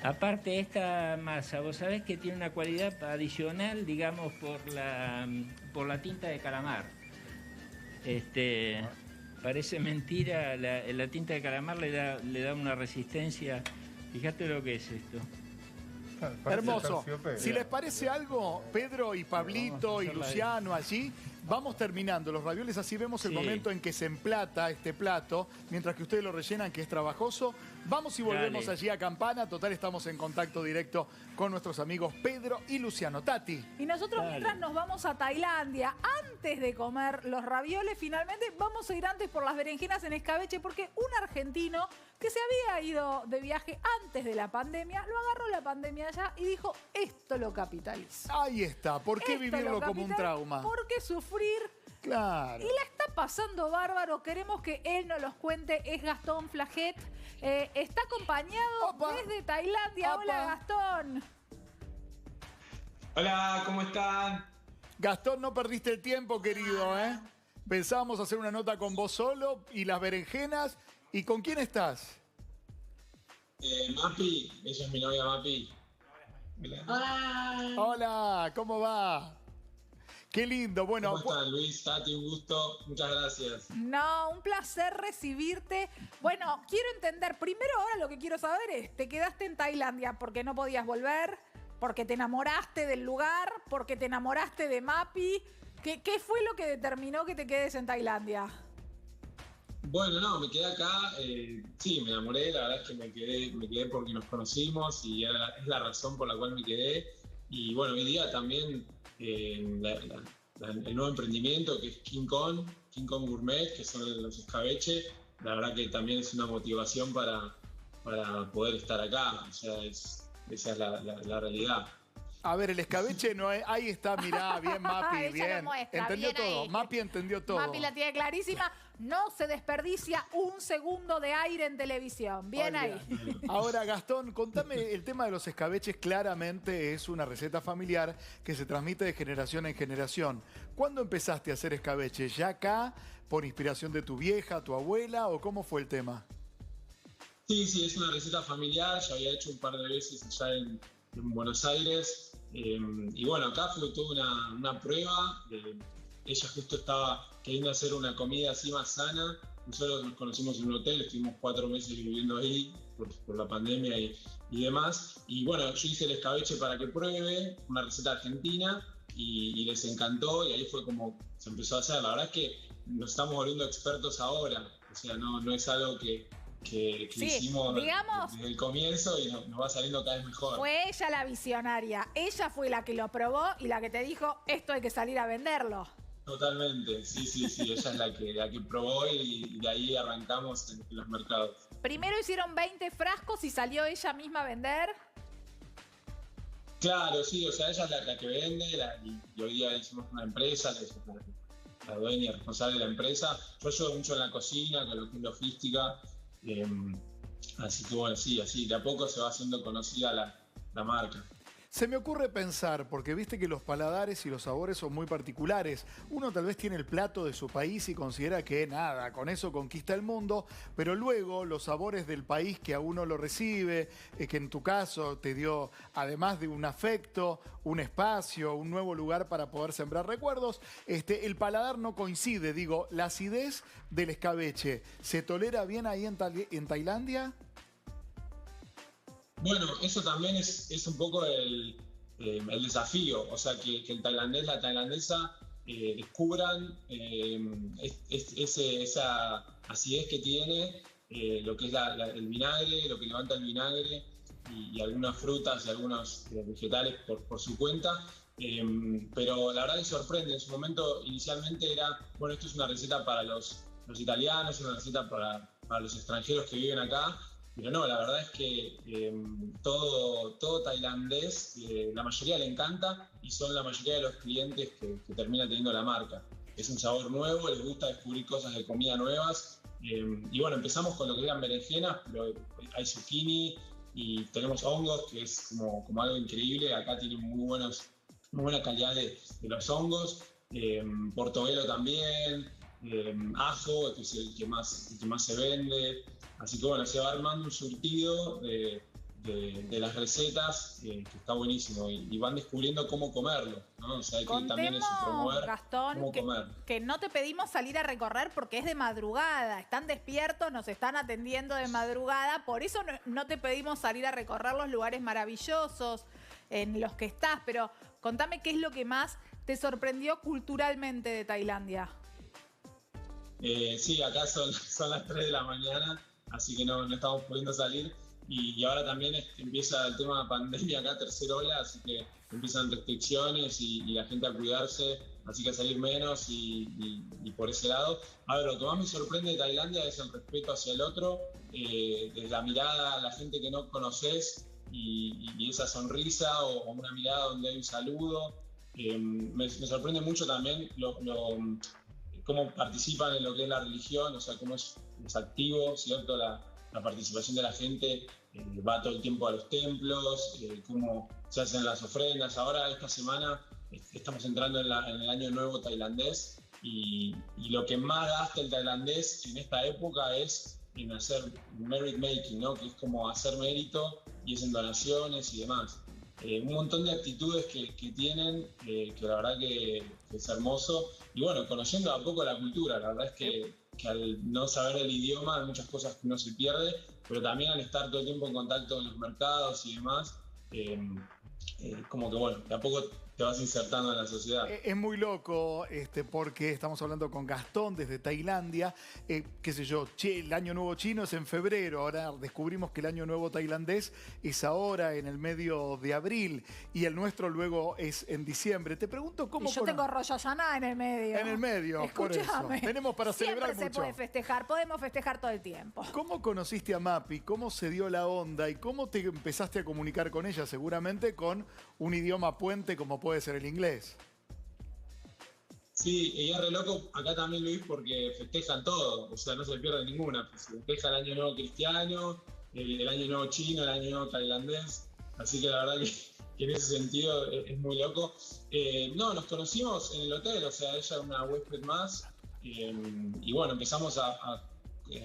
Aparte esta masa, vos sabés que tiene una cualidad adicional, digamos, por la tinta de calamar. Parece mentira, la tinta de calamar le da una resistencia. Fíjate lo que es esto. Hermoso. Si les parece algo, Pedro y Pablito y Luciano allí, vamos terminando los ravioles, así vemos el Sí. momento en que se emplata este plato, mientras que ustedes lo rellenan, que es trabajoso. Vamos y volvemos Dale. allí a Campana. Total, estamos en contacto directo con nuestros amigos Pedro y Luciano. Tati. Y nosotros Dale. mientras nos vamos a Tailandia, antes de comer los ravioles, finalmente vamos a ir antes por las berenjenas en escabeche, porque un argentino que se había ido de viaje antes de la pandemia, lo agarró la pandemia allá y dijo, esto lo capitalizo. Ahí está. ¿Por qué Esto vivirlo lo como un capitalizo, trauma? ¿Por qué sufrir? Claro. Y la está pasando bárbaro. Queremos que él nos los cuente. Es Gastón Flaget. Está acompañado desde Tailandia. Hola, Gastón. Hola, ¿cómo están? Gastón, no perdiste el tiempo, querido, ¿eh? Pensábamos hacer una nota con vos solo y las berenjenas. ¿Y con quién estás? Mapi, ella es mi novia Mapi. Hola, ¿cómo va? Qué lindo. Bueno, ¿Cómo están, Luis, Tati? Un gusto. Muchas gracias. No, un placer recibirte. Bueno, quiero entender. Primero ahora lo que quiero saber es, ¿te quedaste en Tailandia porque no podías volver? ¿Porque te enamoraste del lugar? ¿Porque te enamoraste de Mapi? ¿Qué fue lo que determinó que te quedes en Tailandia? Bueno, no, me quedé acá, sí, me enamoré, la verdad es que me quedé porque nos conocimos y es la razón por la cual me quedé. Y bueno, hoy día también el nuevo emprendimiento que es King Kong Gourmet, que son los escabeche, la verdad que también es una motivación para poder estar acá, o sea, esa es la realidad. A ver, el escabeche no es... Ahí está, mirá, bien Mapi, Ella bien. lo muestra, Entendió bien todo, ahí. Mapi entendió todo. Mapi la tiene clarísima. No se desperdicia un segundo de aire en televisión. Bien ahí. Ahora, Gastón, contame, el tema de los escabeches claramente es una receta familiar que se transmite de generación en generación. ¿Cuándo empezaste a hacer escabeches? ¿Ya acá, por inspiración de tu vieja, tu abuela, o cómo fue el tema? Sí, es una receta familiar, ya había hecho un par de veces allá en Buenos Aires. Y bueno, acá fue toda una prueba. Ella justo estaba queriendo hacer una comida así más sana. Nosotros nos conocimos en un hotel, estuvimos 4 meses viviendo ahí por la pandemia y demás. Y bueno, yo hice el escabeche para que pruebe, una receta argentina, y les encantó, y ahí fue como se empezó a hacer. La verdad es que nos estamos volviendo expertos ahora, o sea, no es algo que Sí, hicimos digamos, desde el comienzo y nos va saliendo cada vez mejor. fue ella la visionaria. Ella fue la que lo probó y la que te dijo, esto hay que salir a venderlo. Totalmente, sí, ella es la que probó y de ahí arrancamos en los mercados. Primero hicieron 20 frascos y salió ella misma a vender. Claro, sí, o sea, ella es la que vende y hoy día hicimos una empresa, que es la dueña y responsable de la empresa. Yo ayudo mucho en la cocina, con lo que es logística. Así que bueno, sí, así de a poco se va haciendo conocida la marca. Se me ocurre pensar, porque viste que los paladares y los sabores son muy particulares. Uno tal vez tiene el plato de su país y considera que nada, con eso conquista el mundo, pero luego los sabores del país que a uno lo recibe, que en tu caso te dio, además de un afecto, un espacio, un nuevo lugar para poder sembrar recuerdos, el paladar no coincide. Digo, la acidez del escabeche, ¿se tolera bien ahí en Tailandia? Bueno, eso también es un poco el desafío, o sea, que el tailandés, la tailandesa descubran esa acidez que tiene, lo que es el vinagre, lo que levanta el vinagre y algunas frutas y algunos vegetales por su cuenta. Pero la verdad que sorprende. En su momento, inicialmente era, bueno, esto es una receta para los italianos, una receta para los extranjeros que viven acá. Pero no, la verdad es que todo tailandés, la mayoría le encanta y son la mayoría de los clientes que terminan teniendo la marca. Es un sabor nuevo, les gusta descubrir cosas de comida nuevas. Y bueno, empezamos con lo que eran berenjenas, pero hay zucchini y tenemos hongos, que es como algo increíble. Acá tienen muy buena calidad de los hongos. Portobelo también, ajo, que es el que más se vende. Así que bueno, se va armando un surtido de las recetas que está buenísimo y van descubriendo cómo comerlo, ¿no? O sea, que también es promover Gastón, cómo comer. Que no te pedimos salir a recorrer porque es de madrugada. Están despiertos, nos están atendiendo de madrugada. Por eso no te pedimos salir a recorrer los lugares maravillosos en los que estás. Pero contame qué es lo que más te sorprendió culturalmente de Tailandia. Sí, acá son las 3 de la mañana. Así que no estamos pudiendo salir y ahora también empieza el tema de pandemia acá, tercera ola, así que empiezan restricciones y la gente a cuidarse, así que a salir menos y por ese lado. A ver, lo que más me sorprende de Tailandia es el respeto hacia el otro, desde la mirada a la gente que no conoces y esa sonrisa o una mirada donde hay un saludo. Me sorprende mucho también cómo participan en lo que es la religión, o sea, cómo es activo, ¿cierto? La participación de la gente, va todo el tiempo a los templos, cómo se hacen las ofrendas. Ahora, esta semana, estamos entrando en el año nuevo tailandés y lo que más gasta el tailandés en esta época es en hacer merit making, ¿no? Que es como hacer mérito y es en donaciones y demás. Un montón de actitudes que tienen, que la verdad que es hermoso. Y bueno, conociendo a poco la cultura, la verdad es que al no saber el idioma hay muchas cosas que uno se pierde, pero también al estar todo el tiempo en contacto con los mercados y demás, como que bueno, de a poco te vas insertando en la sociedad. Es muy loco porque estamos hablando con Gastón desde Tailandia. Qué sé yo, el año nuevo chino es en febrero. Ahora descubrimos que el año nuevo tailandés es ahora en el medio de abril y el nuestro luego es en diciembre. Te pregunto cómo... Y yo tengo Rosh Hashanah en el medio. En el medio, por eso. Tenemos para celebrar mucho. Siempre se puede festejar, podemos festejar todo el tiempo. ¿Cómo conociste a Mapi? ¿Cómo se dio la onda? ¿Y cómo te empezaste a comunicar con ella? Seguramente con un idioma puente como puede ser el inglés. Sí, y es re loco acá también, Luis, porque festejan todo, o sea, no se pierde ninguna. Se festeja el año nuevo cristiano, el año nuevo chino, el año nuevo tailandés, así que la verdad que en ese sentido es muy loco. No, nos conocimos en el hotel, o sea, ella era una huésped más, y bueno, empezamos a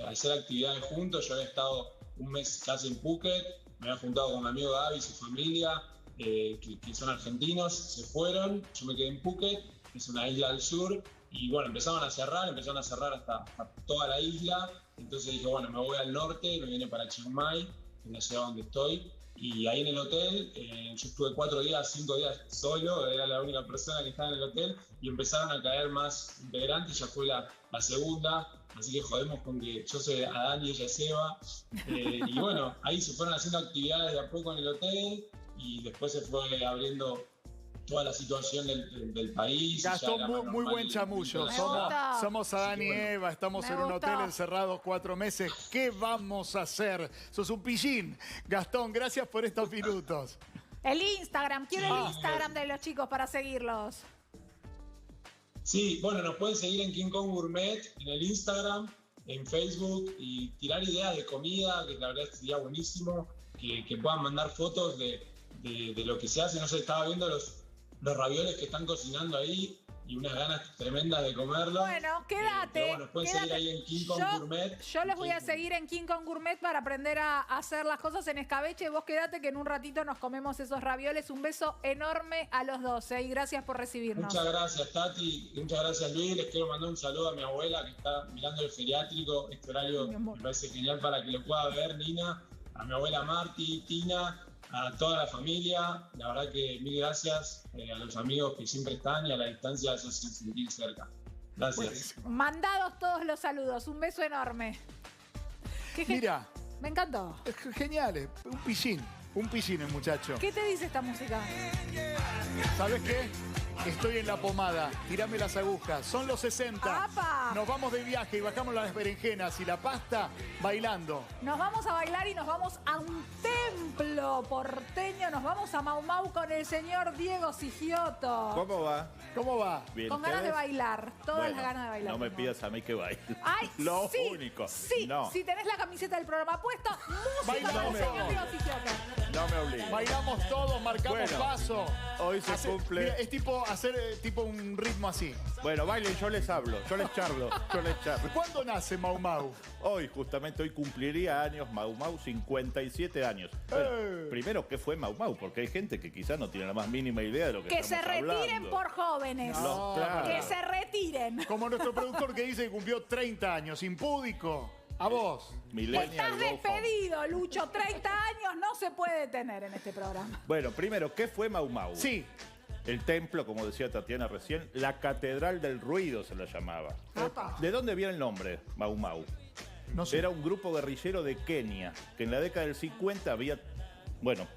hacer actividades juntos. Yo había estado un mes casi en Phuket, me había juntado con mi amigo Gaby y su familia, que son argentinos, se fueron, yo me quedé en Phuket, que es una isla al sur, y bueno, empezaron a cerrar hasta toda la isla. Entonces dije, bueno, me voy al norte, me vine para Chiang Mai, en la ciudad donde estoy, y ahí en el hotel, yo estuve 4 días, 5 días solo, era la única persona que estaba en el hotel, y empezaron a caer más integrantes, ya fue la segunda, así que jodemos con que yo soy Adán y ella es Eva, y bueno, ahí se fueron haciendo actividades de a poco en el hotel, y después se fue abriendo toda la situación del país. Gastón, muy buen chamullo. Somos Adán y Eva, estamos en un hotel encerrados 4 meses. ¿Qué vamos a hacer? Sos un pillín. Gastón, gracias por estos minutos. El Instagram, quiero el Instagram de los chicos para seguirlos. Sí, bueno, nos pueden seguir en King Kong Gourmet, en el Instagram, en Facebook, y tirar ideas de comida, que la verdad sería buenísimo, que puedan mandar fotos de lo que se hace. No sé, estaba viendo los ravioles que están cocinando ahí y unas ganas tremendas de comerlo. Bueno, quédate. Pero bueno, nos pueden seguir ahí en King Kong Gourmet. Yo los voy a seguir en King Kong Gourmet para aprender a hacer las cosas en escabeche. Vos quédate que en un ratito nos comemos esos ravioles. Un beso enorme a los dos, y gracias por recibirnos. Muchas gracias, Tati. Muchas gracias, Luis. Les quiero mandar un saludo a mi abuela que está mirando el geriátrico. Este horario me parece genial para que lo pueda ver, Nina. A mi abuela Marti, Tina, a toda la familia. La verdad que mil gracias a los amigos que siempre están, y a la distancia se hacen sentir cerca. Gracias. Mandados todos los saludos. Un beso enorme. Mira. Me encantó. Es genial, un pillín el muchacho. ¿Qué te dice esta música? ¿Sabes qué? Estoy en la pomada, tirame las agujas, son los 60. ¡Apa! Nos vamos de viaje y bajamos las berenjenas y la pasta bailando. Nos vamos a bailar y nos vamos a un templo porteño. Nos vamos a Mau Mau con el señor Diego Sigioto. ¿Cómo va? ¿Cómo va? Bien, con ganas de bailar, todas las ganas de bailar. No me pidas a mí que baile. Ay, Lo sí, único. Sí, no. Si tenés la camiseta del programa puesta, música con el señor Diego Sigioto. No me obligues. Bailamos todos, marcamos paso. Hoy se cumple. Mira, es tipo hacer un ritmo así. Bueno, bailen, yo les hablo, yo les charlo. ¿Cuándo nace Mau Mau? Hoy cumpliría años Mau Mau, 57 años. Bueno, primero, ¿qué fue Mau Mau? Porque hay gente que quizás no tiene la más mínima idea de lo que Que se retiren por jóvenes. No, claro. Que se retiren. Como nuestro productor que dice que cumplió 30 años, impúdico. A vos. Estás despedido, Lucho. 30 años no se puede tener en este programa. Bueno, primero, ¿qué fue Mau Mau? Sí. El templo, como decía Tatiana recién, la Catedral del Ruido se la llamaba. ¿De dónde viene el nombre, Mau Mau? No sé. Era un grupo guerrillero de Kenia, que en la década del 50 había,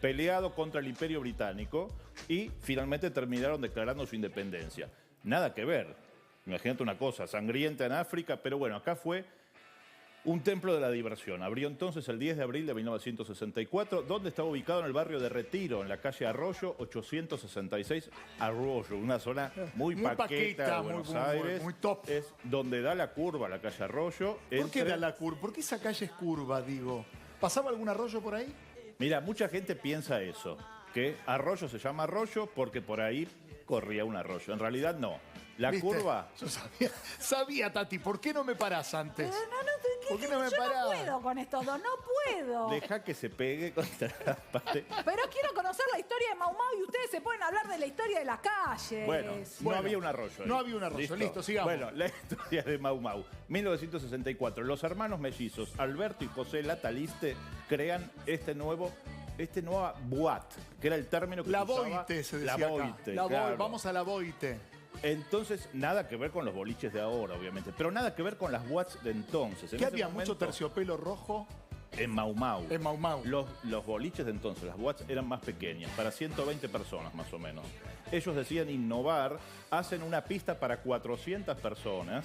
peleado contra el Imperio Británico y finalmente terminaron declarando su independencia. Nada que ver. Imagínate una cosa, sangrienta en África, pero bueno, acá fue un templo de la diversión. Abrió entonces el 10 de abril de 1964, donde estaba ubicado en el barrio de Retiro, en la calle Arroyo, 866 Arroyo, una zona muy paqueta de Buenos Aires. Muy top. Es donde da la curva la calle Arroyo. ¿Por qué da la curva? ¿Por qué esa calle es curva, digo? ¿Pasaba algún arroyo por ahí? Mira, mucha gente piensa eso, que Arroyo se llama Arroyo porque por ahí corría un arroyo. En realidad no. La ¿Viste? curva... Yo sabía, Tati, ¿por qué no me parás antes? ¿Por qué no me parás? No puedo con estos dos, no puedo. Deja que se pegue contra la pared. Pero quiero conocer la historia de Mau Mau y ustedes se pueden hablar de la historia de las calles. Bueno, no había un arroyo. No había un arroyo, listo, sigamos. Bueno, la historia de Mau Mau. 1964, los hermanos mellizos Alberto y José Lataliste crean este nuevo este nuevo boat, que era el término que La se usaba. boite se decía La acá. boite, La claro. Vamos a la boite. Entonces, nada que ver con los boliches de ahora, obviamente, pero nada que ver con las boats de entonces. En ¿Qué ese había? momento, ¿Mucho terciopelo rojo? En Mau Mau. En Mau Mau. Los boliches de entonces, las boats eran más pequeñas, para 120 personas más o menos. Ellos decían innovar, hacen una pista para 400 personas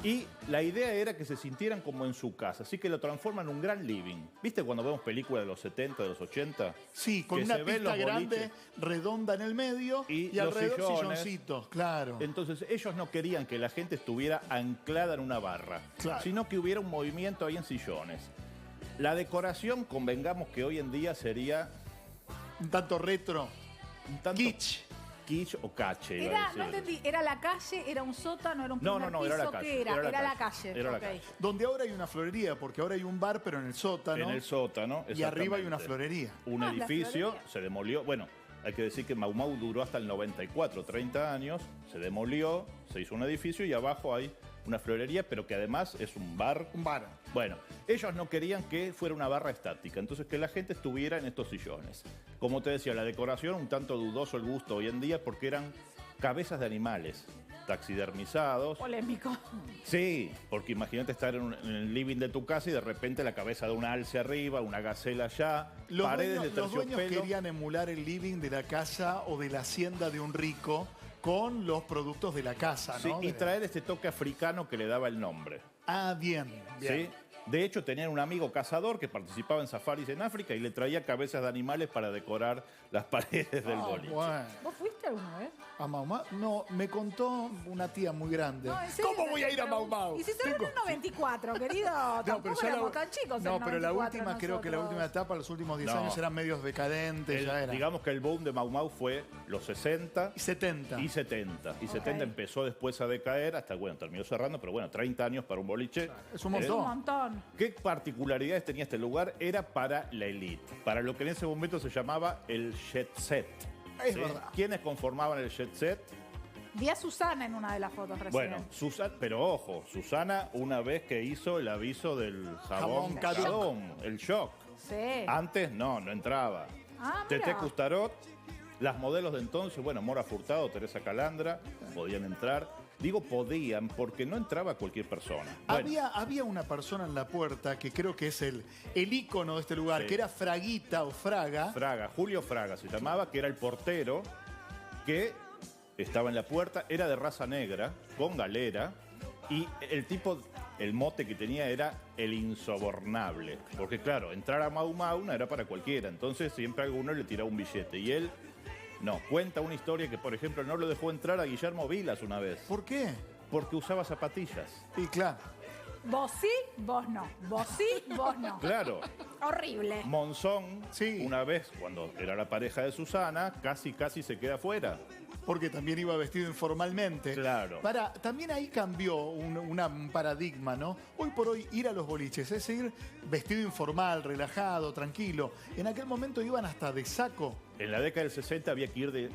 y la idea era que se sintieran como en su casa, así que lo transforman en un gran living. ¿Viste cuando vemos películas de los 70, de los 80? Sí, con Que una se ven pista los grande, boliches redonda en el medio y los alrededor sillones. silloncitos, claro. Entonces ellos no querían que la gente estuviera anclada en una barra, Claro. sino que hubiera un movimiento ahí en sillones. La decoración, convengamos que hoy en día sería un tanto retro, un tanto kitsch o cache. iba a Era, decir. no entendí, ¿era la calle? ¿Era un sótano? ¿Era un No, primer no, piso? era la calle, ¿Qué era? era la la calle. era la ok. calle. Donde ahora hay una florería, porque ahora hay un bar, pero en el sótano. En el sótano, Y arriba hay exactamente. una florería. Un Ah, la edificio florería. se demolió. Bueno, hay que decir que Mau Mau duró hasta el 94, 30 años. Se demolió, se hizo un edificio y abajo hay una florería, pero que además es un bar. Un bar. Bueno, ellos no querían que fuera una barra estática, entonces que la gente estuviera en estos sillones. Como te decía, la decoración un tanto dudoso el gusto hoy en día porque eran cabezas de animales taxidermizados. Polémico. Sí, porque imagínate estar en el living de tu casa y de repente la cabeza de un alce arriba, una gacela allá, Los paredes dueños, de los dueños terciopelo. querían emular el living de la casa o de la hacienda de un rico con los productos de la casa, Sí, ¿no? y traer este toque africano que le daba el nombre. Ah, bien, bien. ¿Sí? De hecho, tenían un amigo cazador que participaba en safaris en África y le traía cabezas de animales para decorar las paredes del Ah, boliche. bueno. ¿Vos fuiste alguna vez? ¿A Mau Mau? No, me contó una tía muy grande. No, en serio, ¿Cómo voy a ir a Mau Mau? Y si se en el 94, querido, tampoco éramos tan chicos. No, en pero la 94 última, creo que la nosotros. última etapa, los últimos 10 No. años eran medios decadentes, ya era. Digamos que el boom de Mau Mau fue los 60 y 70. Y 70. Y 70 empezó después a decaer hasta, bueno, terminó cerrando, pero bueno, 30 años para un boliche. Es un Es un montón. ¿Qué particularidades tenía este lugar? Era para la elite, para lo que en ese momento se llamaba el jet set. Es verdad. ¿Quiénes conformaban el jet set? Vi a Susana en una de las fotos recién. Bueno, Susana, pero ojo, Susana una vez que hizo el aviso del jabón Jabón Caduk. Cadón, el shock. Sí. Antes no entraba. Ah, Tete mira. Custarot, las modelos de entonces, bueno, Mora Furtado, Teresa Calandra, podían entrar. Digo podían porque no entraba cualquier persona. Bueno, Había una persona en la puerta que creo que es el ícono de este lugar, Sí. que era Fraguita o Fraga. Fraga, Julio Fraga se llamaba, que era el portero que estaba en la puerta, era de raza negra, con galera, y el tipo, el mote que tenía era el insobornable. Porque claro, entrar a Mau Mau no era para cualquiera, entonces siempre alguno le tiraba un billete. Y él, no, cuenta una historia que, por ejemplo, no lo dejó entrar a Guillermo Vilas una vez. ¿Por qué? Porque usaba zapatillas. Y claro. Vos sí, vos no. Vos sí, vos no. Claro. Horrible. Monzón, una vez, cuando era la pareja de Susana, casi se queda fuera. Porque también iba vestido informalmente. Claro. También ahí cambió un paradigma, ¿no? Hoy por hoy ir a los boliches es ir vestido informal, relajado, tranquilo. En aquel momento iban hasta de saco. En la década del 60 había que ir de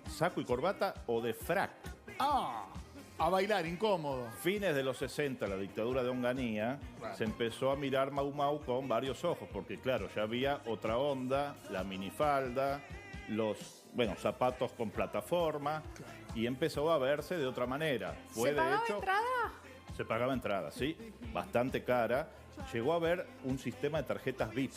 saco y corbata o de frac. A bailar, incómodo. Fines de los 60, la dictadura de Onganía, se empezó a mirar Mau Mau con varios ojos, porque claro, ya había otra onda, la minifalda, los zapatos con plataforma, y empezó a verse de otra manera. ¿Se pagaba entrada? Se pagaba entrada, sí, bastante cara. Llegó a haber un sistema de tarjetas VIP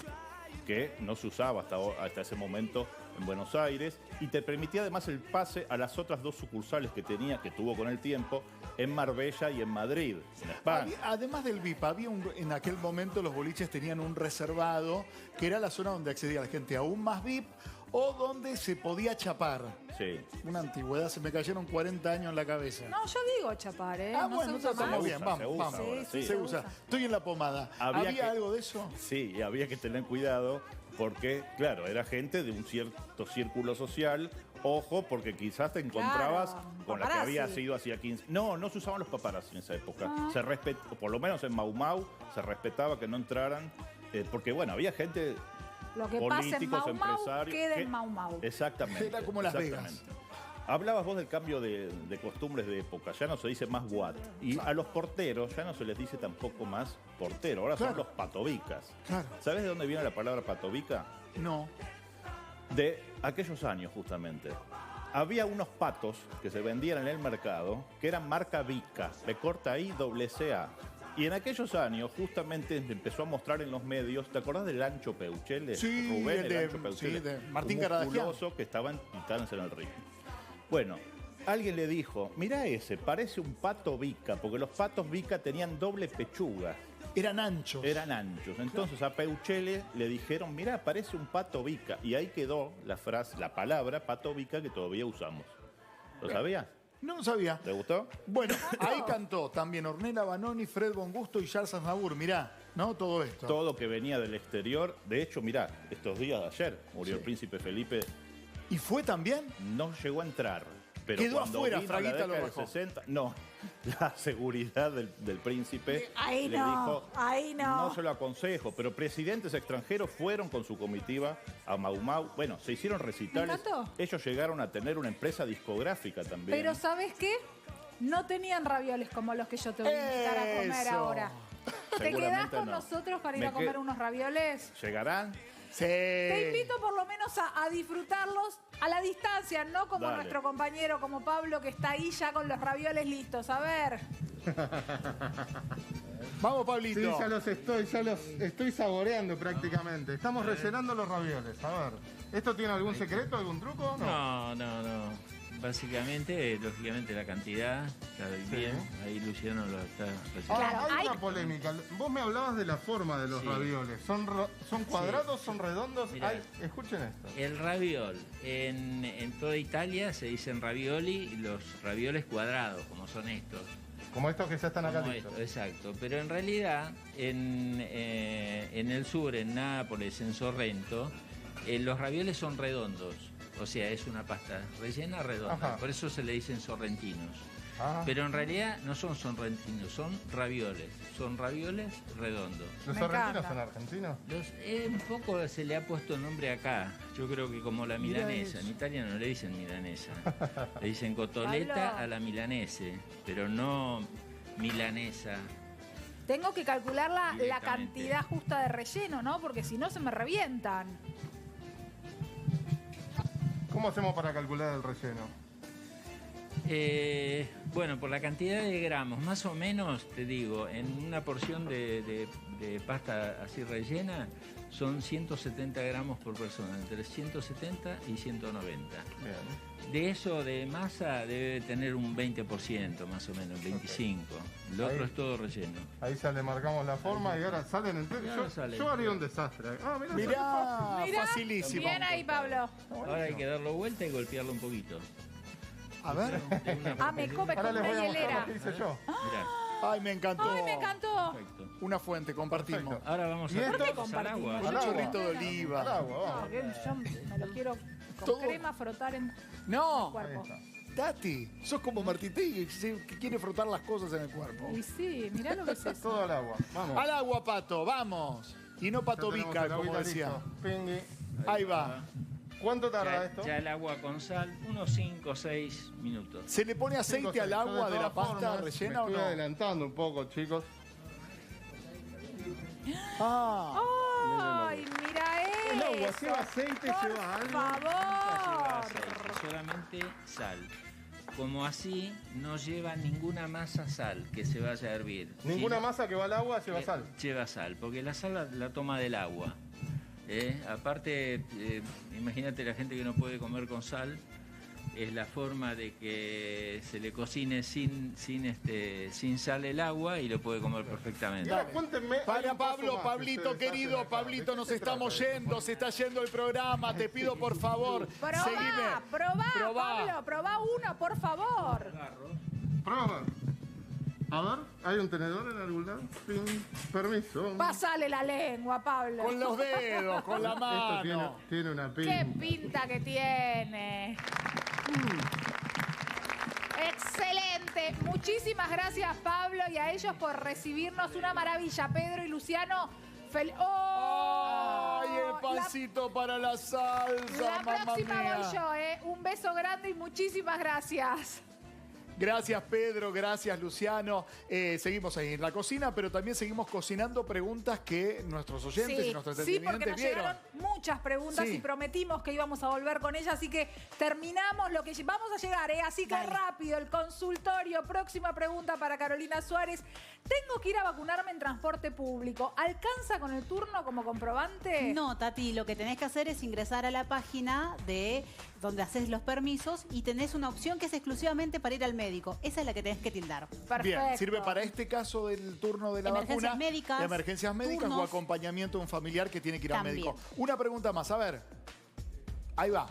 que no se usaba hasta ese momento en Buenos Aires y te permitía además el pase a las otras dos sucursales que tuvo con el tiempo en Marbella y en Madrid, en España. Además del VIP, en aquel momento los boliches tenían un reservado que era la zona donde accedía la gente aún más VIP o donde se podía chapar. Sí. Una antigüedad, se me cayeron 40 años en la cabeza. No, yo digo chapar, ¿eh? Ah, no bueno, se usa estamos más. bien, vamos. Se usa. Estoy en la pomada. ¿Había algo de eso? Sí, y había que tener cuidado porque, claro, era gente de un cierto círculo social. Ojo, porque quizás te encontrabas con la que paparazzi. había sido hacía 15... No se usaban los paparazzi en esa época. Ah. Por lo menos en Mau Mau se respetaba que no entraran, porque, bueno, había gente... Lo que pasa en políticos, Mau Mau empresarios, queda que- en Mau Mau. Exactamente. Era como Las exactamente. Hablabas vos del cambio de costumbres de época, ya no se dice más guat. Y a los porteros ya no se les dice tampoco más portero, ahora son Claro. los patobicas. Claro. ¿Sabes de dónde viene la palabra patobica? No. de aquellos años justamente. Había unos patos que se vendían en el mercado que eran marca Vica, de corta I, doble CA. Y en aquellos años justamente empezó a mostrar en los medios, ¿te acordás del Ancho Peuchele? Sí, Rubén, el Ancho Peuchele. sí, de Martín un Caradagian. musculoso que estaba en Titanes en el Río. Bueno, alguien le dijo, mirá ese, parece un pato Vica, porque los patos Vica tenían doble pechuga. Eran anchos. Eran anchos. Entonces a Peuchele le dijeron, mirá, parece un pato Vica. Y ahí quedó la frase, la palabra pato Vica que todavía usamos. ¿Lo sabías? No lo sabía. ¿Te gustó? Bueno, ahí cantó también Ornella Banoni, Fred Bongusto y Charles Aznavour. Mirá, ¿no? Todo esto. Todo que venía del exterior. De hecho, mirá, estos días de ayer murió el príncipe Felipe. ¿Y fue también? No llegó a entrar. Pero quedó cuando afuera, vino la Fraguita década lo del bajó. 60, no, la seguridad del príncipe Ahí le no, dijo, ahí no. no se lo aconsejo, pero presidentes extranjeros fueron con su comitiva a Mau Mau. Bueno, se hicieron recitales. Me encantó. Ellos llegaron a tener una empresa discográfica también. Pero ¿sabes qué? No tenían ravioles como los que yo te voy a invitar a comer Eso. ahora. ¿Te quedás Seguramente con no. nosotros para ir Me a comer quedo- unos ravioles? ¿Llegarán? Sí. Te invito por lo menos a disfrutarlos a la distancia, no como Dale. nuestro compañero, como Pablo, que está ahí ya con los ravioles listos. A ver. Vamos, Pablito. Sí, ya los estoy saboreando prácticamente. Estamos rellenando los ravioles. A ver, ¿esto tiene algún secreto, algún truco? No. Básicamente, lógicamente, la cantidad está bien. Ahí Luciano lo está Ahora, recetando. hay una polémica. Vos me hablabas de la forma de los Sí. ravioles. ¿Son cuadrados, son redondos? Mirá. Escuchen esto. El raviol. En toda Italia se dicen ravioli, y los ravioles cuadrados, como son estos. Como estos que ya están acá Como listos. esto, exacto. Pero en realidad, en el sur, en Nápoles, en Sorrento, los ravioles son redondos. O sea, es una pasta rellena redonda. Ajá. Por eso se le dicen sorrentinos. Ah. Pero en realidad no son sorrentinos, son ravioles. Son ravioles redondos. ¿Los sorrentinos son argentinos? Un poco se le ha puesto el nombre acá. Yo creo que como la Mira milanesa. eso. En Italia no le dicen milanesa. Le dicen cotoleta Pablo. a la milanese, pero no milanesa. Tengo que calcular la Directamente. cantidad justa de relleno, ¿no? Porque si no se me revientan. ¿Cómo hacemos para calcular el relleno? Bueno, por la cantidad de gramos, más o menos, te digo, en una porción de pasta así rellena, son 170 gramos por persona, entre 170 y 190. De eso de masa debe tener un 20%, más o menos, 25%. Lo otro Ahí. es todo relleno. Ahí ya le marcamos la forma y ahora salen enteros. Ahora Yo, salen yo haría un enteros. desastre. Ah, mirá, Mirá, sale Mirá, facilísimo. bien ahí, Pablo. Ahora hay que darlo vuelta y golpearlo un poquito. A ver. Ah, me come Ahora con les una voy a mostrar hielera. lo que hice yo. Mirá. Ay, me encantó. Ay, me encantó. Perfecto. Una fuente, compartimos. Perfecto. Ahora vamos ¿Y a esto? ponerlos al agua. Con Al un agua. chorrito de Al oliva. agua, vamos. No, que yo me lo quiero con Todo. crema frotar en el No, cuerpo. Tati, sos como Martitei que quiere frotar las cosas en el cuerpo. Y sí, mirá lo que es eso. Todo al agua. Vamos. Al agua, Pato, vamos. Y no Pato Ya tenemos Vica, el como agüita decía. listo. Pingui. Ahí va. ¿Cuánto tarda Ya, esto? ya el agua con sal, unos 5 o 6 minutos. ¿Se le pone aceite 5, al 6. agua Yo de la todas pasta formas, rellena o me estoy no? adelantando un poco, chicos. Ah, ¡Ay, mira eso! El agua lleva aceite, Por lleva algo. Lleva favor! aceite, solamente sal. Como así no lleva ninguna masa sal que se vaya a hervir. Ninguna Sino- masa que va al agua lleva sal. Lleva sal, porque la sal la toma del agua. Aparte, imagínate la gente que no puede comer con sal, es la forma de que se le cocine sin sal el agua y lo puede comer perfectamente. Y ahora cuéntenme. hay para un paso Pablo, más que Pablito ustedes querido, hacen acá. Pablito, ¿De nos qué se estamos trata esto? yendo, se está yendo el programa, te pido por favor, Probá, seguime. probá, Pablo, probá uno, por favor. Prueba. A ver, ¿hay un tenedor en algún lado? Ping. Permiso. Pásale la lengua, Pablo. Con los dedos, con la Esto tiene, mano. tiene una ¡Qué pinta. pinta que tiene! Excelente. Muchísimas gracias, Pablo, y a ellos por recibirnos. Una maravilla. Pedro y Luciano. ¡Oh! ¡Ay, el pancito para la salsa, La mamá próxima mía! voy yo, ¿eh? Un beso grande y muchísimas gracias. Gracias, Pedro. Gracias, Luciano. Seguimos ahí en la cocina, pero también seguimos cocinando preguntas que nuestros oyentes y nuestros porque televidentes nos vieron. llegaron muchas preguntas y prometimos que íbamos a volver con ellas, así que terminamos lo que vamos a llegar, así que rápido, el consultorio. Próxima pregunta para Carolina Suárez. Tengo que ir a vacunarme en transporte público. ¿Alcanza con el turno como comprobante? No, Tati, lo que tenés que hacer es ingresar a la página de donde haces los permisos y tenés una opción que es exclusivamente para ir al médico. Esa es la que tenés que tildar. Perfecto. Bien, sirve para este caso del turno de la Emergencias vacuna, médicas, de emergencias médicas turnos. o acompañamiento de un familiar que tiene que ir También. al médico. Una pregunta más, a ver. Ahí va.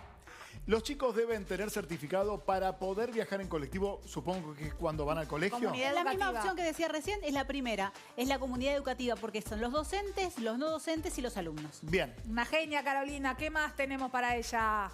Los chicos deben tener certificado para poder viajar en colectivo, supongo que es cuando van al colegio. La misma opción que decía recién es la primera, es la comunidad educativa, porque son los docentes, los no docentes y los alumnos. Bien. Una genia, Carolina. ¿Qué más tenemos para ella?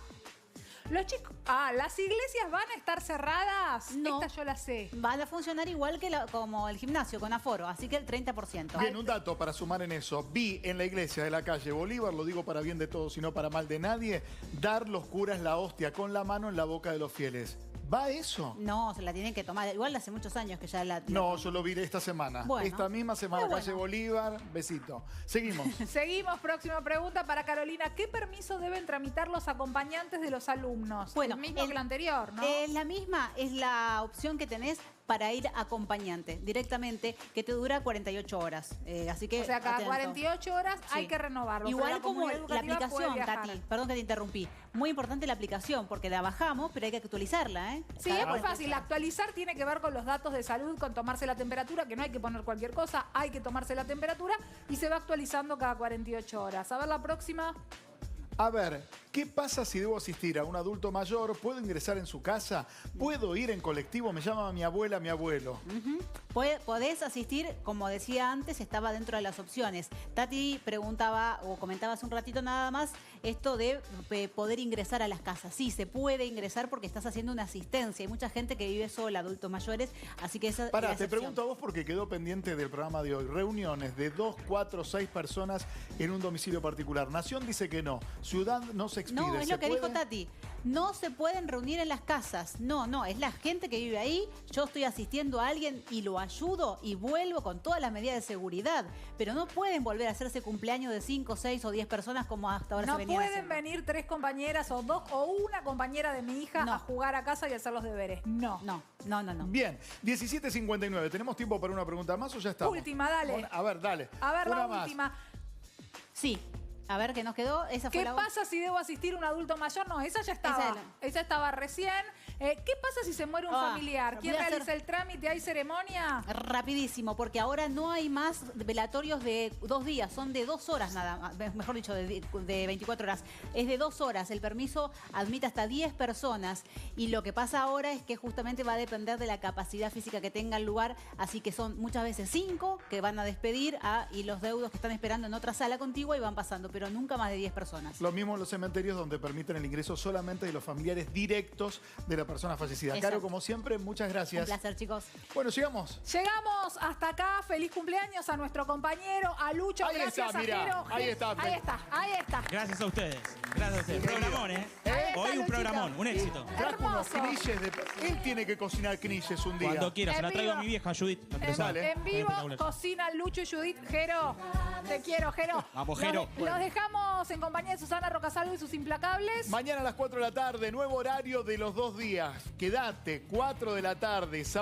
Los chicos... ¿las iglesias van a estar cerradas? No. Esta yo la sé. Van a funcionar igual que como el gimnasio, con aforo, así que el 30%. Bien, un dato para sumar en eso. Vi en la iglesia de la calle Bolívar, lo digo para bien de todos y no para mal de nadie, dar los curas la hostia con la mano en la boca de los fieles. ¿Va eso? No, se la tienen que tomar. Igual hace muchos años que ya la... No, yo lo vi esta semana. Bueno. Esta misma semana, Muy calle Bolívar. Besito. Seguimos. Seguimos, próxima pregunta para Carolina. ¿Qué permiso deben tramitar los acompañantes de los alumnos? Bueno, el mismo que el anterior, ¿no? Es la misma, es la opción que tenés para ir acompañante directamente, que te dura 48 horas. Así que O sea, cada atento. 48 horas hay que renovarlo. Igual Pero la como comunidad la educativa puede aplicación, viajar. Tati, perdón que te interrumpí. Muy importante la aplicación, porque la bajamos, pero hay que actualizarla, ¿eh? Sí, es muy fácil. Actualizar tiene que ver con los datos de salud, con tomarse la temperatura, que no hay que poner cualquier cosa, hay que tomarse la temperatura y se va actualizando cada 48 horas. A ver la próxima. A ver, ¿qué pasa si debo asistir a un adulto mayor? ¿Puedo ingresar en su casa? ¿Puedo ir en colectivo? Me llama mi abuela, mi abuelo. Podés asistir, como decía antes, estaba dentro de las opciones. Tati preguntaba o comentaba hace un ratito nada más esto de poder ingresar a las casas. Sí, se puede ingresar porque estás haciendo una asistencia. Hay mucha gente que vive sola, adultos mayores, así que esa es la Pará, te excepción. pregunto a vos porque quedó pendiente del programa de hoy. Reuniones de 2, 4, 6 personas en un domicilio particular. Nación dice que no. Ciudad no se expide. No, es ¿Se lo que puede? dijo Tati. No se pueden reunir en las casas. No, es la gente que vive ahí. Yo estoy asistiendo a alguien y lo ayudo y vuelvo con todas las medidas de seguridad. Pero no pueden volver a hacerse cumpleaños de 5, 6 o 10 personas como hasta ahora No se venían pueden haciendo. venir 3 compañeras o 2 o una compañera de mi hija a jugar a casa y hacer los deberes. No. No. Bien, 17:59. ¿Tenemos tiempo para una pregunta más o ya estamos? Última, dale. A ver, dale. A ver, Una la más. última. Sí. A ver, ¿qué nos quedó? Esa fue ¿Qué la pasa si debo asistir a un adulto mayor? No, esa ya estaba. Esa estaba recién. ¿Qué pasa si se muere un familiar? ¿Quién voy a hacer- realiza el trámite? ¿Hay ceremonia? Rapidísimo, porque ahora no hay más velatorios de 2 días, son de 2 horas nada más, mejor dicho, de 24 horas. Es de 2 horas, el permiso admite hasta 10 personas y lo que pasa ahora es que justamente va a depender de la capacidad física que tenga el lugar, así que son muchas veces 5 que van a despedir y los deudos que están esperando en otra sala contigua y van pasando, pero nunca más de 10 personas. Lo mismo en los cementerios donde permiten el ingreso solamente de los familiares directos de la persona fallecida. Exacto. Caro, como siempre, muchas gracias. Un placer, chicos. Bueno, sigamos. Llegamos hasta acá. Feliz cumpleaños a nuestro compañero, a Lucho. Ahí Gracias está, a mirá. Jero. Ahí está. Ahí está. Gracias a ustedes. Gracias a ustedes. Programón, ¿eh? Hoy un programón, un éxito. Trajo unos knishes de... Él tiene que cocinar knishes un día. Cuando quiera, se la traigo a mi vieja, Judith. la empresaria. En vivo, Espectacular. cocina Lucho y Judith. Jero, te quiero, Jero. Vamos, Jero. Los dejamos en compañía de Susana Rocasalvo y sus implacables. Mañana a las 4 de la tarde, nuevo horario de los 2 días. Quédate, 4 de la tarde, sábado.